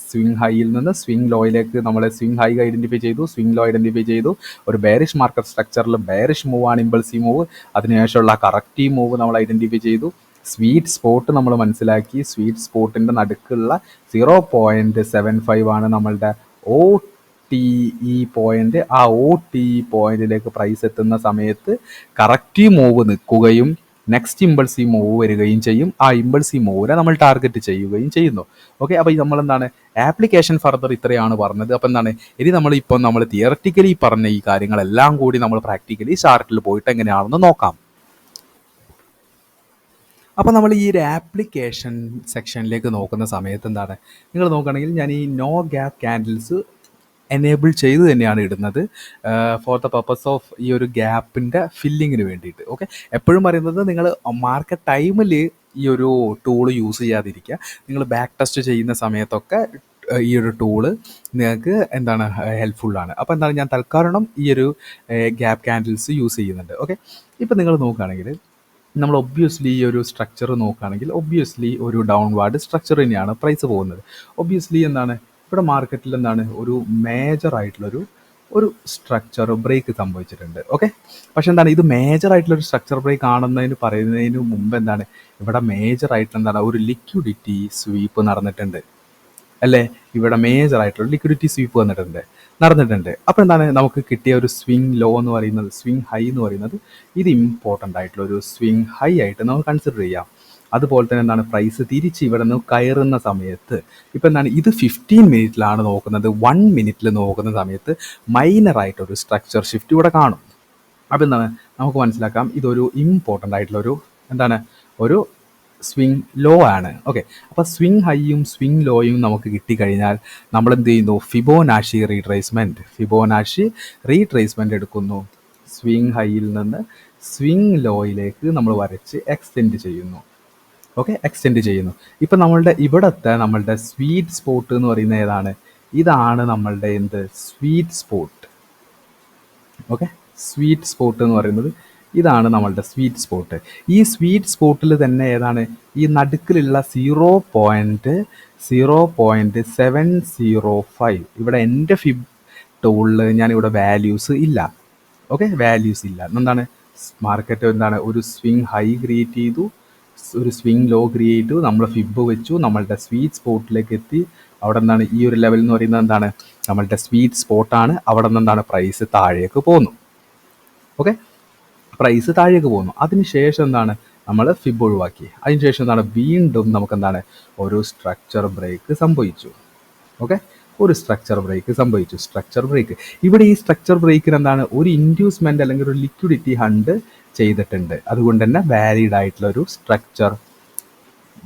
സ്വിങ് ഹൈയിൽ നിന്ന് സ്വിങ് ലോയിലേക്ക് നമ്മൾ സ്വിങ് ഹൈ ഐഡൻറ്റിഫൈ ചെയ്തു, സ്വിങ് ലോ ഐഡൻറ്റിഫൈ ചെയ്തു. ഒരു ബെയറിഷ് മാർക്കറ്റ് സ്ട്രക്ചറിൽ ബെയറിഷ് മൂവ് ആണ് ഇമ്പൾസീവ് മൂവ്. അതിനുശേഷമുള്ള കറക്റ്റീവ് മൂവ് നമ്മൾ ഐഡൻറ്റിഫൈ ചെയ്തു. സ്വീറ്റ് സ്പോട്ട് നമ്മൾ മനസ്സിലാക്കി. സ്വീറ്റ് സ്പോട്ടിൻ്റെ നടുക്കുള്ള 0.75 ആണ് നമ്മളുടെ OTE പോയിന്റ്. ആ OTE പോയിന്റിലേക്ക് പ്രൈസ് എത്തുന്ന സമയത്ത് കറക്റ്റീവ് മൂവ് നിൽക്കുകയും നെക്സ്റ്റ് ഇമ്പൾസീവ് മൂവ് വരികയും ചെയ്യും. ആ ഇമ്പൾസീവ് മൂവിനെ നമ്മൾ ടാർഗറ്റ് ചെയ്യുകയും ചെയ്യുന്നു. ഓക്കെ, അപ്പോൾ നമ്മളെന്താണ് ആപ്ലിക്കേഷൻ ഫർദർ ഇത്രയാണ് പറഞ്ഞത്. അപ്പോൾ എന്താണ് ഇനി നമ്മൾ തിയററ്റിക്കലി പറഞ്ഞ ഈ കാര്യങ്ങളെല്ലാം കൂടി നമ്മൾ പ്രാക്ടിക്കലി ചാർട്ടിൽ പോയിട്ട് എങ്ങനെയാണെന്ന് നോക്കാം. അപ്പോൾ നമ്മൾ ഈ ഒരു ആപ്ലിക്കേഷൻ സെക്ഷനിലേക്ക് നോക്കുന്ന സമയത്ത് എന്താണ് നിങ്ങൾ നോക്കുകയാണെങ്കിൽ ഞാൻ ഈ നോ ഗ്യാപ്പ് ക്യാൻഡിൽസ് എനേബിൾ ചെയ്ത് തന്നെയാണ് ഇടുന്നത് ഫോർ ദ പർപ്പസ് ഓഫ് ഈ ഒരു ഗ്യാപ്പിൻ്റെ ഫില്ലിങ്ങിന് വേണ്ടിയിട്ട്. ഓക്കെ, എപ്പോഴും പറയുന്നത് നിങ്ങൾ മാർക്കറ്റ് ടൈമിൽ ഈ ഒരു ടൂൾ യൂസ് ചെയ്യാതിരിക്കുക. നിങ്ങൾ ബാക്ക് ടെസ്റ്റ് ചെയ്യുന്ന സമയത്തൊക്കെ ഈ ഒരു ടൂള് നിങ്ങൾക്ക് എന്താണ് ഹെൽപ്ഫുള്ളാണ്. അപ്പോൾ എന്താണ് ഞാൻ തൽക്കാലം ഈ ഒരു ഗ്യാപ്പ് ക്യാൻഡിൽസ് യൂസ് ചെയ്യുന്നുണ്ട്. ഓക്കെ, ഇപ്പം നിങ്ങൾ നോക്കുകയാണെങ്കിൽ നമ്മൾ ഒബ്വിയസ്ലി ഈ ഒരു സ്ട്രക്ചർ നോക്കുകയാണെങ്കിൽ ഒബ്വിയസ്ലി ഒരു ഡൗൺവാർഡ് സ്ട്രക്ചർ തന്നെയാണ് പ്രൈസ് പോകുന്നത്. ഒബ്വിയസ്ലി എന്താണ് ഇവിടെ മാർക്കറ്റിൽ എന്താണ് ഒരു മേജർ ആയിട്ടുള്ളൊരു ഒരു സ്ട്രക്ചർ ബ്രേക്ക് സംഭവിച്ചിട്ടുണ്ട്. ഓക്കെ, പക്ഷെ എന്താണ് ഇത് മേജർ ആയിട്ടുള്ളൊരു സ്ട്രക്ചർ ബ്രേക്ക് ആണെന്നതിന് പറയുന്നതിന് മുമ്പ് എന്താണ് ഇവിടെ മേജർ ആയിട്ട് എന്താണ് ഒരു ലിക്വിഡിറ്റി സ്വീപ്പ് നടന്നിട്ടുണ്ട് അല്ലേ. ഇവിടെ മേജർ ആയിട്ടുള്ള ലിക്വിഡിറ്റി സ്വീപ്പ് നടന്നിട്ടുണ്ട്. അപ്പോൾ എന്താണ് നമുക്ക് കിട്ടിയ ഒരു സ്വിങ് ലോ എന്ന് പറയുന്നത്, സ്വിങ് ഹൈ എന്ന് പറയുന്നത് ഇത് ഇമ്പോർട്ടൻ്റ് ആയിട്ടുള്ള ഒരു സ്വിങ് ഹൈ ആയിട്ട് നമുക്ക് കൺസിഡർ ചെയ്യാം. അതുപോലെ തന്നെ എന്താണ് പ്രൈസ് തിരിച്ച് ഇവിടെ നിന്ന് കയറുന്ന സമയത്ത് ഇപ്പം എന്താണ് ഇത് 15 മിനിറ്റിലാണ് നോക്കുന്നത്, 1 മിനിറ്റിൽ നോക്കുന്ന സമയത്ത് മൈനറായിട്ടൊരു സ്ട്രക്ചർ ഷിഫ്റ്റ് ഇവിടെ കാണും. അപ്പോൾ എന്താണ് നമുക്ക് മനസ്സിലാക്കാം ഇതൊരു ഇമ്പോർട്ടൻ്റ് ആയിട്ടുള്ളൊരു എന്താണ് ഒരു സ്വിങ് ലോ ആണ്. ഓക്കെ, അപ്പോൾ സ്വിങ് ഹൈയും സ്വിങ് ലോയും നമുക്ക് കിട്ടിക്കഴിഞ്ഞാൽ നമ്മൾ എന്ത് ചെയ്യുന്നു, ഫിബോനാച്ചി റീട്രേസ്മെൻറ്റ് എടുക്കുന്നു. സ്വിങ് ഹൈയിൽ നിന്ന് സ്വിങ് ലോയിലേക്ക് നമ്മൾ വരച്ച് എക്സ്റ്റെൻഡ് ചെയ്യുന്നു. ഓക്കെ, എക്സ്റ്റെൻഡ് ചെയ്യുന്നു. ഇപ്പം നമ്മളുടെ സ്വീറ്റ് സ്പോട്ട് എന്ന് പറയുന്നത് ഏതാണ്? ഇതാണ് നമ്മളുടെ sweet spot. Okay, sweet spot എന്ന് പറയുന്നത് ഇതാണ് നമ്മളുടെ സ്വീറ്റ് സ്പോട്ട്. ഈ സ്വീറ്റ് സ്പോട്ടിൽ തന്നെ ഏതാണ് ഈ നടുക്കിലുള്ള 0.705 ഇവിടെ എൻ്റെ ഫിബ് ടൂളിൽ ഞാനിവിടെ വാല്യൂസ് ഇല്ല. ഓക്കെ, വാല്യൂസ് ഇല്ല. എന്താണ് മാർക്കറ്റ് എന്താണ് ഒരു സ്വിങ് ഹൈ ക്രിയേറ്റ് ചെയ്തു, ഒരു സ്വിങ് ലോ ക്രിയേറ്റ് ചെയ്തു, നമ്മൾ ഫിബ് വെച്ചു, നമ്മളുടെ സ്വീറ്റ് സ്പോട്ടിലേക്ക് എത്തി. അവിടെ എന്താണ് ഈ ഒരു ലെവൽ എന്ന് പറയുന്നത് എന്താണ് നമ്മളുടെ സ്വീറ്റ് സ്പോട്ടാണ്. അവിടെ നിന്ന് എന്താണ് പ്രൈസ് താഴേക്ക് പോകുന്നു. ഓക്കെ, പ്രൈസ് താഴേക്ക് പോകുന്നു. അതിനുശേഷം എന്താണ് നമ്മൾ ഫിബ് ഒഴിവാക്കി. അതിനുശേഷം എന്താണ് വീണ്ടും നമുക്ക് എന്താണ് ഒരു സ്ട്രക്ചർ ബ്രേക്ക് സംഭവിച്ചു. ഓക്കെ, ഒരു സ്ട്രക്ചർ ബ്രേക്ക് സംഭവിച്ചു. ഇവിടെ ഈ സ്ട്രക്ചർ ബ്രേക്കിന് എന്താണ് ഒരു ഇൻഡ്യൂസ്മെന്റ് അല്ലെങ്കിൽ ഒരു ലിക്വിഡിറ്റി ഹണ്ട് ചെയ്തിട്ടുണ്ട്. അതുകൊണ്ട് തന്നെ വാലിഡ് ആയിട്ടുള്ള ഒരു സ്ട്രക്ചർ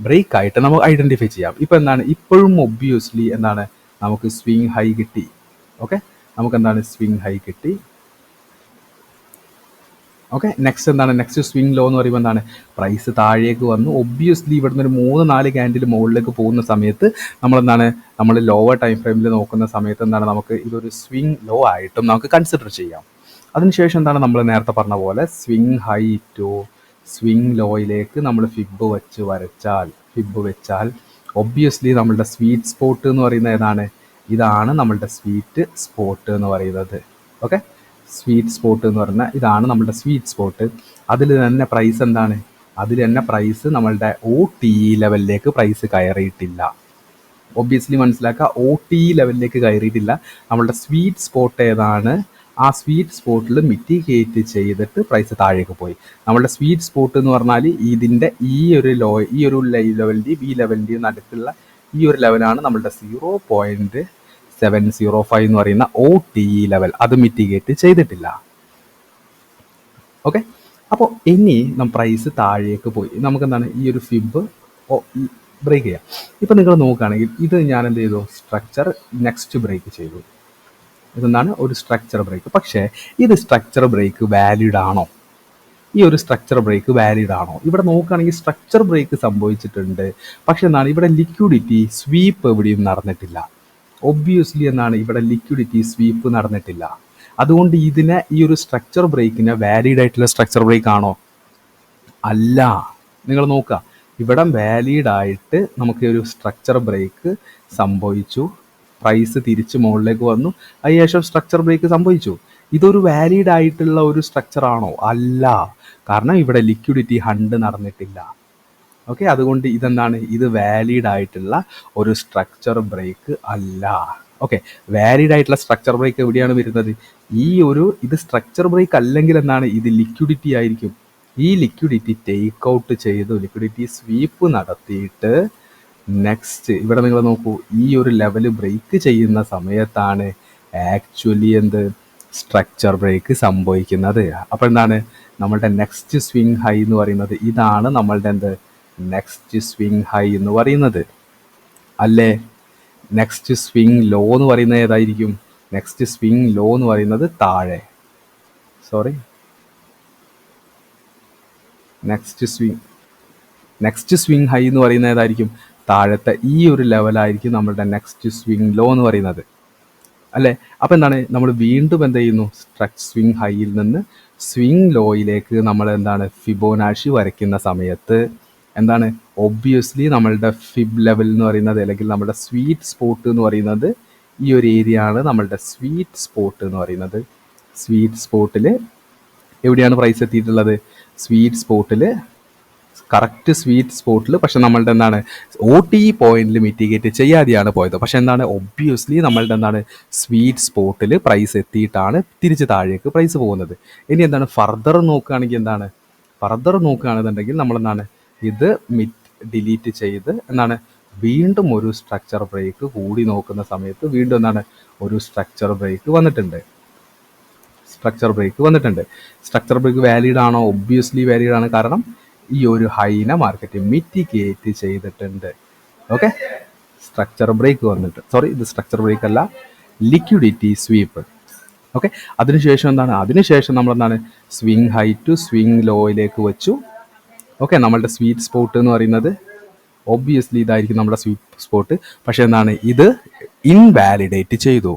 ബ്രേക്ക് ആയിട്ട് നമുക്ക് ഐഡന്റിഫൈ ചെയ്യാം. ഇപ്പം എന്താണ് ഇപ്പോഴും ഒബ്വിയസ്ലി എന്താണ് നമുക്ക് സ്വിങ് ഹൈ കിട്ടി. ഓക്കെ, നമുക്ക് എന്താണ് സ്വിങ് ഹൈ കിട്ടി. ഓക്കെ, നെക്സ്റ്റ് സ്വിങ് ലോ എന്ന് പറയുമ്പോൾ എന്താണ് പ്രൈസ് താഴേക്ക് വന്നു. ഒബ്വിയസ്ലി ഇവിടുന്ന് ഒരു 3-4 ക്യാൻഡിൽ മുകളിലേക്ക് പോകുന്ന സമയത്ത് നമ്മൾ ലോവർ ടൈം ഫ്രെയിമിൽ നോക്കുന്ന സമയത്ത് എന്താണ് നമുക്ക് ഇതൊരു സ്വിങ് ലോ ആയിട്ടും നമുക്ക് കൺസിഡർ ചെയ്യാം. അതിനുശേഷം എന്താണ് നമ്മൾ നേരത്തെ പറഞ്ഞ പോലെ സ്വിങ് ഹൈ ടു സ്വിങ് ലോയിലേക്ക് നമ്മൾ ഫിബ് വെച്ചാൽ ഒബ്വിയസ്ലി നമ്മളുടെ സ്വീറ്റ് സ്പോട്ട് എന്ന് പറയുന്നത് ഏതാണ്? ഇതാണ് നമ്മളുടെ സ്വീറ്റ് സ്പോട്ട് എന്ന് പറയുന്നത്. ഓക്കെ, സ്വീറ്റ് സ്പോട്ട് എന്ന് പറഞ്ഞാൽ ഇതാണ് നമ്മളുടെ സ്വീറ്റ് സ്പോട്ട്. അതിൽ തന്നെ പ്രൈസ് എന്താണ്? നമ്മളുടെ OTE ലെവലിലേക്ക് പ്രൈസ് കയറിയിട്ടില്ല. ഒബ്വിയസ്ലി മനസ്സിലാക്കുക, OTE ലെവലിലേക്ക് കയറിയിട്ടില്ല. നമ്മളുടെ സ്വീറ്റ് സ്പോട്ട് ഏതാണ്? ആ സ്വീറ്റ് സ്പോട്ടിൽ മിറ്റിഗേറ്റ് ചെയ്തിട്ട് പ്രൈസ് താഴേക്ക് പോയി. നമ്മളുടെ സ്വീറ്റ് സ്പോട്ട് എന്ന് പറഞ്ഞാൽ ഇതിൻ്റെ ഈ ഒരു ലെവലിൻ്റെയും ഈ ലെവലിൻ്റെയും നടുക്കുള്ള ഈ ഒരു ലെവലാണ് നമ്മളുടെ 0.705 എന്ന് പറയുന്ന OTE ലെവൽ. അത് മിറ്റിഗേറ്റ് ചെയ്തിട്ടില്ല. ഓക്കെ, അപ്പോൾ ഇനി പ്രൈസ് താഴേക്ക് പോയി നമുക്ക് എന്താണ് ഈ ഒരു ഫിബ് ബ്രേക്ക് ചെയ്യാം. ഇപ്പം നിങ്ങൾ നോക്കുകയാണെങ്കിൽ ഇത് ഞാൻ എന്ത് ചെയ്തു, സ്ട്രക്ചർ നെക്സ്റ്റ് ബ്രേക്ക് ചെയ്തു. ഇതെന്താണ് ഒരു സ്ട്രക്ചർ ബ്രേക്ക്. പക്ഷേ ഇത് സ്ട്രക്ചർ ബ്രേക്ക് വാലിഡ് ആണോ? ഈ ഒരു സ്ട്രക്ചർ ബ്രേക്ക് വാലിഡ് ആണോ? ഇവിടെ നോക്കുകയാണെങ്കിൽ സ്ട്രക്ചർ ബ്രേക്ക് സംഭവിച്ചിട്ടുണ്ട്. പക്ഷെ എന്താണ് ഇവിടെ ലിക്വിഡിറ്റി സ്വീപ്പ് എവിടെയും നടന്നിട്ടില്ല. ഒബ്വിയസ്ലി എന്താണ് ഇവിടെ ലിക്വിഡിറ്റി സ്വീപ്പ് നടന്നിട്ടില്ല. അതുകൊണ്ട് ഇതിനെ ഈ ഒരു സ്ട്രക്ചർ ബ്രേക്കിനെ വാലിഡ് ആയിട്ടുള്ള സ്ട്രക്ചർ ബ്രേക്ക് ആണോ? അല്ല. നിങ്ങൾ നോക്കുക, ഇവിടെ വാലിഡ് ആയിട്ട് നമുക്ക് ഒരു സ്ട്രക്ചർ ബ്രേക്ക് സംഭവിച്ചു. പ്രൈസ് തിരിച്ച് മുകളിലേക്ക് വന്നു. അതിനുശേഷം സ്ട്രക്ചർ ബ്രേക്ക് സംഭവിച്ചു. ഇതൊരു വാലിഡ് ആയിട്ടുള്ള ഒരു സ്ട്രക്ചർ ആണോ? അല്ല. കാരണം ഇവിടെ ലിക്വിഡിറ്റി ഹണ്ട് നടന്നിട്ടില്ല. ഓക്കെ, അതുകൊണ്ട് ഇതെന്താണ്, ഇത് വാലിഡ് ആയിട്ടുള്ള ഒരു സ്ട്രക്ചർ ബ്രേക്ക് അല്ല. ഓക്കെ, വാലിഡ് ആയിട്ടുള്ള സ്ട്രക്ചർ ബ്രേക്ക് എവിടെയാണ് വരുന്നത്? ഇത് സ്ട്രക്ചർ ബ്രേക്ക് അല്ലെങ്കിൽ എന്താണ് ഇത് ലിക്വിഡിറ്റി ആയിരിക്കും. ഈ ലിക്വിഡിറ്റി ടേക്ക് ഔട്ട് ചെയ്തു, ലിക്വിഡിറ്റി സ്വീപ്പ് നടത്തിയിട്ട് നെക്സ്റ്റ് ഇവിടെ നിങ്ങൾ നോക്കൂ, ഈ ഒരു ലെവല് ബ്രേക്ക് ചെയ്യുന്ന സമയത്താണ് ആക്ച്വലി സ്ട്രക്ചർ ബ്രേക്ക് സംഭവിക്കുന്നത്. അപ്പോൾ എന്താണ് നമ്മളുടെ നെക്സ്റ്റ് സ്വിങ് ഹൈ എന്ന് പറയുന്നത് ഇതാണ് നമ്മളുടെ നെക്സ്റ്റ് സ്വിങ് ഹൈ എന്ന് പറയുന്നത് അല്ലേ. നെക്സ്റ്റ് സ്വിങ് ലോ എന്ന് പറയുന്നത് ഏതായിരിക്കും? നെക്സ്റ്റ് സ്വിങ് ലോ എന്ന് പറയുന്നത് താഴെ, സോറി, നെക്സ്റ്റ് സ്വിങ് ഹൈ എന്ന് പറയുന്നത് ഏതായിരിക്കും? താഴത്തെ ഈ ഒരു ലെവലായിരിക്കും നമ്മളുടെ നെക്സ്റ്റ് സ്വിങ് ലോ എന്ന് പറയുന്നത്, അല്ലേ? അപ്പോൾ എന്താണ്, നമ്മൾ വീണ്ടും എന്ത് ചെയ്യുന്നു, സ്വിങ് ഹൈയിൽ നിന്ന് സ്വിങ് ലോയിലേക്ക് നമ്മൾ എന്താണ് ഫിബോനാച്ചി വരയ്ക്കുന്ന സമയത്ത് എന്താണ്, ഒബ്വിയസ്ലി നമ്മളുടെ ഫിബ് ലെവൽ എന്ന് പറയുന്നത്, അല്ലെങ്കിൽ നമ്മുടെ സ്വീറ്റ് സ്പോട്ട് എന്ന് പറയുന്നത് ഈ ഒരു ഏരിയ ആണ് നമ്മളുടെ സ്വീറ്റ് സ്പോട്ട് എന്ന് പറയുന്നത്. സ്വീറ്റ് സ്പോട്ടിൽ എവിടെയാണ് പ്രൈസ് എത്തിയിട്ടുള്ളത്? സ്വീറ്റ് സ്പോട്ടിൽ, കറക്റ്റ് സ്വീറ്റ് സ്പോട്ടിൽ, പക്ഷെ നമ്മളുടെ എന്താണ് OTE പോയിന്റിൽ മിറ്റിഗേറ്റ് ചെയ്യാതെയാണ് പോയത്. പക്ഷെ എന്താണ്, ഒബ്വിയസ്ലി നമ്മളുടെ എന്താണ് സ്വീറ്റ് സ്പോട്ടിൽ പ്രൈസ് എത്തിയിട്ടാണ് തിരിച്ച് താഴേക്ക് പ്രൈസ് പോകുന്നത്. ഇനി എന്താണ് ഫർദർ നോക്കുകയാണെന്നുണ്ടെങ്കിൽ നമ്മളെന്താണ് ഇത് ഡിലീറ്റ് ചെയ്ത് എന്താണ് വീണ്ടും ഒരു സ്ട്രക്ചർ ബ്രേക്ക് കൂടി നോക്കുന്ന സമയത്ത് വീണ്ടും എന്താണ് ഒരു സ്ട്രക്ചർ ബ്രേക്ക് വന്നിട്ടുണ്ട്. സ്ട്രക്ചർ ബ്രേക്ക് വാലിഡ് ആണോ? ഒബ്വിയസ്ലി വാലിഡ് ആണ്. കാരണം ഈ ഒരു ഹൈനെ മാർക്കറ്റ് മിറ്റിഗേറ്റ് ചെയ്തിട്ടുണ്ട്. ഓക്കെ, സ്ട്രക്ചർ ബ്രേക്ക് വന്നിട്ട്, സോറി ഇത് സ്ട്രക്ചർ ബ്രേക്ക് അല്ല, ലിക്വിഡിറ്റി സ്വീപ്പ്. ഓക്കെ, അതിനുശേഷം നമ്മൾ എന്താണ് സ്വിങ് ഹൈ ടു സ്വിങ് ലോയിലേക്ക് വെച്ചു. ഓക്കെ, നമ്മളുടെ സ്വീറ്റ് സ്പോട്ട് എന്ന് പറയുന്നത് ഒബ്വിയസ്ലി ഇതായിരിക്കും നമ്മുടെ സ്വീറ്റ് സ്പോട്ട്. പക്ഷെ എന്താണ്, ഇത് ഇൻവാലിഡേറ്റ് ചെയ്തു.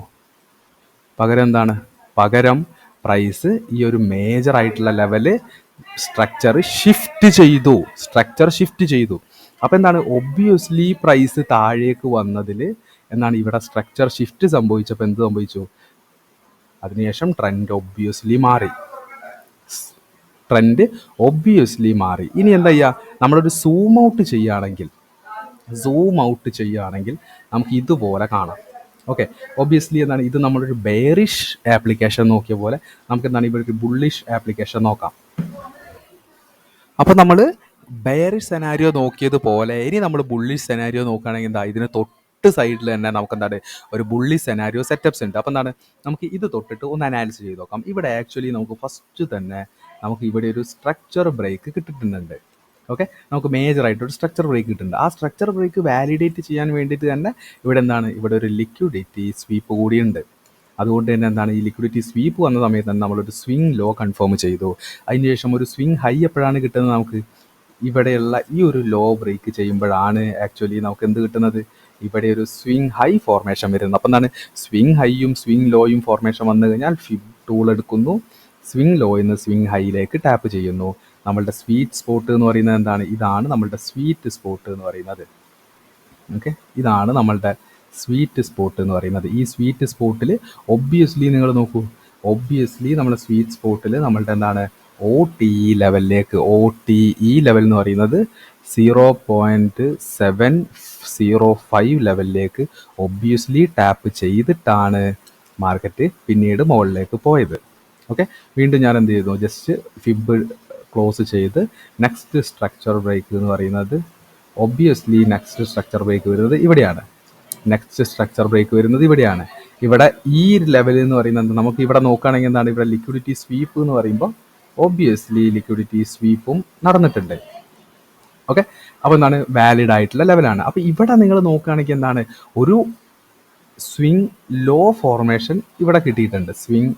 പകരം പ്രൈസ് ഈ ഒരു മേജർ ആയിട്ടുള്ള ലെവല് സ്ട്രക്ചർ ഷിഫ്റ്റ് ചെയ്തു. അപ്പോൾ എന്താണ്, ഒബ്വിയസ്ലി പ്രൈസ് താഴേക്ക് വന്നതിൽ എന്താണ് ഇവിടെ സ്ട്രക്ചർ ഷിഫ്റ്റ് സംഭവിച്ചപ്പോൾ എന്ത് സംഭവിച്ചു? അതിനുശേഷം ട്രെൻഡ് ഒബ്വിയസ്ലി മാറി. ഇനി എന്താ ചെയ്യുക, നമ്മളൊരു സൂം ഔട്ട് ചെയ്യുകയാണെങ്കിൽ നമുക്ക് ഇതുപോലെ കാണാം. ഓക്കെ, ഒബ്വിയസ്ലി എന്താണ് ഇത് നമ്മളൊരു ബെയറിഷ് ആപ്ലിക്കേഷൻ നോക്കിയ പോലെ നമുക്ക് എന്താണ് ഇവിടെ ഒരു ബുള്ളിഷ് ആപ്ലിക്കേഷൻ നോക്കാം. അപ്പോൾ നമ്മൾ ബെയറിഷ് സെനാരിയോ നോക്കിയതുപോലെ ഇനി നമ്മൾ ബുള്ളിഷ് സെനാരിയോ നോക്കുകയാണെങ്കിൽ എന്താ, ഇതിന് തൊട്ട് സൈഡിൽ തന്നെ നമുക്ക് എന്താണ് ഒരു ബുള്ളിഷ് സെനാരിയോ സെറ്റപ്സ് ഉണ്ട്. അപ്പോൾ എന്താണ്, നമുക്ക് ഇത് തൊട്ടിട്ട് ഒന്ന് അനാലിസിസ് ചെയ്ത് നോക്കാം. ഇവിടെ ആക്ച്വലി നമുക്ക് ഫസ്റ്റ് തന്നെ നമുക്ക് ഇവിടെ ഒരു സ്ട്രക്ചർ ബ്രേക്ക് കിട്ടിയിട്ടുണ്ട്. ഓക്കെ, നമുക്ക് മേജറായിട്ടൊരു സ്ട്രക്ചർ ബ്രേക്ക് കിട്ടുന്നുണ്ട്. ആ സ്ട്രക്ചർ ബ്രേക്ക് വാലിഡേറ്റ് ചെയ്യാൻ വേണ്ടിയിട്ട് തന്നെ ഇവിടെ ഒരു ലിക്വിഡിറ്റി സ്വീപ്പ് കൂടിയുണ്ട്. അതുകൊണ്ട് തന്നെ എന്താണ്, ഈ ലിക്വിഡിറ്റി സ്വീപ്പ് വന്ന സമയത്ത് തന്നെ നമ്മളൊരു സ്വിങ് ലോ കൺഫേം ചെയ്തു. അതിനുശേഷം ഒരു സ്വിങ് ഹൈ എപ്പോഴാണ് കിട്ടുന്നത്? നമുക്ക് ഇവിടെയുള്ള ഈ ഒരു ലോ ബ്രേക്ക് ചെയ്യുമ്പോഴാണ് ആക്ച്വലി നമുക്ക് എന്ത് കിട്ടുന്നത്? ഇവിടെ ഒരു സ്വിങ് ഹൈ ഫോർമേഷൻ വരുന്നത്. അപ്പം എന്താണ്, സ്വിങ് ഹൈയും സ്വിങ് ലോയും ഫോർമേഷൻ വന്നു കഴിഞ്ഞാൽ ഫിബ് ടൂൾ എടുക്കുന്നു, സ്വിങ് ലോയിൽ നിന്ന് സ്വിങ് ഹൈയിലേക്ക് ടാപ്പ് ചെയ്യുന്നു. നമ്മളുടെ സ്വീറ്റ് സ്പോട്ട് എന്ന് പറയുന്നത് എന്താണ്? ഇതാണ് നമ്മളുടെ സ്വീറ്റ് സ്പോട്ട് എന്ന് പറയുന്നത്. ഓക്കെ, ഇതാണ് നമ്മളുടെ സ്വീറ്റ് സ്പോട്ട് എന്ന് പറയുന്നത്. ഈ സ്വീറ്റ് സ്പോട്ടിൽ ഒബ്വിയസ്ലി നിങ്ങൾ നോക്കൂ, നമ്മുടെ സ്വീറ്റ് സ്പോട്ടിൽ നമ്മളുടെ എന്താണ് OTE ലെവലിലേക്ക്, OTE ലെവൽ എന്ന് പറയുന്നത് 0.705 ലെവലിലേക്ക് ഒബ്വിയസ്ലി ടാപ്പ് ചെയ്തിട്ടാണ് മാർക്കറ്റ് പിന്നീട് മുകളിലേക്ക് പോയത്. ഓക്കെ, വീണ്ടും ഞാൻ എന്ത് ചെയ്തു, ജസ്റ്റ് ഫിബ് ക്ലോസ് ചെയ്ത് നെക്സ്റ്റ് സ്ട്രക്ചർ ബ്രേക്ക് എന്ന് പറയുന്നത് ഒബ്വിയസ്ലി നെക്സ്റ്റ് സ്ട്രക്ചർ ബ്രേക്ക് വരുന്നത് ഇവിടെയാണ്. ഇവിടെ ഈ ലെവൽ എന്ന് പറയുന്നത് നമുക്ക് ഇവിടെ നോക്കുകയാണെങ്കിൽ എന്താണ്, ഇവിടെ ലിക്വിഡിറ്റി സ്വീപ്പ് എന്ന് പറയുമ്പോൾ ഒബ്വിയസ്ലി ലിക്വിഡിറ്റി സ്വീപ്പും നടന്നിട്ടുണ്ട്. ഓക്കെ, അപ്പോൾ എന്താണ് വാലിഡ് ആയിട്ടുള്ള ലെവലാണ്. അപ്പോൾ ഇവിടെ നിങ്ങൾ നോക്കുകയാണെങ്കിൽ എന്താണ് ഒരു സ്വിങ് ലോ ഫോർമേഷൻ ഇവിടെ കിട്ടിയിട്ടുണ്ട്. സ്വിങ്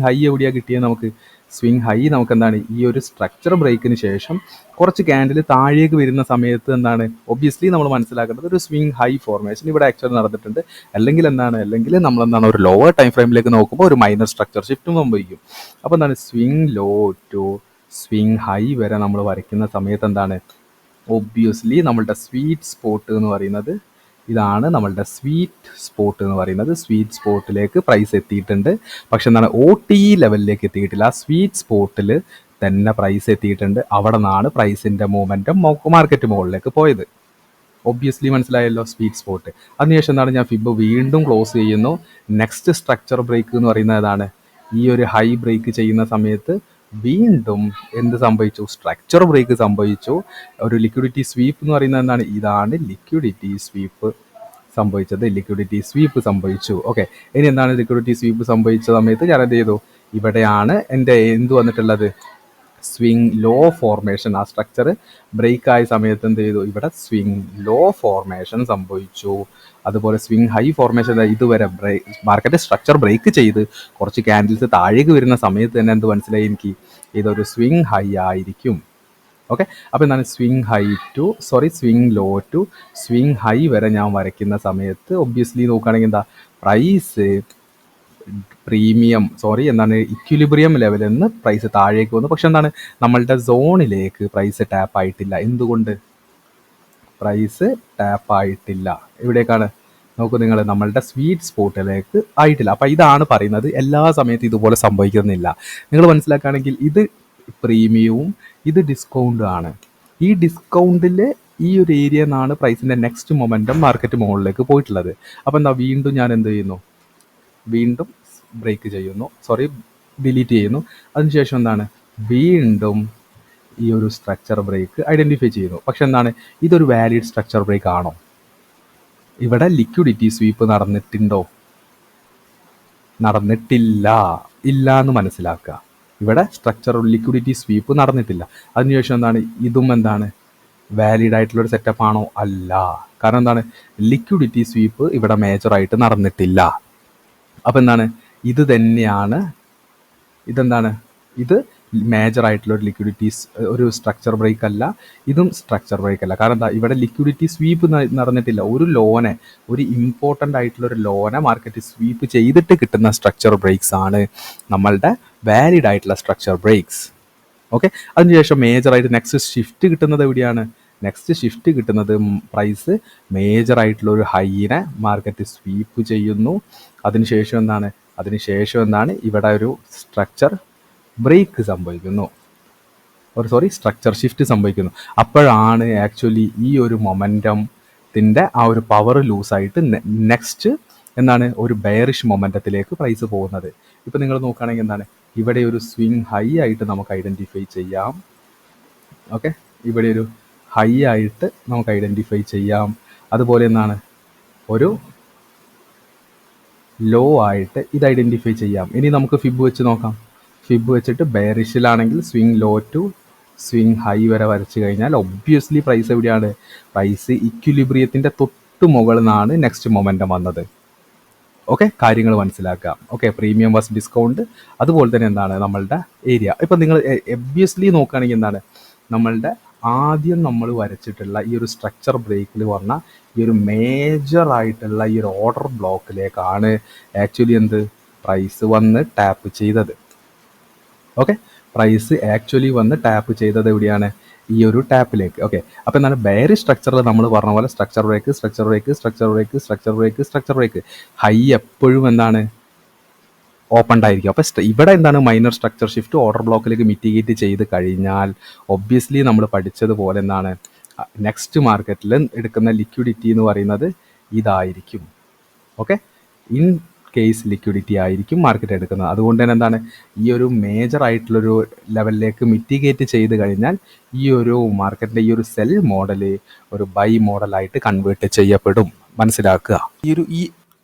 ഹൈ എവിടെയാണ് കിട്ടിയത്? സ്വിങ് ഹൈ നമുക്ക് എന്താണ് ഈ ഒരു സ്ട്രക്ചർ ബ്രേക്കിന് ശേഷം കുറച്ച് ക്യാൻഡിൽ താഴേക്ക് വരുന്ന സമയത്ത് എന്താണ് ഒബ്വിയസ്ലി നമ്മൾ മനസ്സിലാക്കേണ്ടത് ഒരു സ്വിങ് ഹൈ ഫോർമേഷൻ ഇവിടെ ആക്ച്വലി നടന്നിട്ടുണ്ട്. അല്ലെങ്കിൽ നമ്മൾ ഒരു ലോവർ ടൈം ഫ്രെയിമിലേക്ക് നോക്കുമ്പോൾ ഒരു മൈനർ സ്ട്രക്ചർ ഷിഫ്റ്റും സംഭവിക്കും. അപ്പോൾ എന്താണ് swing low to swing high വരെ നമ്മൾ വരയ്ക്കുന്ന സമയത്ത് എന്താണ് ഒബ്വിയസ്ലി നമ്മളുടെ സ്വീറ്റ് സ്പോട്ട് എന്ന് പറയുന്നത് ഇതാണ്. നമ്മളുടെ സ്വീറ്റ് സ്പോട്ടിലേക്ക് പ്രൈസ് എത്തിയിട്ടുണ്ട്. പക്ഷെ എന്താണ് OTE ലെവലിലേക്ക് എത്തിയിട്ടില്ല. ആ സ്വീറ്റ് സ്പോട്ടിൽ തന്നെ പ്രൈസ് എത്തിയിട്ടുണ്ട്. അവിടെ നിന്നാണ് പ്രൈസിൻ്റെ മൂവ്മെൻറ്റം മാർക്കറ്റ് മുകളിലേക്ക് പോയത്. ഒബ്വിയസ്ലി മനസ്സിലായല്ലോ സ്വീറ്റ് സ്പോട്ട്. അതിനുശേഷം എന്താണ് ഞാൻ ഫിബ് വീണ്ടും ക്ലോസ് ചെയ്യുന്നു. നെക്സ്റ്റ് സ്ട്രക്ചർ ബ്രേക്ക് എന്ന് പറയുന്നത് ഏതാണ്? ഈ ഒരു ഹൈ ബ്രേക്ക് ചെയ്യുന്ന സമയത്ത് വീണ്ടും എന്ത് സംഭവിച്ചു? സ്ട്രക്ചർ ബ്രേക്ക് സംഭവിച്ചു. ഒരു ലിക്വിഡിറ്റി സ്വീപ്പ് എന്ന് പറയുന്നത് എന്താണ്? ഇതാണ് ലിക്വിഡിറ്റി സ്വീപ്പ് സംഭവിച്ചു. ഓക്കെ, ഇനി എന്താണ് ലിക്വിഡിറ്റി സ്വീപ്പ് സംഭവിച്ച സമയത്ത് ഞാൻ എന്ത് ചെയ്തു? ഇവിടെയാണ് എൻ്റെ എന്ത് വന്നിട്ടുള്ളത്? സ്വിങ് ലോ ഫോർമേഷൻ, ആ സ്ട്രക്ചർ ബ്രേക്ക് ആയ സമയത്ത് എന്ത് ചെയ്തു, ഇവിടെ സ്വിങ് ലോ ഫോർമേഷൻ സംഭവിച്ചു. അതുപോലെ സ്വിങ് ഹൈ ഫോർമേഷൻ ഇതുവരെ മാർക്കറ്റ് സ്ട്രക്ചർ ബ്രേക്ക് ചെയ്ത് കുറച്ച് ക്യാൻഡിൽസ് താഴേക്ക് വരുന്ന സമയത്ത് തന്നെ എന്ത് മനസ്സിലായി എനിക്ക്, ഇതൊരു സ്വിങ് ഹൈ ആയിരിക്കും. ഓക്കെ, അപ്പോൾ എന്താണ് swing low to swing high വരെ ഞാൻ വരയ്ക്കുന്ന സമയത്ത് ഒബ്വിയസ്ലി നോക്കുകയാണെങ്കിൽ എന്താ, പ്രൈസ് ഇക്വിലിബ്രിയം ലെവലിൽ നിന്ന് പ്രൈസ് താഴേക്ക് വന്നു. പക്ഷെ എന്താണ്, നമ്മളുടെ സോണിലേക്ക് പ്രൈസ് ടാപ്പ് ആയിട്ടില്ല. എന്തുകൊണ്ട് പ്രൈസ് ടാപ്പ് ആയിട്ടില്ല? ഇവിടേക്കാണ് നോക്കൂ നിങ്ങൾ, നമ്മളുടെ സ്വീറ്റ് സ്പോട്ടിലേക്ക് ആയിട്ടില്ല. അപ്പം ഇതാണ് പറയുന്നത്, എല്ലാ സമയത്തും ഇതുപോലെ സംഭവിക്കുന്നില്ല. നിങ്ങൾ മനസ്സിലാക്കുകയാണെങ്കിൽ ഇത് പ്രീമിയവും ഇത് ഡിസ്കൗണ്ടും ആണ്. ഈ ഡിസ്കൗണ്ടിൽ ഈ ഒരു ഏരിയ നിന്നാണ് പ്രൈസിൻ്റെ നെക്സ്റ്റ് മൊമെൻറ്റം മാർക്കറ്റ് മുകളിലേക്ക് പോയിട്ടുള്ളത്. അപ്പോൾ എന്താ, വീണ്ടും ഞാൻ എന്ത് ചെയ്യുന്നു, വീണ്ടും ഡിലീറ്റ് ചെയ്യുന്നു. അതിനുശേഷം എന്താണ്, വീണ്ടും ഈ ഒരു സ്ട്രക്ചർ ബ്രേക്ക് ഐഡൻറ്റിഫൈ ചെയ്യുന്നു. പക്ഷെ എന്താണ്, ഇതൊരു വാലിഡ് സ്ട്രക്ചർ ബ്രേക്ക് ആണോ? ഇവിടെ ലിക്വിഡിറ്റി സ്വീപ്പ് നടന്നിട്ടില്ല എന്ന് മനസ്സിലാക്കുക. ഇവിടെ ലിക്വിഡിറ്റി സ്വീപ്പ് നടന്നിട്ടില്ല. അതിനുശേഷം എന്താണ്, ഇതും എന്താണ്, വാലിഡ് ആയിട്ടുള്ളൊരു സെറ്റപ്പ് ആണോ? അല്ല. കാരണം എന്താണ്, ലിക്വിഡിറ്റി സ്വീപ്പ് ഇവിടെ മേജറായിട്ട് നടന്നിട്ടില്ല. അപ്പം എന്താണ്, ഇത് മേജർ ആയിട്ടുള്ള ഒരു ഒരു സ്ട്രക്ചർ ബ്രേക്ക് അല്ല, ഇതും സ്ട്രക്ചർ ബ്രേക്ക് അല്ല. കാരണം എന്താ, ഇവിടെ ലിക്വിഡിറ്റി സ്വീപ്പ് നടന്നിട്ടില്ല. ഒരു ഇമ്പോർട്ടൻ്റ് ആയിട്ടുള്ള ഒരു ലോനെ മാർക്കറ്റ് സ്വീപ്പ് ചെയ്തിട്ട് കിട്ടുന്ന സ്ട്രക്ചർ ബ്രേക്സ് ആണ് നമ്മളുടെ വാലിഡ് ആയിട്ടുള്ള സ്ട്രക്ചർ ബ്രേക്സ്. ഓക്കെ, അതിനുശേഷം മേജറായിട്ട് നെക്സ്റ്റ് ഷിഫ്റ്റ് കിട്ടുന്നത് എവിടെയാണ്? നെക്സ്റ്റ് ഷിഫ്റ്റ് കിട്ടുന്നത് പ്രൈസ് മേജറായിട്ടുള്ള ഒരു ഹൈനെ മാർക്കറ്റ് സ്വീപ്പ് ചെയ്യുന്നു. അതിനുശേഷം എന്താണ്, ഇവിടെ ഒരു സ്ട്രക്ചർ ബ്രേക്ക് സംഭവിക്കുന്നു, സ്ട്രക്ചർ ഷിഫ്റ്റ് സംഭവിക്കുന്നു. അപ്പോഴാണ് ആക്ച്വലി ഈ ഒരു മൊമെൻറ്റത്തിൻ്റെ ആ ഒരു പവർ ലൂസായിട്ട് നെക്സ്റ്റ് ഒരു ബെയറിഷ് മൊമെൻറ്റത്തിലേക്ക് പ്രൈസ് പോകുന്നത്. ഇപ്പം നിങ്ങൾ നോക്കുകയാണെങ്കിൽ എന്താണ്, ഇവിടെ ഒരു സ്വിങ് ഹൈ ആയിട്ട് നമുക്ക് ഐഡൻറ്റിഫൈ ചെയ്യാം. ഓക്കെ, ഇവിടെ ഒരു ഹൈ ആയിട്ട് നമുക്ക് ഐഡൻറ്റിഫൈ ചെയ്യാം. അതുപോലെ ഒരു ലോ ആയിട്ട് ഇത് ഐഡൻറ്റിഫൈ ചെയ്യാം. ഇനി നമുക്ക് ഫിബ് വെച്ച് നോക്കാം. ഫിബ് വെച്ചിട്ട് ബെയറിഷിലാണെങ്കിൽ swing low to swing high വരെ വരച്ച് കഴിഞ്ഞാൽ ഒബ്വിയസ്ലി പ്രൈസ് എവിടെയാണ്? പ്രൈസ് ഇക്വിലിബ്രിയത്തിൻ്റെ തൊട്ട് മുകളിൽ നിന്നാണ് നെക്സ്റ്റ് മൊമെൻറ്റം വന്നത്. ഓക്കെ, കാര്യങ്ങൾ മനസ്സിലാക്കാം. Okay, premium vs discount. അതുപോലെ തന്നെ നമ്മളുടെ ഏരിയ. ഇപ്പം നിങ്ങൾ ഒബ്വിയസ്ലി നോക്കുകയാണെങ്കിൽ നമ്മളുടെ ആദ്യം നമ്മൾ വരച്ചിട്ടുള്ള ഈ ഒരു സ്ട്രക്ചർ ബ്രേക്കിൽ വന്ന ഈ ഒരു മേജർ ആയിട്ടുള്ള ഈ ഒരു ഓർഡർ ബ്ലോക്കിലേക്കാണ് ആക്ച്വലി പ്രൈസ് വന്ന് ടാപ്പ് ചെയ്തത്. ഓക്കെ, പ്രൈസ് ആക്ച്വലി വന്ന് ടാപ്പ് ചെയ്തത് എവിടെയാണ്? ഈ ഒരു ടാപ്പിലേക്ക്. ഓക്കെ, അപ്പോൾ ബെയറിഷ് സ്ട്രക്ചറിൽ നമ്മൾ പറഞ്ഞ പോലെ സ്ട്രക്ചർ ബ്രേക്ക് ഹൈ എപ്പോഴും ഓപ്പൺഡ് ആയിരിക്കും. അപ്പോൾ ഇവിടെ മൈനർ സ്ട്രക്ചർ ഷിഫ്റ്റ് ഓർഡർ ബ്ലോക്കിലേക്ക് മിറ്റിഗേറ്റ് ചെയ്ത് കഴിഞ്ഞാൽ ഒബ്വിയസ്ലി നമ്മൾ പഠിച്ചതുപോലെ നെക്സ്റ്റ് മാർക്കറ്റിൽ എടുക്കുന്ന ലിക്വിഡിറ്റി എന്ന് പറയുന്നത് ഇതായിരിക്കും. ഓക്കെ, ഇൻ കേസ് ലിക്വിഡിറ്റി ആയിരിക്കും മാർക്കറ്റ് എടുക്കുന്നത്. അതുകൊണ്ട് തന്നെ ഈ ഒരു മേജർ ആയിട്ടുള്ളൊരു ലെവലിലേക്ക് മിറ്റിഗേറ്റ് ചെയ്ത് കഴിഞ്ഞാൽ ഈ ഒരു മാർക്കറ്റിൻ്റെ ഈ ഒരു സെൽ മോഡൽ ഒരു ബൈ മോഡലായിട്ട് കൺവേർട്ട് ചെയ്യപ്പെടും. മനസ്സിലാക്കുക.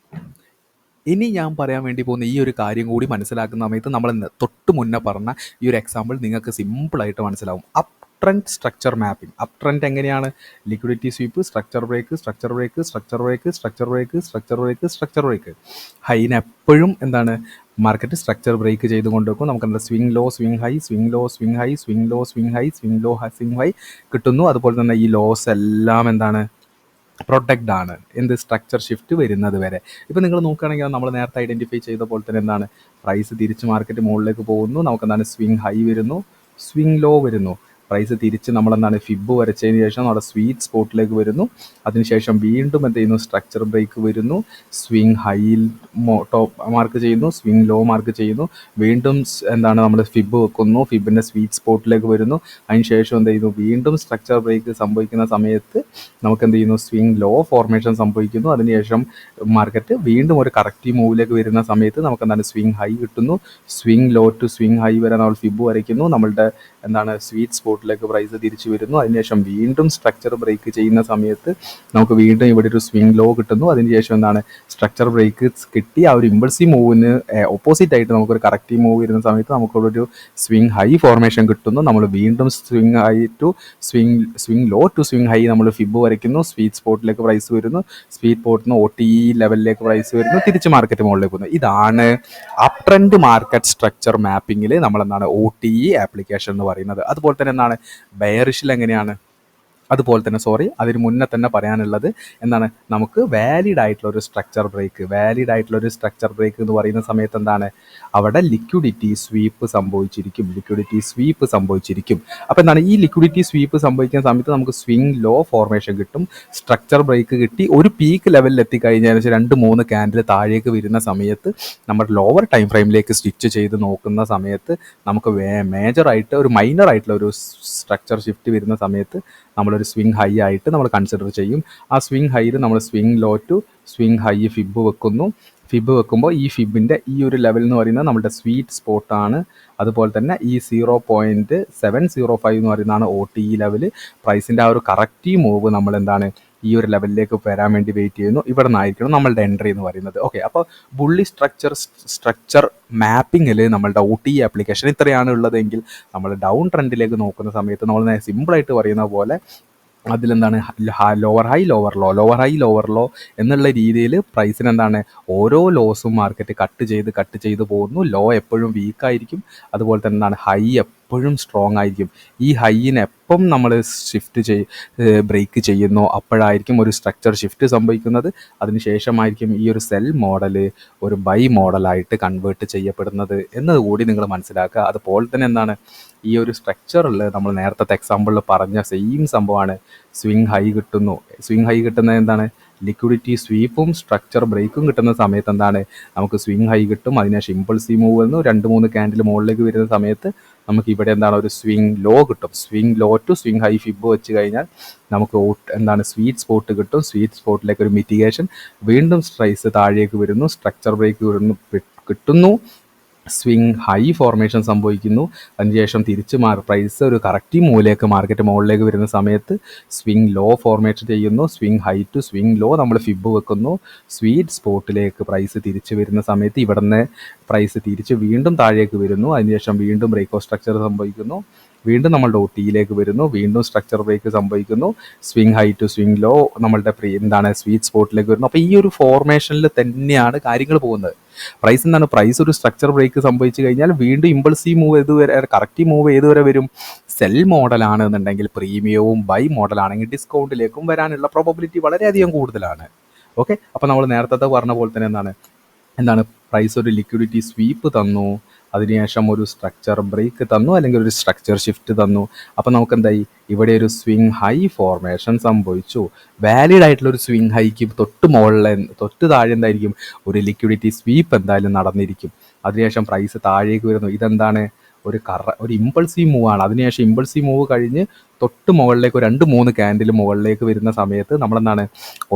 ഇനി ഞാൻ പറയാൻ വേണ്ടി പോകുന്ന ഈ ഒരു കാര്യം കൂടി മനസ്സിലാക്കുന്ന സമയത്ത് നമ്മൾ തൊട്ട് മുന്നേ പറഞ്ഞ ഈ ഒരു എക്സാമ്പിൾ നിങ്ങൾക്ക് സിമ്പിളായിട്ട് മനസ്സിലാവും. Up trend structure mapping. Up trend എങ്ങനെയാണ്? Liquidity sweep, structure break. ഹൈന് എപ്പോഴും മാർക്കറ്റ് സ്ട്രക്ചർ ബ്രേക്ക് ചെയ്ത് കൊണ്ടുവെക്കും. നമുക്ക് സ്വിങ് ലോ സ്വിങ് ഹൈ കിട്ടുന്നു. അതുപോലെ തന്നെ ഈ ലോസ് എല്ലാം പ്രൊട്ടക്റ്റ് ആണ് സ്ട്രക്ചർ ഷിഫ്റ്റ് വരുന്നത് വരെ. ഇപ്പം നിങ്ങൾ നോക്കുകയാണെങ്കിൽ നമ്മൾ നേരത്തെ ഐഡൻറ്റിഫൈ ചെയ്ത പോലെ തന്നെ പ്രൈസ് തിരിച്ച് മാർക്കറ്റ് മുകളിലേക്ക് പോകുന്നു. നമുക്ക് സ്വിങ് ഹൈ വരുന്നു, സ്വിങ് ലോ വരുന്നു. പ്രൈസ് തിരിച്ച് നമ്മൾ ഫിബ് വരച്ചതിന് ശേഷം നമ്മുടെ സ്വീറ്റ് സ്പോട്ടിലേക്ക് വരുന്നു. അതിനുശേഷം വീണ്ടും സ്ട്രക്ചർ ബ്രേക്ക് വരുന്നു, സ്വിങ് ഹൈയിൽ ടോപ്പ് മാർക്ക് ചെയ്യുന്നു, സ്വിങ് ലോ മാർക്ക് ചെയ്യുന്നു, വീണ്ടും നമ്മൾ ഫിബ് വെക്കുന്നു, ഫിബിൻ്റെ സ്വീറ്റ് സ്പോട്ടിലേക്ക് വരുന്നു. അതിനുശേഷം വീണ്ടും സ്ട്രക്ചർ ബ്രേക്ക് സംഭവിക്കുന്ന സമയത്ത് നമുക്ക് സ്വിങ് ലോ ഫോർമേഷൻ സംഭവിക്കുന്നു. അതിനുശേഷം മാർക്കറ്റ് വീണ്ടും ഒരു കറക്റ്റീവ് മൂവിലേക്ക് വരുന്ന സമയത്ത് നമുക്ക് സ്വിങ് ഹൈ കിട്ടുന്നു. Swing low to swing high വരെ നമ്മൾ ഫിബ് വരയ്ക്കുന്നു. നമ്മളുടെ സ്വീറ്റ് സ്പോട്ട് സ്പോട്ടിലേക്ക് പ്രൈസ് തിരിച്ചു വരുന്നു. അതിനുശേഷം വീണ്ടും സ്ട്രക്ചർ ബ്രേക്ക് ചെയ്യുന്ന സമയത്ത് നമുക്ക് വീണ്ടും ഇവിടെ ഒരു സ്വിംഗ് ലോ കിട്ടുന്നു. അതിനുശേഷം എന്താണ് സ്ട്രക്ചർ ബ്രേക്ക് കിട്ടി ആ ഒരു ഇമ്പൾസീവ് മൂവിന് ഓപ്പോസിറ്റ് ആയിട്ട് നമുക്കൊരു കറക്റ്റീവ് മൂവ് വരുന്ന സമയത്ത് നമുക്കൊരു സ്വിംഗ് ഹൈ ഫോർമേഷൻ കിട്ടുന്നു. നമ്മൾ വീണ്ടും swing high to swing low to swing high നമ്മൾ ഫിബ് വരയ്ക്കുന്നു. സ്വീറ്റ് സ്പോട്ടിലേക്ക് പ്രൈസ് വരുന്നു. സ്വീറ്റ് സ്പോട്ടിൽ നിന്ന് OTE ലെവലിലേക്ക് പ്രൈസ് വരുന്നു. തിരിച്ച് മാർക്കറ്റ് മുകളിലേക്ക് വരുന്നു. ഇതാണ് അപ് ട്രെൻഡ് മാർക്കറ്റ് സ്ട്രക്ചർ മാപ്പിങ്ങിൽ നമ്മൾ എന്താണ് OTE ആപ്ലിക്കേഷൻ എന്ന് പറയുന്നത്. അതുപോലെ തന്നെ എന്താണ് ബെയറിഷിൽ എങ്ങനെയാണ് അതുപോലെ തന്നെ അതിന് മുന്നേ തന്നെ പറയാനുള്ളത് എന്താണ് നമുക്ക് വാലിഡ് ആയിട്ടുള്ള ഒരു സ്ട്രക്ചർ ബ്രേക്ക് എന്ന് പറയുന്ന സമയത്ത് എന്താണ് അവിടെ ലിക്വിഡിറ്റി സ്വീപ്പ് സംഭവിച്ചിരിക്കും. അപ്പോൾ എന്താണ് ഈ ലിക്വിഡിറ്റി സ്വീപ്പ് സംഭവിക്കുന്ന സമയത്ത് നമുക്ക് സ്വിംഗ് ലോ ഫോർമേഷൻ കിട്ടും. സ്ട്രക്ചർ ബ്രേക്ക് കിട്ടി ഒരു പീക്ക് ലെവലിൽ എത്തിക്കഴിഞ്ഞാൽ 2-3 ക്യാൻഡിൽ താഴേക്ക് വരുന്ന സമയത്ത് നമ്മൾ ലോവർ ടൈം ഫ്രെയിമിലേക്ക് സ്റ്റിച്ച് ചെയ്ത് നോക്കുന്ന സമയത്ത് നമുക്ക് മേജറായിട്ട് ഒരു മൈനർ ആയിട്ടുള്ള ഒരു സ്ട്രക്ചർ ഷിഫ്റ്റ് വരുന്ന സമയത്ത് നമ്മളൊരു സ്വിംഗ് ഹൈ ആയിട്ട് നമ്മൾ കൺസിഡർ ചെയ്യും. ആ സ്വിംഗ് ഹൈയിൽ നമ്മൾ swing low to swing high fib വെക്കുമ്പോൾ ഈ ഫിബിൻ്റെ ഈ ഒരു ലെവൽ എന്ന് പറയുന്നത് നമ്മുടെ സ്വീറ്റ് സ്പോട്ടാണ്. അതുപോലെ തന്നെ ഈ 0.705 എന്ന് പറയുന്നതാണ് OTE ലെവൽ. പ്രൈസിൻ്റെ ആ ഒരു കറക്റ്റീവ് മൂവ് നമ്മൾ എന്താണ് ഈ ഒരു ലെവലിലേക്ക് വരാൻ വേണ്ടി വെയിറ്റ് ചെയ്യുന്നു. ഇവിടെ നിന്നായിരിക്കണം നമ്മളുടെ എൻട്രി എന്ന് പറയുന്നത്. ഓക്കെ, അപ്പോൾ ബുള്ളി സ്ട്രക്ചർ മാപ്പിങ്ങിൽ നമ്മളുടെ OTE ആപ്ലിക്കേഷൻ ഇത്രയാണ് ഉള്ളതെങ്കിൽ നമ്മൾ ഡൗൺ ട്രെൻഡിലേക്ക് നോക്കുന്ന സമയത്ത് നമ്മൾ സിമ്പിളായിട്ട് പറയുന്ന പോലെ അതിലെന്താണ് ലോവർ ഹൈ ലോവർ ലോ എന്നുള്ള രീതിയിൽ പ്രൈസിന് എന്താണ് ഓരോ ലോസും മാർക്കറ്റ് കട്ട് ചെയ്ത് പോകുന്നു. ലോ എപ്പോഴും വീക്കായിരിക്കും. അതുപോലെ തന്നെ എന്താണ് ഹൈ എപ്പോഴും സ്ട്രോങ് ആയിരിക്കും. ഈ ഹൈയിന് എപ്പം നമ്മൾ ബ്രേക്ക് ചെയ്യുന്നു അപ്പോഴായിരിക്കും ഒരു സ്ട്രക്ചർ ഷിഫ്റ്റ് സംഭവിക്കുന്നത്. അതിനുശേഷമായിരിക്കും ഈ ഒരു സെൽ മോഡൽ ഒരു ബൈ മോഡലായിട്ട് കൺവേർട്ട് ചെയ്യപ്പെടുന്നത് എന്നതുകൂടി നിങ്ങൾ മനസ്സിലാക്കുക. അതുപോലെ തന്നെ എന്താണ് ഈ ഒരു സ്ട്രക്ചറിൽ നമ്മൾ നേരത്തെ എക്സാമ്പിളിൽ പറഞ്ഞ സെയിം സംഭവമാണ്. സ്വിംഗ് ഹൈ കിട്ടുന്നത് എന്താണ് ലിക്വിഡിറ്റി സ്വീപ്പും സ്ട്രക്ചർ ബ്രേക്കും കിട്ടുന്ന സമയത്ത് എന്താണ് നമുക്ക് സ്വിംഗ് ഹൈ കിട്ടും. അതിനുശേഷം ഇമ്പൾസീവ് മൂവ് വന്നു 2-3 ക്യാൻഡിൽ മുകളിലേക്ക് വരുന്ന സമയത്ത് നമുക്ക് ഇവിടെ എന്താണ് ഒരു സ്വിംഗ് ലോ കിട്ടും. Swing low to swing high fib വെച്ച് കഴിഞ്ഞാൽ നമുക്ക് എന്താണ് സ്വീറ്റ് സ്പോട്ട് കിട്ടും. സ്വീറ്റ് സ്പോട്ടിലേക്ക് ഒരു മിറ്റിഗേഷൻ, വീണ്ടും പ്രൈസ് താഴേക്ക് വരുന്നു, സ്ട്രക്ചർ ബ്രേക്ക് കിട്ടുന്നു, സ്വിംഗ് ഹൈ ഫോർമേഷൻ സംഭവിക്കുന്നു. അതിനുശേഷം തിരിച്ച് പ്രൈസ് ഒരു കറക്റ്റ് മൂവിലേക്ക് മാർക്കറ്റ് മുകളിലേക്ക് വരുന്ന സമയത്ത് സ്വിംഗ് ലോ ഫോർമേഷൻ ചെയ്യുന്നു. Swing high to swing low നമ്മൾ ഫിബ് വെക്കുന്നു. സ്വീറ്റ് സ്പോട്ടിലേക്ക് പ്രൈസ് തിരിച്ച് വരുന്ന സമയത്ത് ഇവിടുന്ന് പ്രൈസ് തിരിച്ച് വീണ്ടും താഴേക്ക് വരുന്നു. അതിനുശേഷം വീണ്ടും ബ്രേക്ക് ഓഫ് സ്ട്രക്ചർ സംഭവിക്കുന്നു. വീണ്ടും നമ്മളുടെ OTEയിലേക്ക് വരുന്നു. വീണ്ടും സ്ട്രക്ചർ ബ്രേക്ക് സംഭവിക്കുന്നു. Swing high to swing low നമ്മളുടെ സ്വീറ്റ് സ്പോട്ടിലേക്ക് വരുന്നു. അപ്പോൾ ഈ ഒരു ഫോർമേഷനിൽ തന്നെയാണ് കാര്യങ്ങൾ പോകുന്നത്. പ്രൈസ് ഒരു സ്ട്രക്ചർ ബ്രേക്ക് സംഭവിച്ചു കഴിഞ്ഞാൽ വീണ്ടും ഇമ്പൾസീവ് മൂവ് കറക്റ്റീവ് മൂവ് ഏതുവരെ വരും? സെൽ മോഡലാണെന്നുണ്ടെങ്കിൽ പ്രീമിയവും ബൈ മോഡലാണെങ്കിൽ ഡിസ്കൗണ്ടിലേക്കും വരാനുള്ള പ്രോബബിലിറ്റി വളരെയധികം കൂടുതലാണ്. ഓക്കെ, അപ്പോൾ നമ്മൾ നേരത്തെ പറഞ്ഞ പോലെ തന്നെ എന്താണ് പ്രൈസ് ഒരു ലിക്വിഡിറ്റി സ്വീപ്പ് തന്നു, അതിനുശേഷം ഒരു സ്ട്രക്ചർ ബ്രേക്ക് തന്നു, അല്ലെങ്കിൽ ഒരു സ്ട്രക്ചർ ഷിഫ്റ്റ് തന്നു. അപ്പോൾ നമുക്ക് എന്തായി ഇവിടെ ഒരു സ്വിംഗ് ഹൈ ഫോർമേഷൻ സംഭവിച്ചു. വാലിഡ് ആയിട്ടുള്ള ഒരു സ്വിംഗ് ഹൈക്ക് തൊട്ട് താഴെ എന്തായിരിക്കും ഒരു ലിക്വിഡിറ്റി സ്വീപ്പ് എന്തായാലും നടന്നിരിക്കും. അതിനുശേഷം പ്രൈസ് താഴേക്ക് വരുന്നു. ഇതെന്താണ് ഒരു ഇമ്പൾസീവ് മൂവാണ്. അതിനുശേഷം ഇമ്പൾസീവ് മൂവ് കഴിഞ്ഞ് തൊട്ട് മുകളിലേക്ക് 2-3 ക്യാൻഡിൽ മുകളിലേക്ക് വരുന്ന സമയത്ത് നമ്മളെന്താണ്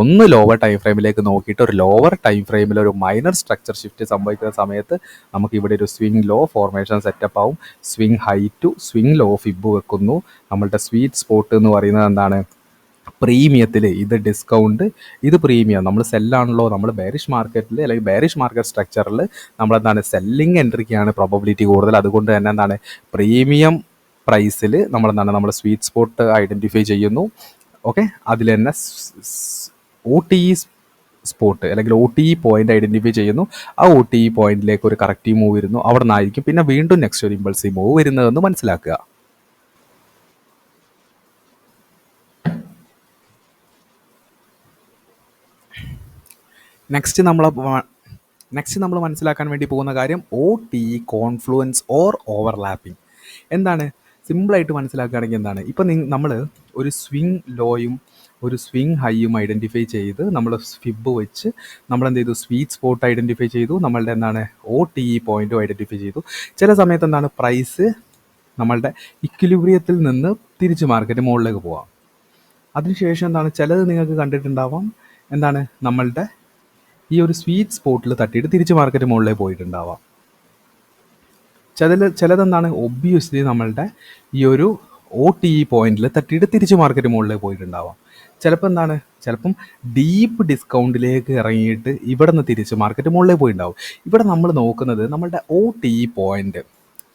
ഒന്ന് ലോവർ ടൈം ഫ്രെയിമിലേക്ക് നോക്കിയിട്ട് ഒരു ലോവർ ടൈം ഫ്രെയിമിൽ ഒരു മൈനർ സ്ട്രക്ചർ ഷിഫ്റ്റ് സംഭവിക്കുന്ന സമയത്ത് നമുക്ക് ഇവിടെ ഒരു സ്വിംഗ് ലോ ഫോർമേഷൻ സെറ്റപ്പ് ആവും. Swing high to swing low fib വെക്കുന്നു. നമ്മളുടെ സ്വീറ്റ് സ്പോട്ട് എന്ന് പറയുന്നത് എന്താണ് പ്രീമിയത്തിൽ ഇത് ഡിസ്കൗണ്ട്, ഇത് പ്രീമിയം. നമ്മൾ സെല്ലാണല്ലോ, നമ്മൾ ബെയറിഷ് മാർക്കറ്റിൽ അല്ലെങ്കിൽ ബെയറിഷ് മാർക്കറ്റ് സ്ട്രക്ചറിൽ നമ്മളെന്താണ് സെല്ലിങ് എൻട്രിക്കാണ് പ്രോബബിലിറ്റി കൂടുതൽ. അതുകൊണ്ട് തന്നെ എന്താണ് പ്രീമിയം പ്രൈസിൽ നമ്മൾ സ്വീറ്റ് സ്പോട്ട് ഐഡൻറ്റിഫൈ ചെയ്യുന്നു. ഓക്കെ, അതിൽ തന്നെ OTE സ്പോട്ട് അല്ലെങ്കിൽ OTE പോയിന്റ് ഐഡൻറ്റിഫൈ ചെയ്യുന്നു. ആ OTE പോയിന്റിലേക്ക് ഒരു കറക്റ്റീവ് മൂവ് വരുന്നു. അവിടെ നിന്നായിരിക്കും പിന്നെ വീണ്ടും നെക്സ്റ്റ് ഒരു ഇമ്പൾസീവ് മൂവ് വരുന്നതെന്ന് മനസ്സിലാക്കുക. നെക്സ്റ്റ് നമ്മൾ മനസ്സിലാക്കാൻ വേണ്ടി പോകുന്ന കാര്യം OTE കോൺഫ്ലുവൻസ് ഓർ ഓവർലാപ്പിംഗ്. എന്താണ് സിമ്പിളായിട്ട് മനസ്സിലാക്കുകയാണെങ്കിൽ എന്താണ് ഇപ്പം നമ്മൾ ഒരു സ്വിംഗ് ലോയും ഒരു സ്വിംഗ് ഹൈയും ഐഡൻറ്റിഫൈ ചെയ്ത് നമ്മൾ ഫിബ് വെച്ച് നമ്മളെന്ത് ചെയ്തു സ്വീറ്റ് സ്പോട്ട് ഐഡൻറ്റിഫൈ ചെയ്തു, നമ്മളുടെ എന്താണ് OTE പോയിന്റും ഐഡൻറ്റിഫൈ ചെയ്തു. ചില സമയത്ത് എന്താണ് പ്രൈസ് നമ്മളുടെ ഇക്വിലിബ്രിയത്തിൽ നിന്ന് തിരിച്ച് മാർക്കറ്റ് മുകളിലേക്ക് പോവാം. അതിനുശേഷം എന്താണ് ചിലത് നിങ്ങൾക്ക് കണ്ടിട്ടുണ്ടാവാം എന്താണ് നമ്മളുടെ ഈ ഒരു സ്വീറ്റ് സ്പോട്ടിൽ തട്ടിയിട്ട് തിരിച്ച് മാർക്കറ്റ് മുകളിലേക്ക് പോയിട്ടുണ്ടാവാം. ചിലതെന്താണ് ഒബ്വിയസ്ലി നമ്മളുടെ ഈ ഒരു OTE പോയിന്റിൽ തട്ടിയിട്ട് തിരിച്ച് മാർക്കറ്റ് മുകളിലേക്ക് പോയിട്ടുണ്ടാവാം. ചിലപ്പോൾ എന്താണ്, ചിലപ്പം ഡീപ്പ് ഡിസ്കൗണ്ടിലേക്ക് ഇറങ്ങിയിട്ട് ഇവിടെ നിന്ന് തിരിച്ച് മാർക്കറ്റ് മുകളിലേക്ക് പോയിട്ടുണ്ടാവും. ഇവിടെ നമ്മൾ നോക്കുന്നത് നമ്മളുടെ OTE പോയിന്റ്,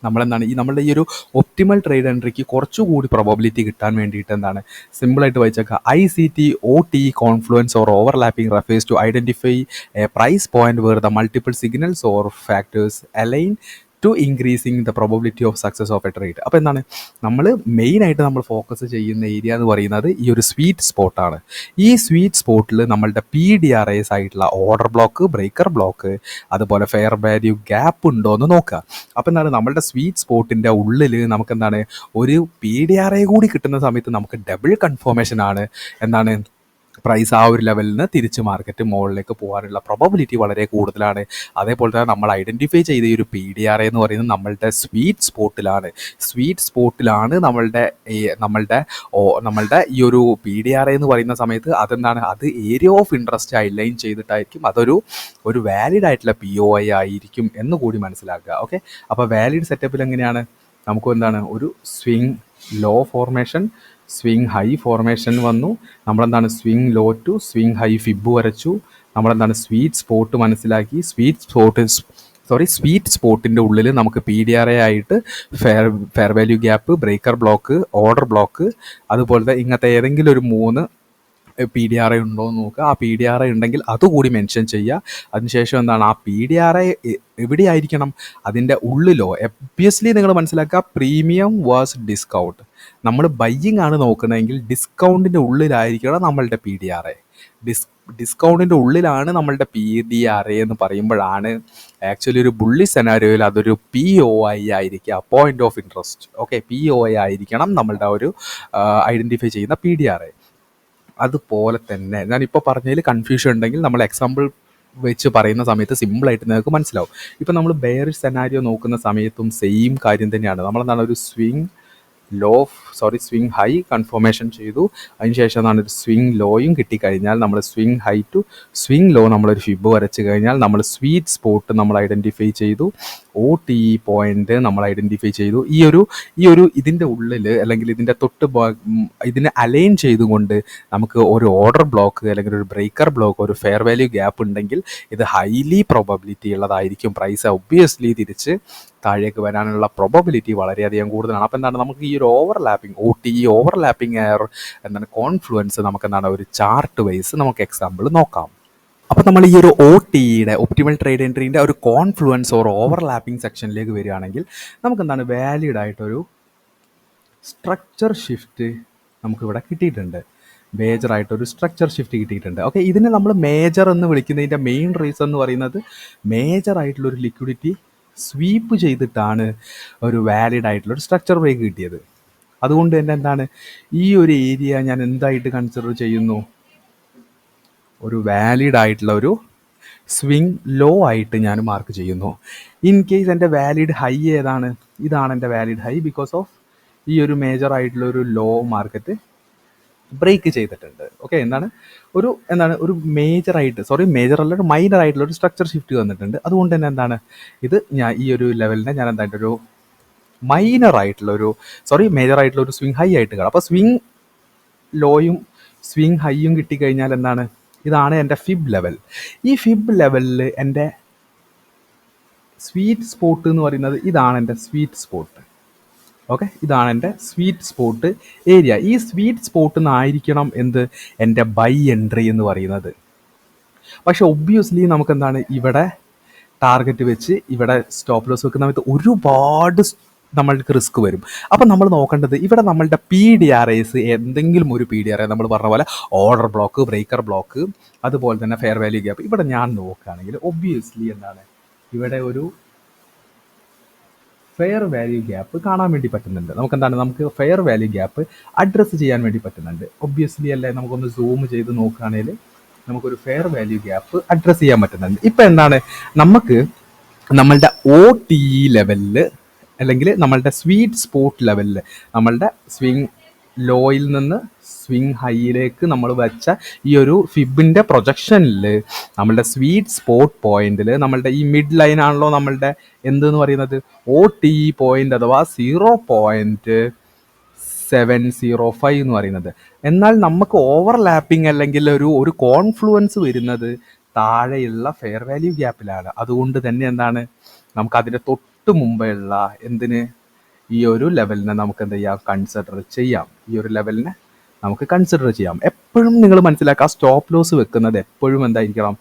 നമ്മളെന്താണ് നമ്മളുടെ ഈ ഒരു ഒപ്റ്റിമൽ ട്രേഡ് എൻട്രിക്ക് കുറച്ചുകൂടി പ്രോബബിലിറ്റി കിട്ടാൻ വേണ്ടിയിട്ട് എന്താണ്, സിമ്പിളായിട്ട് വായിച്ചേക്കുക. ICT-OTE confluence or overlapping refers to identify a price point where the multiple signals or factors align to increasing the probability of success of a trade. അപ്പോൾ എന്താണ്, നമ്മൾ മെയിനായിട്ട് നമ്മൾ ഫോക്കസ് ചെയ്യുന്ന ഏരിയ എന്ന് പറയുന്നത് ഈ ഒരു സ്വീറ്റ് സ്പോട്ടാണ്. ഈ സ്വീറ്റ് സ്പോട്ടിൽ നമ്മളുടെ PDRAs ആയിട്ടുള്ള ഓർഡർ ബ്ലോക്ക്, ബ്രേക്കർ ബ്ലോക്ക്, അതുപോലെ ഫെയർ വാല്യൂ ഗ്യാപ്പ് ഉണ്ടോ എന്ന് നോക്കുക. അപ്പോൾ എന്താണ്, നമ്മളുടെ സ്വീറ്റ് സ്പോട്ടിൻ്റെ ഉള്ളിൽ നമുക്ക് എന്താണ്, ഒരു PDRA കൂടി കിട്ടുന്ന സമയത്ത് നമുക്ക് ഡബിൾ കൺഫർമേഷൻ ആണ് എന്താണ്, പ്രൈസ് ആ ഒരു ലെവലിൽ നിന്ന് തിരിച്ച് മാർക്കറ്റ് മുകളിലേക്ക് പോകാനുള്ള പ്രോബബിലിറ്റി വളരെ കൂടുതലാണ്. അതേപോലെ തന്നെ നമ്മൾ ഐഡൻറ്റിഫൈ ചെയ്ത ഈ ഒരു PDRA എന്ന് പറയുന്നത് നമ്മളുടെ സ്വീറ്റ് സ്പോട്ടിലാണ് നമ്മളുടെ ഈ ഒരു PDRA എന്ന് പറയുന്ന സമയത്ത് അതെന്താണ്, അത് ഏരിയ ഓഫ് ഇൻട്രസ്റ്റ് ഐലൈൻ ചെയ്തിട്ടായിരിക്കും, ഒരു വാലിഡ് ആയിട്ടുള്ള POI ആയിരിക്കും എന്ന് കൂടി മനസ്സിലാക്കുക. ഓക്കെ, അപ്പോൾ വാലിഡ് സെറ്റപ്പിൽ എങ്ങനെയാണ്, നമുക്ക് എന്താണ്, ഒരു swing low formation, swing high formation വന്നു, നമ്മളെന്താണ് swing low to swing high fib വരച്ചു, നമ്മളെന്താണ് സ്വീറ്റ് സ്പോട്ട് മനസ്സിലാക്കി, സ്വീറ്റ് സ്പോട്ടിൻ്റെ ഉള്ളിൽ നമുക്ക് PDRA ആയിട്ട് fair value gap, breaker block, order block, അതുപോലത്തെ ഇങ്ങനത്തെ ഏതെങ്കിലും ഒരു 3 PDRA ഉണ്ടോ എന്ന് നോക്കുക. ആ PDRA ഉണ്ടെങ്കിൽ അതുകൂടി മെൻഷൻ ചെയ്യുക. അതിനുശേഷം എന്താണ്, ആ PDRA എവിടെയായിരിക്കണം, അതിൻ്റെ ഉള്ളിലോ. ഒബ്വിയസ്ലി നിങ്ങൾ മനസ്സിലാക്കുക, പ്രീമിയം വാസ് ഡിസ്കൗണ്ട്. നമ്മൾ ബയ്യിങ് ആണ് നോക്കണമെങ്കിൽ ഡിസ്കൗണ്ടിൻ്റെ ഉള്ളിലായിരിക്കണം നമ്മളുടെ PDRA. ഡിസ്കൗണ്ടിൻ്റെ ഉള്ളിലാണ് നമ്മളുടെ PDRA എന്ന് പറയുമ്പോഴാണ് ആക്ച്വലി ഒരു ബുള്ളി സെനാരിയോയിൽ അതൊരു POI ആയിരിക്കുക, point of interest. Okay, POI ആയിരിക്കണം നമ്മളുടെ ഒരു ഐഡൻറ്റിഫൈ ചെയ്യുന്ന PDRA. അതുപോലെ തന്നെ ഞാനിപ്പോൾ പറഞ്ഞതിൽ കൺഫ്യൂഷൻ ഉണ്ടെങ്കിൽ നമ്മൾ എക്സാമ്പിൾ വെച്ച് പറയുന്ന സമയത്ത് സിമ്പിളായിട്ട് നിങ്ങൾക്ക് മനസ്സിലാവും. ഇപ്പം നമ്മൾ ബെയറിഷ് സെനാരിയോ നോക്കുന്ന സമയത്തും സെയിം കാര്യം തന്നെയാണ്. നമ്മളെന്താണ്, ഒരു സ്വിങ് ഹൈ കൺഫർമേഷൻ ചെയ്തു, അതിനുശേഷം എന്താണ്, ഒരു സ്വിങ് ലോയും കിട്ടിക്കഴിഞ്ഞാൽ നമ്മൾ swing high to swing low നമ്മളൊരു ഫിബ് വരച്ച് കഴിഞ്ഞാൽ നമ്മൾ സ്വീറ്റ് സ്പോട്ട് നമ്മൾ ഐഡൻറ്റിഫൈ ചെയ്തു, OTE പോയിന്റ് നമ്മൾ ഐഡൻറ്റിഫൈ ചെയ്തു. ഈ ഒരു ഇതിൻ്റെ ഉള്ളിൽ അല്ലെങ്കിൽ ഇതിൻ്റെ ഇതിനെ അലൈൻ ചെയ്തുകൊണ്ട് നമുക്ക് ഒരു ഓർഡർ ബ്ലോക്ക് അല്ലെങ്കിൽ ഒരു ബ്രേക്കർ ബ്ലോക്ക്, ഒരു ഫെയർ വാല്യൂ ഗ്യാപ്പ് ഉണ്ടെങ്കിൽ ഇത് ഹൈലി പ്രോബബിലിറ്റി ഉള്ളതായിരിക്കും. പ്രൈസ് ഒബ്വിയസ്ലി തിരിച്ച് താഴേക്ക് വരാനുള്ള പ്രോബബിലിറ്റി വളരെയധികം കൂടുതലാണ്. അപ്പോൾ എന്താണ്, നമുക്ക് ഈ ഒരു OTE ഓവർലാപ്പിംഗ് എയർ എന്താണ്, കോൺഫ്ലുവൻസ് നമുക്ക് എന്താണ്, ഒരു ചാർട്ട് വൈസ് നമുക്ക് എക്സാമ്പിൾ നോക്കാം. അപ്പോൾ നമ്മൾ ഈ ഒരു OTEയുടെ ഒപ്റ്റിമൽ ട്രേഡ് എൻട്രീൻ്റെ ഒരു കോൺഫ്ലുവൻസ് ഓർ ഓവർലാപ്പിംഗ് സെക്ഷനിലേക്ക് വരികയാണെങ്കിൽ നമുക്ക് എന്താണ്, വാലിഡ് ആയിട്ടൊരു സ്ട്രക്ചർ ഷിഫ്റ്റ് നമുക്കിവിടെ കിട്ടിയിട്ടുണ്ട്. മേജറായിട്ടൊരു സ്ട്രക്ചർ ഷിഫ്റ്റ് കിട്ടിയിട്ടുണ്ട്. ഓക്കെ, ഇതിനെ നമ്മൾ മേജർ എന്ന് വിളിക്കുന്നതിൻ്റെ മെയിൻ റീസൺ എന്ന് പറയുന്നത് മേജറായിട്ടുള്ളൊരു ലിക്വിഡിറ്റി സ്വീപ്പ് ചെയ്തിട്ടാണ് ഒരു വാലിഡ് ആയിട്ടുള്ളൊരു സ്ട്രക്ചർ ബ്രേക്ക് കിട്ടിയത്. അതുകൊണ്ട് തന്നെ എന്താണ്, ഈ ഒരു ഏരിയ ഞാൻ എന്തായിട്ട് കൺസിഡർ ചെയ്യുന്നു, ഒരു വാലിഡ് ആയിട്ടുള്ള ഒരു സ്വിങ് ലോ ആയിട്ട് ഞാൻ മാർക്ക് ചെയ്യുന്നു. ഇൻ കേസ് എൻ്റെ വാലിഡ് ഹൈ ഏതാണ്, ഇതാണ് എൻ്റെ വാലിഡ് ഹൈ. ബിക്കോസ് ഓഫ് ഈ ഒരു മേജർ ആയിട്ടുള്ള ഒരു ലോ മാർക്കറ്റ് ബ്രേക്ക് ചെയ്തിട്ടുണ്ട്. ഓക്കെ, ഒരു മേജർ അല്ല, ഒരു മൈനർ ആയിട്ടുള്ള ഒരു സ്ട്രക്ചർ ഷിഫ്റ്റ് വന്നിട്ടുണ്ട്. അതുകൊണ്ട് തന്നെ എന്താണ്, ഇത് ഞാൻ ഈ ഒരു ലെവലിനെ ഞാൻ എന്തായിട്ട് ഒരു മേജർ ആയിട്ടുള്ള ഒരു സ്വിങ് ഹൈ ആയിട്ട് കാണാം. അപ്പോൾ സ്വിങ് ലോയും സ്വിങ് ഹൈയും കിട്ടിക്കഴിഞ്ഞാൽ എന്താണ്, ഇതാണ് എൻ്റെ ഫിബ് ലെവൽ. ഈ ഫിബ് ലെവലിൽ എൻ്റെ സ്വീറ്റ് സ്പോട്ട് എന്ന് പറയുന്നത് ഇതാണ് എൻ്റെ സ്വീറ്റ് സ്പോട്ട്. ഓക്കെ, ഇതാണ് എൻ്റെ സ്വീറ്റ് സ്പോട്ട് ഏരിയ. ഈ സ്വീറ്റ് സ്പോട്ടിൽ നിന്നായിരിക്കണം എൻ്റെ ബൈ എൻട്രി എന്ന് പറയുന്നത്. പക്ഷെ ഒബ്വിയസ്ലി നമുക്കെന്താണ്, ഇവിടെ ടാർഗറ്റ് വെച്ച് ഇവിടെ സ്റ്റോപ്പ് ലോസ് വെക്കുന്ന സമയത്ത് ഒരുപാട് നമ്മൾക്ക് റിസ്ക് വരും. അപ്പം നമ്മൾ നോക്കേണ്ടത് ഇവിടെ നമ്മളുടെ PDRAs എന്തെങ്കിലും ഒരു PDRA നമ്മൾ പറഞ്ഞ പോലെ ഓർഡർ ബ്ലോക്ക്, ബ്രേക്കർ ബ്ലോക്ക്, അതുപോലെ തന്നെ ഫെയർ വാല്യൂ ഗ്യാപ്പ്. ഇവിടെ ഞാൻ നോക്കുകയാണെങ്കിൽ ഒബ്വിയസ്ലി എന്താണ്, ഇവിടെ ഒരു ഫെയർ വാല്യൂ ഗ്യാപ്പ് കാണാൻ വേണ്ടി പറ്റുന്നുണ്ട്. നമുക്ക് ഫെയർ വാല്യൂ ഗ്യാപ്പ് അഡ്രസ്സ് ചെയ്യാൻ വേണ്ടി പറ്റുന്നുണ്ട്. ഒബ്വിയസ്ലി അല്ലേ, നമുക്കൊന്ന് സൂം ചെയ്ത് നോക്കുകയാണെങ്കിൽ നമുക്കൊരു ഫെയർ വാല്യൂ ഗ്യാപ്പ് അഡ്രസ്സ് ചെയ്യാൻ പറ്റുന്നുണ്ട്. ഇപ്പം എന്താണ്, നമുക്ക് നമ്മളുടെ OTE ലെവലിൽ അല്ലെങ്കിൽ നമ്മളുടെ സ്വീറ്റ് സ്പോട്ട് ലെവലിൽ നമ്മളുടെ സ്വിങ് ലോയിൽ നിന്ന് സ്വിങ് ഹൈയിലേക്ക് നമ്മൾ വെച്ച ഈ ഒരു ഫിബിൻ്റെ പ്രൊജക്ഷനിൽ നമ്മളുടെ സ്വീറ്റ് സ്പോട്ട് പോയിന്റിൽ നമ്മളുടെ ഈ മിഡ് ലൈൻ ആണല്ലോ എന്തെന്ന് പറയുന്നത് OTE പോയിന്റ് അഥവാ 0.6 705 എന്ന് പറയുന്നത്. എന്നാൽ നമുക്ക് ഓവർലാപ്പിംഗ് അല്ലെങ്കിൽ ഒരു കോൺഫ്ലുവൻസ് വരുന്നത് താഴെയുള്ള ഫെയർ വാല്യൂ ഗ്യാപ്പിലാണ്. അതുകൊണ്ട് തന്നെ എന്താണ്, നമുക്ക് അതിൻ്റെ തൊട്ട് മുമ്പെയുള്ള എന്തിന് ഈ ഒരു ലെവലിനെ നമുക്ക് എന്ത് ചെയ്യാം, കൺസിഡർ ചെയ്യാം. ഈ ഒരു ലെവലിനെ നമുക്ക് കൺസിഡർ ചെയ്യാം. എപ്പോഴും നിങ്ങൾ മനസ്സിലാക്കുക, സ്റ്റോപ്പ് ലോസ് വെക്കുന്നത് എപ്പോഴും എന്തായിരിക്കണം,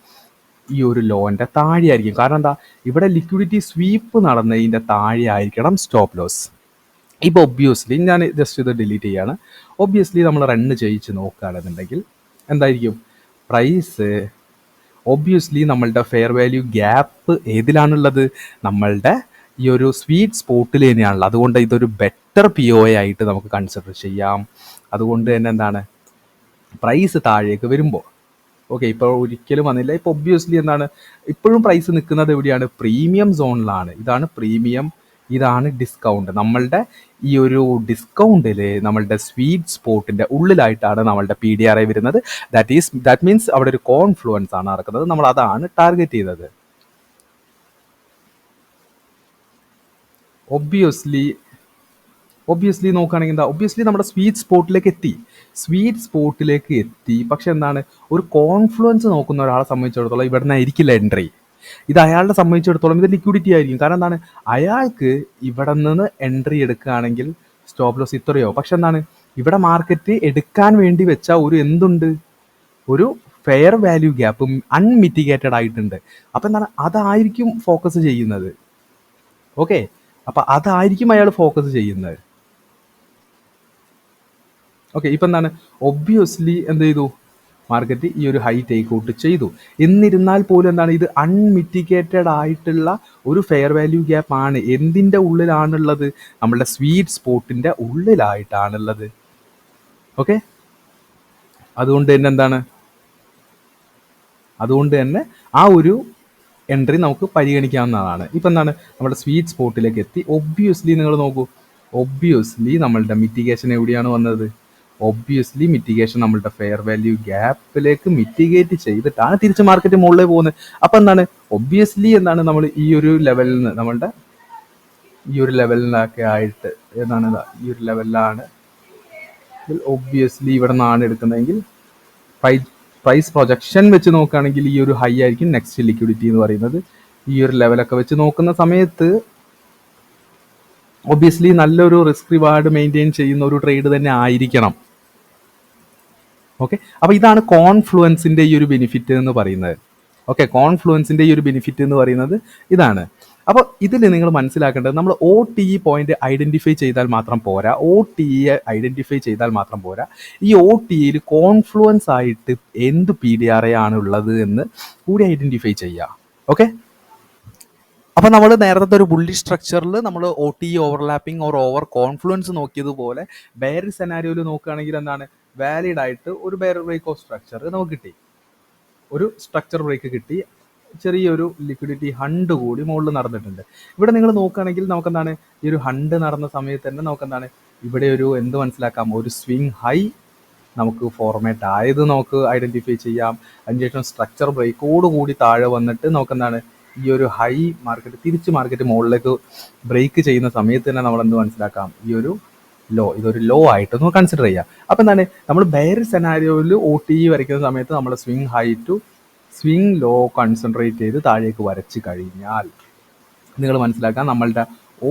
ഈ ഒരു ലോൻ്റെ താഴെ ആയിരിക്കും. കാരണം എന്താ, ഇവിടെ ലിക്വിഡിറ്റി സ്വീപ്പ് നടന്നതിൻ്റെ താഴെ ആയിരിക്കണം സ്റ്റോപ്പ് ലോസ്. ഇപ്പോൾ ഒബ്വിയസ്ലി ഞാൻ ജസ്റ്റ് ഇത് ഡിലീറ്റ് ചെയ്യാണ്. ഒബ്വിയസ്ലി നമ്മൾ റണ്ണ് ചെയ്യിച്ച് നോക്കുകയാണെന്നുണ്ടെങ്കിൽ എന്തായിരിക്കും, പ്രൈസ് ഒബ്വിയസ്ലി നമ്മളുടെ ഫെയർ വാല്യൂ ഗ്യാപ്പ് ഏതിലാണുള്ളത്, നമ്മളുടെ ഈ ഒരു സ്വീറ്റ് സ്പോട്ടിൽ തന്നെയാണുള്ളത്. അതുകൊണ്ട് ഇതൊരു ബെറ്റർ POI ആയിട്ട് നമുക്ക് കൺസിഡർ ചെയ്യാം. അതുകൊണ്ട് തന്നെ എന്താണ്, പ്രൈസ് താഴേക്ക് വരുമ്പോൾ ഓക്കെ, ഇപ്പോൾ ഒരിക്കലും വന്നില്ല. ഇപ്പോൾ ഒബ്വിയസ്ലി എന്താണ്, ഇപ്പോഴും പ്രൈസ് നിൽക്കുന്നത് എവിടെയാണ്, പ്രീമിയം സോണിലാണ്. ഇതാണ് പ്രീമിയം, ഇതാണ് ഡിസ്കൗണ്ട്. നമ്മളുടെ ഈ ഒരു ഡിസ്കൗണ്ടിൽ നമ്മളുടെ സ്വീറ്റ് സ്പോട്ടിൻ്റെ ഉള്ളിലായിട്ടാണ് നമ്മളുടെ PDRI വരുന്നത്. ദാറ്റ് മീൻസ് അവിടെ ഒരു കോൺഫ്ലുവൻസ് ആണ് നടക്കുന്നത്. നമ്മൾ അതാണ് ടാർഗറ്റ് ചെയ്തത്. ഒബ്വിയസ്ലി നോക്കുകയാണെങ്കിൽ എന്താ, ഒബ്വിയസ്ലി നമ്മുടെ സ്വീറ്റ് സ്പോട്ടിലേക്ക് എത്തി. പക്ഷെ എന്താണ്, ഒരു കോൺഫ്ലുവൻസ് നോക്കുന്ന ഒരാളെ സംബന്ധിച്ചിടത്തോളം ഇവിടെ നിന്നായിരിക്കില്ല എൻട്രി. ഇത് അയാളുടെ സംബന്ധിച്ചിടത്തോളം ഇത് ലിക്വിഡിറ്റി ആയിരിക്കും. കാരണം എന്താണ്, അയാൾക്ക് ഇവിടെ നിന്ന് എൻട്രി എടുക്കുകയാണെങ്കിൽ സ്റ്റോപ്പ് ലോസ് ഇത്രയോ. പക്ഷെ എന്താണ്, ഇവിടെ മാർക്കറ്റ് എടുക്കാൻ വേണ്ടി വെച്ച ഒരു എന്തുണ്ട്, ഒരു ഫെയർ വാല്യൂ ഗ്യാപ്പും അൺമിറ്റിഗേറ്റഡ് ആയിട്ടുണ്ട്. അപ്പം എന്താണ്, അതായിരിക്കും ഫോക്കസ് ചെയ്യുന്നത്. ഓക്കെ, അപ്പം അതായിരിക്കും അയാൾ ഫോക്കസ് ചെയ്യുന്നത്. ഓക്കെ, ഇപ്പം എന്താണ്, ഒബ്വിയസ്ലി എന്ത് ചെയ്തു, മാർക്കറ്റ് ഈ ഒരു ഹൈ ടേക്ക് ഔട്ട് ചെയ്തു. എന്നിരുന്നാൽ പോലും എന്താണ്, ഇത് അൺമിറ്റിഗേറ്റഡ് ആയിട്ടുള്ള ഒരു ഫെയർ വാല്യൂ ഗ്യാപ്പ് ആണ്. എന്തിൻ്റെ ഉള്ളിലാണുള്ളത്, നമ്മളുടെ സ്വീറ്റ് സ്പോട്ടിൻ്റെ ഉള്ളിലായിട്ടാണുള്ളത്. ഓക്കെ, അതുകൊണ്ട് തന്നെ എന്താണ്, അതുകൊണ്ട് തന്നെ ആ ഒരു എൻട്രി നമുക്ക് പരിഗണിക്കാവുന്നതാണ്. ഇപ്പം എന്താണ്, നമ്മുടെ സ്വീറ്റ് സ്പോട്ടിലേക്ക് എത്തി. ഒബ്വിയസ്ലി നിങ്ങൾ നോക്കൂ, ഒബ്വിയസ്ലി നമ്മളുടെ മിറ്റിഗേഷൻ എവിടെയാണ് വന്നത്, ഒബ്വിയസ്ലി മിറ്റിഗേഷൻ നമ്മളുടെ ഫെയർ വാല്യൂ ഗ്യാപ്പിലേക്ക് മിറ്റിഗേറ്റ് ചെയ്തിട്ടാണ് തിരിച്ച് മാർക്കറ്റ് മുകളിലേക്ക് പോകുന്നത്. അപ്പം എന്താണ്, ഒബ്വിയസ്ലി എന്താണ്, നമ്മൾ ഈ ഒരു ലെവലിൽ നിന്ന് നമ്മളുടെ ഈ ഒരു ലെവലിനൊക്കെ ആയിട്ട് എന്താണ്, ഈ ഒരു ലെവലിലാണ് ഒബ്വിയസ്ലി ഇവിടെ നിന്നാണ് എടുക്കുന്നതെങ്കിൽ പ്രൈസ് പ്രൊജക്ഷൻ വെച്ച് നോക്കുകയാണെങ്കിൽ ഈ ഒരു ഹൈ ആയിരിക്കും നെക്സ്റ്റ് ലിക്വിഡിറ്റി എന്ന് പറയുന്നത്. ഈ ഒരു ലെവലൊക്കെ വെച്ച് നോക്കുന്ന സമയത്ത് ഒബ്വിയസ്ലി നല്ലൊരു റിസ്ക് റിവാർഡ് മെയിൻറ്റെയിൻ ചെയ്യുന്ന ഒരു ട്രേഡ് തന്നെ ആയിരിക്കണം. ഓക്കെ, അപ്പോൾ ഇതാണ് കോൺഫ്ലുവൻസിൻ്റെ ഈ ഒരു ബെനിഫിറ്റ് എന്ന് പറയുന്നത്. ഓക്കെ, കോൺഫ്ലുവൻസിൻ്റെ ഈ ഒരു ബെനിഫിറ്റ് എന്ന് പറയുന്നത് ഇതാണ്. അപ്പോൾ ഇതിൽ നിങ്ങൾ മനസ്സിലാക്കേണ്ടത്, നമ്മൾ OTE പോയിന്റ് ഐഡൻറ്റിഫൈ ചെയ്താൽ മാത്രം പോരാ. OTE ഐഡൻറ്റിഫൈ ചെയ്താൽ മാത്രം പോരാ, ഈ OTEയിൽ കോൺഫ്ലുവൻസ് ആയിട്ട് എന്ത് PDRI ആണ് ഉള്ളത് എന്ന് കൂടി ഐഡൻറ്റിഫൈ ചെയ്യുക. ഓക്കെ, അപ്പോൾ നമ്മൾ നേരത്തെ ഒരു ബുള്ളി സ്ട്രക്ചറിൽ നമ്മൾ OTE ഓവർലാപ്പിംഗ് ഓവർ കോൺഫ്ലുവൻസ് നോക്കിയതുപോലെ ബെയർ സെനാരിയോയിൽ നോക്കുകയാണെങ്കിൽ എന്താണ്, വാലിഡ് ആയിട്ട് ഒരു ബെയർ ബ്രേക്ക് ഓഫ് സ്ട്രക്ചർ നമുക്ക് കിട്ടി, ഒരു സ്ട്രക്ചർ ബ്രേക്ക് കിട്ടി, ചെറിയൊരു ലിക്വിഡിറ്റി ഹണ്ട് കൂടി മുകളിൽ നടന്നിട്ടുണ്ട്. ഇവിടെ നിങ്ങൾ നോക്കുകയാണെങ്കിൽ നമുക്കെന്താണ്, ഈ ഒരു ഹണ്ട് നടന്ന സമയത്ത് തന്നെ നമുക്കെന്താണ്, ഇവിടെ ഒരു എന്ത് മനസ്സിലാക്കാം, ഒരു സ്വിങ് ഹൈ നമുക്ക് ഫോർമേറ്റ് ആയത് നമുക്ക് ഐഡൻറ്റിഫൈ ചെയ്യാം. അതിനുശേഷം സ്ട്രക്ചർ ബ്രേക്കോട് കൂടി താഴെ വന്നിട്ട് നമുക്കെന്താണ്, ഈ ഒരു ഹൈ തിരിച്ച് മാർക്കറ്റ് മുകളിലേക്ക് ബ്രേക്ക് ചെയ്യുന്ന സമയത്ത് തന്നെ നമ്മൾ എന്ത് മനസ്സിലാക്കാം, ഈ ഒരു ലോ, ഇതൊരു ലോ ആയിട്ട് നമുക്ക് കൺസിഡർ ചെയ്യാം. അപ്പം എന്താണ്, നമ്മൾ ബെയർ സെനാരിയോയിൽ OTE വരയ്ക്കുന്ന സമയത്ത് നമ്മൾ swing high to swing low concentrate ചെയ്ത് താഴേക്ക് വരച്ച് കഴിഞ്ഞാൽ നിങ്ങൾ മനസ്സിലാക്കാം, നമ്മളുടെ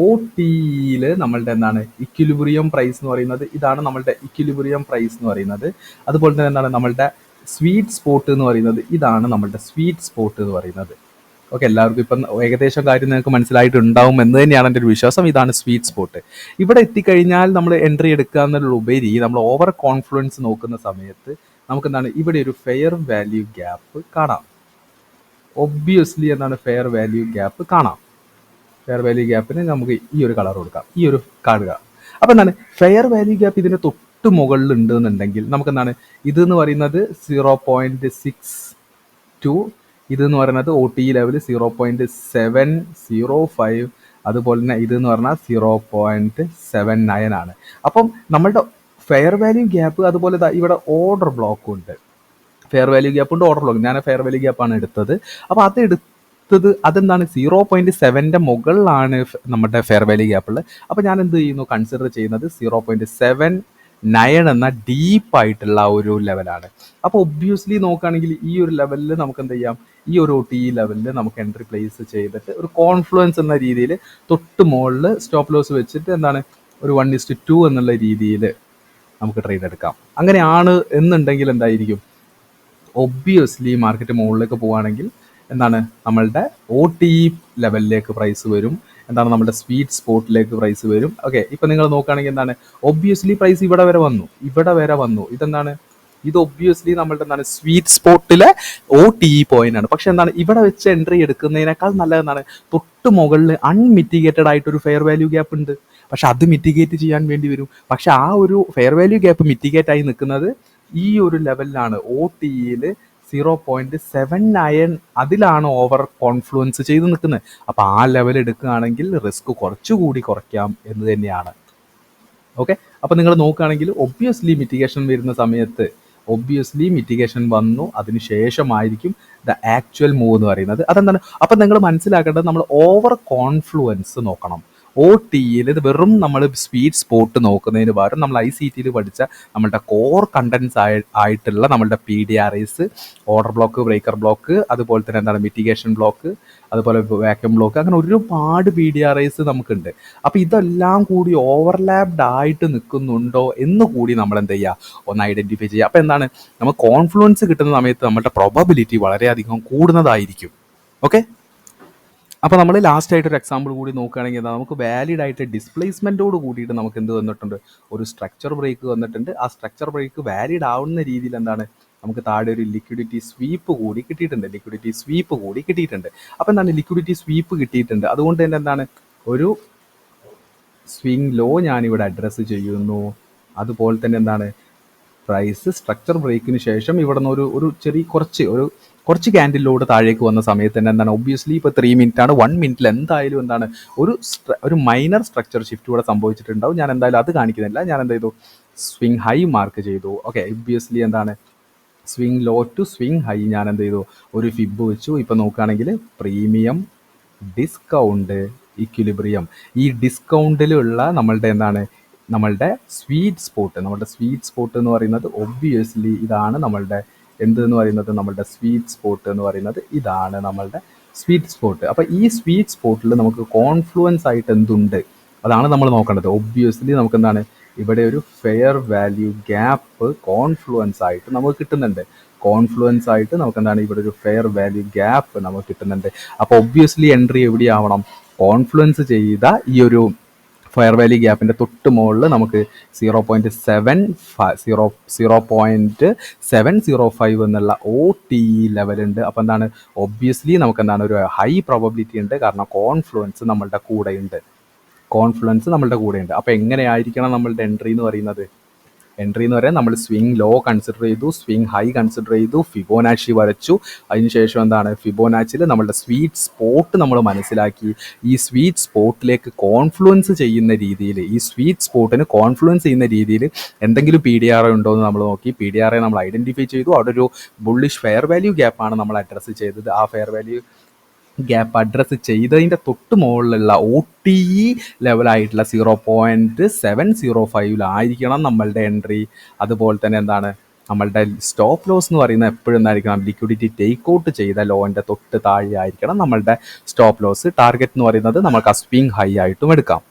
OTEയിൽ നമ്മളുടെ എന്താണ് ഇക്വിലിബ്രിയം പ്രൈസ് എന്ന് പറയുന്നത്, ഇതാണ് നമ്മളുടെ ഇക്വിലിബ്രിയം പ്രൈസ് എന്ന് പറയുന്നത്. അതുപോലെ തന്നെ എന്താണ് നമ്മളുടെ സ്വീറ്റ് സ്പോട്ട് എന്ന് പറയുന്നത്, ഇതാണ് നമ്മളുടെ സ്വീറ്റ് സ്പോട്ട് എന്ന് പറയുന്നത്. ഓക്കെ, എല്ലാവർക്കും ഇപ്പം ഏകദേശം കാര്യം നിങ്ങൾക്ക് മനസ്സിലായിട്ടുണ്ടാവും എന്ന് തന്നെയാണ് എൻ്റെ ഒരു വിശ്വാസം. ഇതാണ് സ്വീറ്റ് സ്പോട്ട്. ഇവിടെ എത്തിക്കഴിഞ്ഞാൽ നമ്മൾ എൻട്രി എടുക്കുക എന്നതിലുപരി നമ്മൾ ഓവർ കോൺഫ്ലുവൻസ് നോക്കുന്ന സമയത്ത് നമുക്ക് എന്താണ്, ഇവിടെ ഒരു ഫെയർ വാല്യൂ ഗ്യാപ്പ് കാണാം. ഒബ്വിയസ്ലി എന്താണ്, ഫെയർ വാല്യൂ ഗ്യാപ്പ് കാണാം. ഫെയർ വാല്യൂ ഗ്യാപ്പിന് നമുക്ക് ഈ ഒരു കളർ കൊടുക്കാം, ഈ ഒരു കാണുക. അപ്പം എന്താണ്, ഫെയർ വാല്യൂ ഗ്യാപ്പ് ഇതിന് തൊട്ട് മുകളിൽ ഉണ്ട് എന്നുണ്ടെങ്കിൽ നമുക്കെന്താണ്, ഇതെന്ന് പറയുന്നത് 0.62, ഇതെന്ന് പറയുന്നത് OTE ലെവൽ 0.705, അതുപോലെ തന്നെ ഇതെന്ന് പറഞ്ഞാൽ 0.79 ആണ്. അപ്പം നമ്മളുടെ ഫെയർ വാല്യൂ ഗ്യാപ്പ്, അതുപോലെ ഇവിടെ ഓർഡർ ബ്ലോക്കും ഉണ്ട്. ഫെയർ വാല്യൂ ഗ്യാപ്പ് ഉണ്ട്, ഓർഡർ ബ്ലോക്ക്. ഞാൻ ഫെയർ വാല്യൂ ഗ്യാപ്പാണ് എടുത്തത്. അപ്പോൾ അത് അതെന്താണ് 0.7ൻ്റെ മുകളിലാണ് നമ്മുടെ ഫെയർ വാല്യൂ ഗ്യാപ്പുള്ളത്. അപ്പോൾ ഞാൻ എന്ത് ചെയ്യുന്നു, കൺസിഡർ ചെയ്യുന്നത് 0.79 എന്ന ഡീപ്പായിട്ടുള്ള ഒരു ലെവലാണ്. അപ്പോൾ ഒബ്വിയസ്ലി നോക്കുകയാണെങ്കിൽ ഈ ഒരു ലെവലിൽ നമുക്ക് എന്ത് ചെയ്യാം, ഈ ഒരു OTE ലെവലിൽ നമുക്ക് എൻട്രി പ്ലേസ് ചെയ്തിട്ട് ഒരു കോൺഫ്ലുവൻസ് എന്ന രീതിയിൽ തൊട്ട് മുകളിൽ സ്റ്റോപ്പ് ലോസ് വെച്ചിട്ട് എന്താണ് ഒരു 1:2 എന്നുള്ള രീതിയിൽ നമുക്ക് ട്രേഡ് എടുക്കാം. അങ്ങനെയാണ് എന്നുണ്ടെങ്കിൽ എന്തായിരിക്കും, ഒബ്വിയസ്ലി മാർക്കറ്റ് മുകളിലേക്ക് പോവുകയാണെങ്കിൽ എന്താണ് നമ്മളുടെ OTE ലെവലിലേക്ക് പ്രൈസ് വരും, എന്താണ് നമ്മുടെ സ്വീറ്റ് സ്പോട്ടിലേക്ക് പ്രൈസ് വരും. ഓക്കെ, ഇപ്പം നിങ്ങൾ നോക്കുകയാണെങ്കിൽ എന്താണ് ഒബ്വിയസ്ലി പ്രൈസ് ഇവിടെ വരെ വന്നു. ഇതെന്താണ്, ഇത് ഒബ്വിയസ്ലി നമ്മളുടെ എന്താണ് സ്വീറ്റ് സ്പോട്ടിലെ OTE പോയിന്റ് ആണ്. പക്ഷെ എന്താണ് ഇവിടെ വെച്ച് എൻട്രി എടുക്കുന്നതിനേക്കാൾ നല്ലതെന്നാണ് തൊട്ട് മുകളിൽ അൺമിറ്റിഗേറ്റഡ് ആയിട്ടൊരു ഫെയർ വാല്യൂ ഗ്യാപ്പ് ഉണ്ട്. പക്ഷെ അത് മിറ്റിഗേറ്റ് ചെയ്യാൻ വേണ്ടി വരും. പക്ഷെ ആ ഒരു ഫെയർ വാല്യൂ ഗ്യാപ്പ് മിറ്റിഗേറ്റ് ആയി നിൽക്കുന്നത് ഈ ഒരു ലെവലിലാണ്, OTEയിൽ 0.79 അതിലാണ് ഓവർ കോൺഫ്ലുവൻസ് ചെയ്ത് നിൽക്കുന്നത്. അപ്പോൾ ആ ലെവൽ എടുക്കുകയാണെങ്കിൽ റിസ്ക് കുറച്ചുകൂടി കുറയ്ക്കാം എന്ന് തന്നെയാണ്. ഓക്കെ, അപ്പോൾ നിങ്ങൾ നോക്കുകയാണെങ്കിൽ ഒബ്വിയസ്ലി മിറ്റിഗേഷൻ വരുന്ന സമയത്ത് മിറ്റിഗേഷൻ വന്നു, അതിനുശേഷമായിരിക്കും ദ ആക്ച്വൽ മൂവ് എന്ന് പറയുന്നത്. അതെന്താണ്, അപ്പം നിങ്ങൾ മനസ്സിലാക്കേണ്ടത് നമ്മൾ ഓവർ കോൺഫ്ലുവൻസ് നോക്കണം. OTEയിൽ ഇത് വെറും നമ്മൾ സ്വീറ്റ് സ്പോട്ട് നോക്കുന്നതിന് പകരം നമ്മൾ ICTയിൽ പഠിച്ച നമ്മളുടെ കോർ കണ്ടൻസ് ആയിട്ടുള്ള നമ്മളുടെ PDRIs, order block, breaker block, അതുപോലെ തന്നെ എന്താണ് മിറ്റിഗേഷൻ ബ്ലോക്ക്, അതുപോലെ വാക്യൂം ബ്ലോക്ക്, അങ്ങനെ ഒരുപാട് PDRIs നമുക്കുണ്ട്. അപ്പോൾ ഇതെല്ലാം കൂടി ഓവർലാപ്ഡ് ആയിട്ട് നിൽക്കുന്നുണ്ടോ എന്ന് കൂടി നമ്മൾ എന്ത് ചെയ്യുക, ഒന്ന് ഐഡൻറ്റിഫൈ ചെയ്യുക. അപ്പോൾ എന്താണ്, നമ്മൾ കോൺഫ്ലുവൻസ് കിട്ടുന്ന സമയത്ത് നമ്മുടെ പ്രോബബിലിറ്റി വളരെയധികം കൂടുന്നതായിരിക്കും. ഓക്കെ, അപ്പോൾ നമ്മൾ ലാസ്റ്റ് ആയിട്ട് ഒരു എക്സാമ്പിൾ കൂടി നോക്കുകയാണെങ്കിൽ എന്താ, നമുക്ക് വാലിഡ് ആയിട്ട് ഡിസ്പ്ലേസ്മെൻറ്റോട് കൂടിയിട്ട് നമുക്ക് എന്ത് വന്നിട്ടുണ്ട്, ഒരു സ്ട്രക്ചർ ബ്രേക്ക് വന്നിട്ടുണ്ട്. ആ സ്ട്രക്ചർ ബ്രേക്ക് വാലിഡ് ആവുന്ന രീതിയിൽ എന്താണ് നമുക്ക് താഴെ ഒരു ലിക്വിഡിറ്റി സ്വീപ്പ് കൂടി കിട്ടിയിട്ടുണ്ട്. അപ്പോൾ എന്താണ് ലിക്വിഡിറ്റി സ്വീപ്പ് കിട്ടിയിട്ടുണ്ട്, അതുകൊണ്ട് തന്നെ എന്താണ് ഒരു സ്വിങ് ലോ ഞാനിവിടെ അഡ്രസ്സ് ചെയ്യുന്നു. അതുപോലെ തന്നെ എന്താണ് പ്രൈസ് സ്ട്രക്ചർ ബ്രേക്കിന് ശേഷം ഇവിടെ നിന്ന് ഒരു ചെറിയ കുറച്ച് ക്യാൻഡിലോട് താഴേക്ക് വന്ന സമയത്ത് തന്നെ എന്താണ് ഒബ്വിയസ്ലി ഇപ്പോൾ 3 മിനിറ്റ് ആണ്, 1 മിനിറ്റിൽ എന്തായാലും എന്താണ് ഒരു മൈനർ സ്ട്രക്ചർ ഷിഫ്റ്റ് ഇവിടെ സംഭവിച്ചിട്ടുണ്ടാവും. ഞാൻ എന്തായാലും അത് കാണിക്കുന്നില്ല. ഞാൻ എന്ത് ചെയ്തു, സ്വിങ് ഹൈ മാർക്ക് ചെയ്തു. ഓക്കെ, ഒബ്വിയസ്ലി എന്താണ് swing low to swing high ഞാൻ എന്ത് ചെയ്തു, ഒരു ഫിബ് വെച്ചു. ഇപ്പം നോക്കുകയാണെങ്കിൽ പ്രീമിയം, ഡിസ്കൗണ്ട്, ഇക്വിലിബ്രിയം, ഈ ഡിസ്കൗണ്ടിലുള്ള നമ്മളുടെ സ്വീറ്റ് സ്പോട്ട് എന്ന് പറയുന്നത് ഒബ്വിയസ്ലി ഇതാണ് നമ്മളുടെ നമ്മളുടെ സ്വീറ്റ് സ്പോട്ട് എന്ന് പറയുന്നത് ഇതാണ് നമ്മളുടെ സ്വീറ്റ് സ്പോട്ട്. അപ്പോൾ ഈ സ്വീറ്റ് സ്പോട്ടിൽ നമുക്ക് കോൺഫ്ലുവൻസ് ആയിട്ട് എന്തുണ്ട് അതാണ് നമ്മൾ നോക്കേണ്ടത്. ഒബ്വിയസ്ലി നമുക്ക് എന്താണ് ഇവിടെ ഒരു ഫെയർ വാല്യൂ ഗ്യാപ്പ് കോൺഫ്ലുവൻസ് ആയിട്ട് നമുക്ക് കിട്ടുന്നുണ്ട്. നമുക്ക് എന്താണ് ഇവിടെ ഒരു ഫെയർ വാല്യൂ ഗ്യാപ്പ് നമുക്ക് കിട്ടുന്നുണ്ട്. അപ്പോൾ ഒബ്വിയസ്ലി എൻട്രി എവിടെയാവണം, കോൺഫ്ലുവൻസ് ചെയ്ത ഈ ഒരു ഫെയർ വാല്യൂ ഗ്യാപ്പിൻ്റെ തൊട്ട് മുകളിൽ നമുക്ക് 0.705 എന്നുള്ള OTE ലെവലുണ്ട്. അപ്പോൾ എന്താണ് ഒബ്വിയസ്ലി നമുക്ക് എന്താണ് ഒരു ഹൈ പ്രോബബിലിറ്റി ഉണ്ട്, കാരണം കോൺഫ്ലുവൻസ് നമ്മളുടെ കൂടെയുണ്ട്. അപ്പോൾ എങ്ങനെയായിരിക്കണം നമ്മളുടെ എൻട്രി എന്ന് പറയുന്നത്? നമ്മൾ സ്വിങ് ലോ കൺസിഡർ ചെയ്തു, സ്വിങ് ഹൈ കൺസിഡർ ചെയ്തു, ഫിബോനാച്ചി വരച്ചു. അതിനുശേഷം എന്താണ് ഫിബോനാച്ചിയിൽ നമ്മളുടെ സ്വീറ്റ് സ്പോട്ട് നമ്മൾ മനസ്സിലാക്കി. ഈ സ്വീറ്റ് സ്പോട്ടിലേക്ക് കോൺഫ്ലുവൻസ് ചെയ്യുന്ന രീതിയിൽ, എന്തെങ്കിലും PDRI ഉണ്ടോ എന്ന് നമ്മൾ നോക്കി. PDRI നമ്മൾ ഐഡൻറ്റിഫൈ ചെയ്തു. അവിടെ ഒരു ബുള്ളിഷ് ഫെയർ വാല്യൂ ഗ്യാപ്പാണ് നമ്മൾ അഡ്രസ്സ് ചെയ്തത്. ആ ഫെയർ വാല്യൂ ഗ്യാപ്പ് അഡ്രസ്സ് ചെയ്തതിൻ്റെ തൊട്ട് മുകളിലുള്ള OTE ലെവലായിട്ടുള്ള 0.705 നമ്മളുടെ എൻട്രി. അതുപോലെ തന്നെ എന്താണ് നമ്മളുടെ സ്റ്റോപ്പ് ലോസ് എന്ന് പറയുന്നത് എപ്പോഴും എന്തായിരിക്കണം, ലിക്വിഡിറ്റി ടേക്ക് ഔട്ട് ചെയ്ത ലോൻ്റെ തൊട്ട് താഴെ ആയിരിക്കണം നമ്മളുടെ സ്റ്റോപ്പ് ലോസ്. ടാർഗറ്റ് എന്ന് പറയുന്നത് നമുക്ക് ആ സ്വിങ് ഹൈ ആയിട്ടും എടുക്കാം.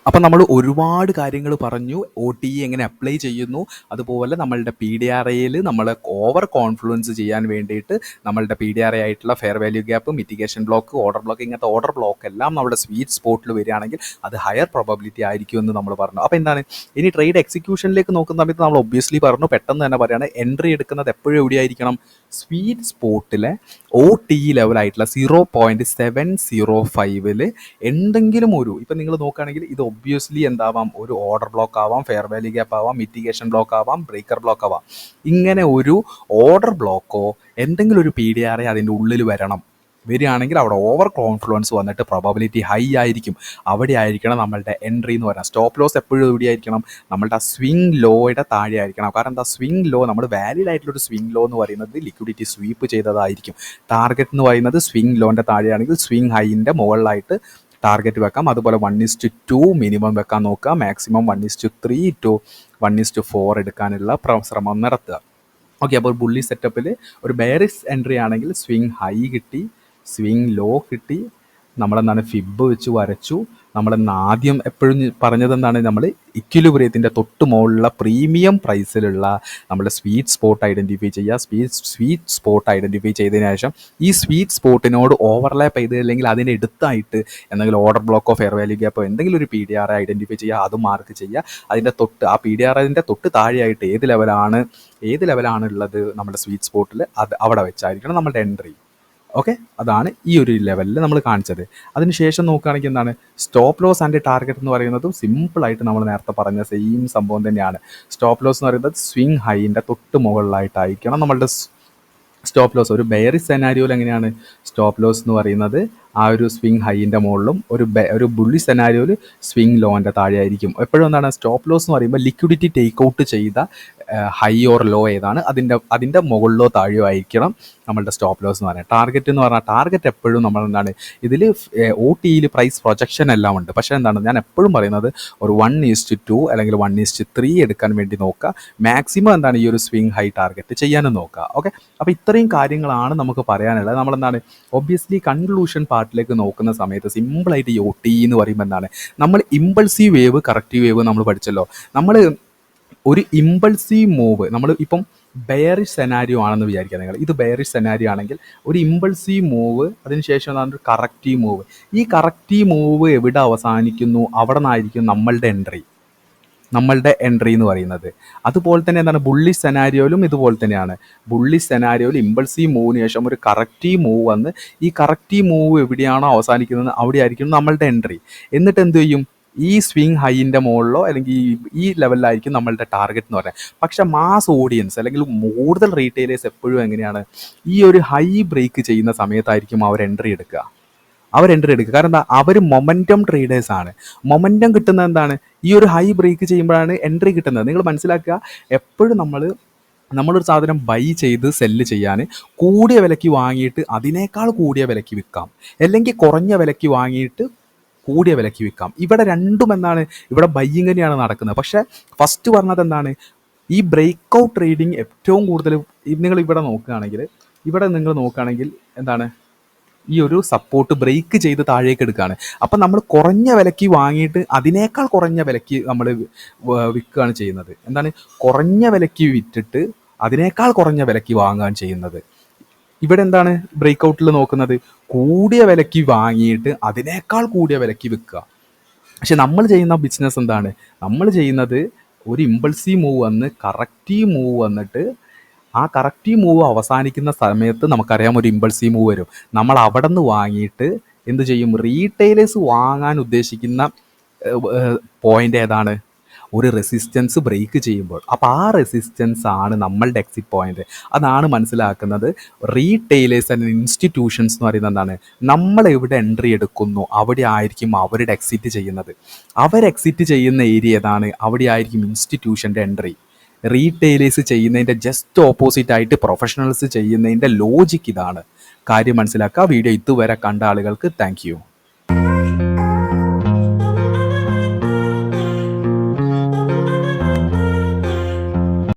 അപ്പം നമ്മൾ ഒരുപാട് കാര്യങ്ങൾ പറഞ്ഞു, OTE എങ്ങനെ അപ്ലൈ ചെയ്യുന്നു, അതുപോലെ നമ്മളുടെ PDRIയിൽ നമ്മൾ ഓവർ കോൺഫ്ലുവൻസ് ചെയ്യാൻ വേണ്ടിയിട്ട് നമ്മളുടെ PDRI ആയിട്ടുള്ള fair value gap, mitigation block, order block, ഇങ്ങനത്തെ ഓർഡർ ബ്ലോക്ക് എല്ലാം നമ്മുടെ സ്വീറ്റ് സ്പോട്ടിൽ വരികയാണെങ്കിൽ അത് ഹയർ പ്രോബബിലിറ്റി ആയിരിക്കും എന്ന് നമ്മൾ പറഞ്ഞു. അപ്പോൾ എന്താണ് ഇനി ട്രേഡ് എക്സിക്യൂഷനിലേക്ക് നോക്കുന്ന സമയത്ത് നമ്മൾ ഒബ്വിയസ്ലി പറഞ്ഞു, പെട്ടെന്ന് തന്നെ പറയുകയാണ് എൻട്രി എടുക്കുന്നത് എപ്പോഴും എവിടെയായിരിക്കണം, സ്വീറ്റ് സ്പോട്ടിലെ OTE ലെവലായിട്ടുള്ള 0.705 എന്തെങ്കിലും ഇപ്പം നിങ്ങൾ നോക്കുകയാണെങ്കിൽ ഇത് ഒബ്വിയസ്ലി എന്താവാം, ഒരു ഓർഡർ ബ്ലോക്ക് ആവാം, ഫെയർ വാല്യൂ ഗ്യാപ്പ് ആവാം, മിറ്റിഗേഷൻ ബ്ലോക്ക് ആവാം, ബ്രേക്കർ ബ്ലോക്ക് ആവാം. ഇങ്ങനെ ഒരു ഓർഡർ ബ്ലോക്കോ എന്തെങ്കിലും ഒരു PDRI അതിൻ്റെ ഉള്ളിൽ വരണം. വരികയാണെങ്കിൽ അവിടെ ഓവർ കോൺഫ്ലുവൻസ് വന്നിട്ട് പ്രോബബിലിറ്റി ഹൈ ആയിരിക്കും. അവിടെ ആയിരിക്കണം നമ്മളുടെ എൻട്രി എന്ന് പറയുന്നത്. സ്റ്റോപ്പ് ലോസ് എപ്പോഴും എവിടെ ആയിരിക്കണം? നമ്മളുടെ ആ സ്വിങ് ലോയുടെ താഴെ ആയിരിക്കണം. കാരണം എന്താ, സ്വിങ് ലോ, നമ്മൾ വാലിഡ് ആയിട്ടുള്ളൊരു സ്വിങ് ലോ എന്ന് പറയുന്നത് ലിക്വിഡിറ്റി സ്വീപ്പ് ചെയ്തതായിരിക്കും. ടാർഗറ്റ് എന്ന് പറയുന്നത് സ്വിങ് ലോൻ്റെ താഴെയാണെങ്കിൽ സ്വിങ് ഹൈൻ്റെ മുകളിലായിട്ട് ടാർഗറ്റ് വെക്കാം. അതുപോലെ 1:2 മിനിമം വെക്കാൻ നോക്കുക. മാക്സിമം 1:3 to 1:4 എടുക്കാനുള്ള ശ്രമം നടത്തുക. ഓക്കെ, അപ്പോൾ ബുള്ളി സെറ്റപ്പിൽ ഒരു ബെയറിഷ് എൻട്രി ആണെങ്കിൽ സ്വിങ് ഹൈ കിട്ടി, സ്വിങ് ലോ കിട്ടി, നമ്മളെന്താണ് ഫിബ് വെച്ച് വരച്ചു. നമ്മളെന്ന് ആദ്യം എപ്പോഴും പറഞ്ഞത് എന്താണ്, നമ്മൾ ഇക്വിലിബ്രിയത്തിൻ്റെ തൊട്ട് മുകളിലുള്ള പ്രീമിയം പ്രൈസിലുള്ള നമ്മുടെ സ്വീറ്റ് സ്പോട്ട് ഐഡൻറ്റിഫൈ ചെയ്യുക. സ്വീറ്റ് സ്പോട്ട് ഐഡൻറ്റിഫൈ ചെയ്തതിന് ശേഷം ഈ സ്വീറ്റ് സ്പോട്ടിനോട് ഓവർലാപ്പ് ചെയ്ത് അല്ലെങ്കിൽ അതിൻ്റെ അടുത്തായിട്ട് എന്തെങ്കിലും ഓർഡർ ബ്ലോക്കോ ഫെയർ വാല്യൂ ഗ്യാപ്പോ എന്തെങ്കിലും ഒരു PDR ഐഡൻറ്റിഫൈ ചെയ്യുക, അത് മാർക്ക് ചെയ്യുക. അതിൻ്റെ തൊട്ട് ആ PDRൻ്റെ തൊട്ട് താഴെയായിട്ട് ഏത് ലെവലാണ് ഉള്ളത് നമ്മുടെ സ്വീറ്റ് സ്പോട്ടിൽ, അത് അവിടെ വെച്ചായിരിക്കണം നമ്മുടെ എൻട്രി. ഓക്കെ, അതാണ് ഈ ഒരു ലെവലിൽ നമ്മൾ കാണിച്ചത്. അതിനുശേഷം നോക്കുകയാണെങ്കിൽ എന്താണ്, സ്റ്റോപ്പ് ലോസ് ആൻഡ് ടാർഗറ്റ് എന്ന് പറയുന്നതും സിമ്പിളായിട്ട് നമ്മൾ നേരത്തെ പറഞ്ഞ സെയിം സംഭവം തന്നെയാണ്. സ്റ്റോപ്പ് ലോസ് എന്ന് പറയുന്നത് സ്വിങ് ഹൈൻ്റെ തൊട്ട് മുകളിലായിട്ടായിരിക്കണം നമ്മളുടെ സ്റ്റോപ്പ് ലോസ്. ഒരു ബെയറിഷ് സെനാരിയോയിൽ എങ്ങനെയാണ് സ്റ്റോപ്പ് ലോസ് എന്ന് പറയുന്നത്, ആ ഒരു സ്വിങ് ഹൈൻ്റെ മുകളിലും ഒരു ബുള്ളി സെനാരിയോയിൽ സ്വിങ് ലോൻ്റെ താഴെ ആയിരിക്കും. എപ്പോഴും എന്താണ്, സ്റ്റോപ്പ് ലോസ് എന്ന് പറയുമ്പോൾ ലിക്വിഡിറ്റി ടേക്ക് ഔട്ട് ചെയ്ത ഹൈ ഓർ ലോ ഏതാണ് അതിൻ്റെ മുകളിലോ താഴെയോ ആയിരിക്കണം നമ്മളുടെ സ്റ്റോപ്പ് ലോസ് എന്ന് പറയുന്നത്. ടാർഗറ്റ് എന്ന് പറഞ്ഞാൽ ടാർഗറ്റ് എപ്പോഴും നമ്മൾ എന്താണ്, ഇതിൽ OTയിൽ പ്രൈസ് പ്രൊജക്ഷൻ എല്ലാം ഉണ്ട്. പക്ഷേ എന്താണ്, ഞാൻ എപ്പോഴും പറയുന്നത് ഒരു 1:2 അല്ലെങ്കിൽ 1:3 എടുക്കാൻ വേണ്ടി നോക്കുക. മാക്സിമം എന്താണ് ഈ ഒരു സ്വിങ് ഹൈ ടാർഗറ്റ് ചെയ്യാനും നോക്കുക. ഓക്കെ, അപ്പോൾ ഇത്രയും കാര്യങ്ങളാണ് നമുക്ക് പറയാനുള്ളത്. നമ്മളെന്താണ് ഒബ്വിയസ്ലി കൺക്ലൂഷൻ പാർട്ടിലേക്ക് നോക്കുന്ന സമയത്ത് സിമ്പിളായിട്ട് ഈ OT എന്ന് പറയുമ്പോൾ എന്താണ്, നമ്മൾ ഇമ്പൾസീവ് വേവ് കറക്റ്റീവ് വേവ് നമ്മൾ പഠിച്ചല്ലോ. നമ്മൾ ഒരു ഇമ്പൾസീവ് മൂവ്, നമ്മൾ ഇപ്പം ബെയറിഷ് സെനാരിയോ ആണെന്ന് വിചാരിക്കുക നിങ്ങൾ. ഇത് ബെയറിഷ് സെനാരിയോ ആണെങ്കിൽ ഒരു ഇമ്പൾസീവ് മൂവ്, അതിനുശേഷം എന്താണ് ഒരു കറക്റ്റീവ് മൂവ്. ഈ കറക്റ്റീവ് മൂവ് എവിടെ അവസാനിക്കുന്നു അവിടെ നിന്നായിരിക്കും നമ്മളുടെ എൻട്രി എന്ന് പറയുന്നത്. അതുപോലെ തന്നെ എന്താണ്, ബുള്ളിഷ് സെനാരിയോയിലും ഇതുപോലെ തന്നെയാണ്. ബുള്ളിഷ് സെനാരിയോയിൽ ഇമ്പൾസീവ് മൂവിന് ശേഷം ഒരു കറക്റ്റീവ് മൂവ് വന്ന് ഈ കറക്റ്റീവ് മൂവ് എവിടെയാണോ അവസാനിക്കുന്നത് അവിടെ ആയിരിക്കും നമ്മളുടെ എൻട്രി. എന്നിട്ട് എന്ത് ചെയ്യും, ഈ സ്വിങ് ഹൈൻ്റെ മുകളിലോ അല്ലെങ്കിൽ ഈ ലെവലിലായിരിക്കും നമ്മളുടെ ടാർഗറ്റ് എന്ന് പറയുന്നത്. പക്ഷേ മാസ് ഓഡിയൻസ് അല്ലെങ്കിൽ കൂടുതൽ റീറ്റെയിലേഴ്സ് എപ്പോഴും എങ്ങനെയാണ്, ഈ ഒരു ഹൈ ബ്രേക്ക് ചെയ്യുന്ന സമയത്തായിരിക്കും അവർ എൻട്രി എടുക്കുക. കാരണം എന്താ, അവർ മൊമെൻറ്റം ട്രേഡേഴ്സ് ആണ്. മൊമെൻറ്റം കിട്ടുന്നത് എന്താണ്, ഈ ഒരു ഹൈ ബ്രേക്ക് ചെയ്യുമ്പോഴാണ് എൻട്രി കിട്ടുന്നത്. നിങ്ങൾ മനസ്സിലാക്കുക, എപ്പോഴും നമ്മളൊരു സാധനം ബൈ ചെയ്ത് സെല്ല് ചെയ്യാൻ കൂടിയ വിലയ്ക്ക് വാങ്ങിയിട്ട് അതിനേക്കാൾ കൂടിയ വിലയ്ക്ക് വിൽക്കാം, അല്ലെങ്കിൽ കുറഞ്ഞ വിലയ്ക്ക് വാങ്ങിയിട്ട് കൂടിയ വിലയ്ക്ക് വിൽക്കാം. ഇവിടെ രണ്ടും എന്താണ്, ഇവിടെ ബൈയിങ് തന്നെയാണ് നടക്കുന്നത്. പക്ഷേ ഫസ്റ്റ് പറഞ്ഞത് എന്താണ്, ഈ ബ്രേക്ക് ഔട്ട് ട്രേഡിങ് ഏറ്റവും കൂടുതൽ നിങ്ങൾ ഇവിടെ നോക്കുകയാണെങ്കിൽ എന്താണ്, ഈ ഒരു സപ്പോർട്ട് ബ്രേക്ക് ചെയ്ത് താഴേക്ക് എടുക്കുകയാണ്. അപ്പം നമ്മൾ കുറഞ്ഞ വിലയ്ക്ക് വാങ്ങിയിട്ട് അതിനേക്കാൾ കുറഞ്ഞ വിലയ്ക്ക് നമ്മൾ വിൽക്കുകയാണ് ചെയ്യുന്നത്. എന്താണ്, കുറഞ്ഞ വിലയ്ക്ക് വിറ്റിട്ട് അതിനേക്കാൾ കുറഞ്ഞ വിലയ്ക്ക് വാങ്ങുകയാണ് ചെയ്യുന്നത്. ഇവിടെ എന്താണ് ബ്രേക്ക് ഔട്ടിൽ നോക്കുന്നത്, കൂടിയ വിലയ്ക്ക് വാങ്ങിയിട്ട് അതിനേക്കാൾ കൂടിയ വിലയ്ക്ക് വിൽക്കുക. പക്ഷെ നമ്മൾ ചെയ്യുന്ന ബിസിനസ് എന്താണ്, നമ്മൾ ചെയ്യുന്നത് ഒരു ഇമ്പൾസീവ് മൂവ് വന്ന് കറക്റ്റീവ് മൂവ് വന്നിട്ട് ആ കറക്റ്റീവ് മൂവ് അവസാനിക്കുന്ന സമയത്ത് നമുക്കറിയാം ഒരു ഇമ്പൾസീവ് മൂവ് വരും. നമ്മൾ അവിടെ നിന്ന് വാങ്ങിയിട്ട് എന്ത് ചെയ്യും, റീറ്റെയിലേഴ്സ് വാങ്ങാൻ ഉദ്ദേശിക്കുന്ന പോയിന്റ് ഏതാണ്, ഒരു റെസിസ്റ്റൻസ് ബ്രേക്ക് ചെയ്യുമ്പോൾ. അപ്പോൾ ആ റെസിസ്റ്റൻസ് ആണ് നമ്മളുടെ എക്സിറ്റ് പോയിന്റ്. അതാണ് മനസ്സിലാക്കുന്നത്. റീറ്റെയിലേഴ്സ് ആൻഡ് ഇൻസ്റ്റിറ്റ്യൂഷൻസ് എന്ന് പറയുന്നത് എന്താണ്, നമ്മൾ എവിടെ എൻട്രി എടുക്കുന്നു അവിടെ ആയിരിക്കും അവരുടെ എക്സിറ്റ് ചെയ്യുന്നത്. എക്സിറ്റ് ചെയ്യുന്ന ഏരിയ ഏതാണ്, അവിടെ ആയിരിക്കും ഇൻസ്റ്റിറ്റ്യൂഷൻ്റെ എൻട്രി. റീറ്റെയിലേഴ്സ് ചെയ്യുന്നതിൻ്റെ ജസ്റ്റ് ഓപ്പോസിറ്റ് ആയിട്ട് പ്രൊഫഷണൽസ് ചെയ്യുന്നതിൻ്റെ ലോജിക്ക് ഇതാണ്. കാര്യം മനസ്സിലാക്കുക. വീഡിയോ ഇതുവരെ കണ്ട ആളുകൾക്ക് താങ്ക് യു.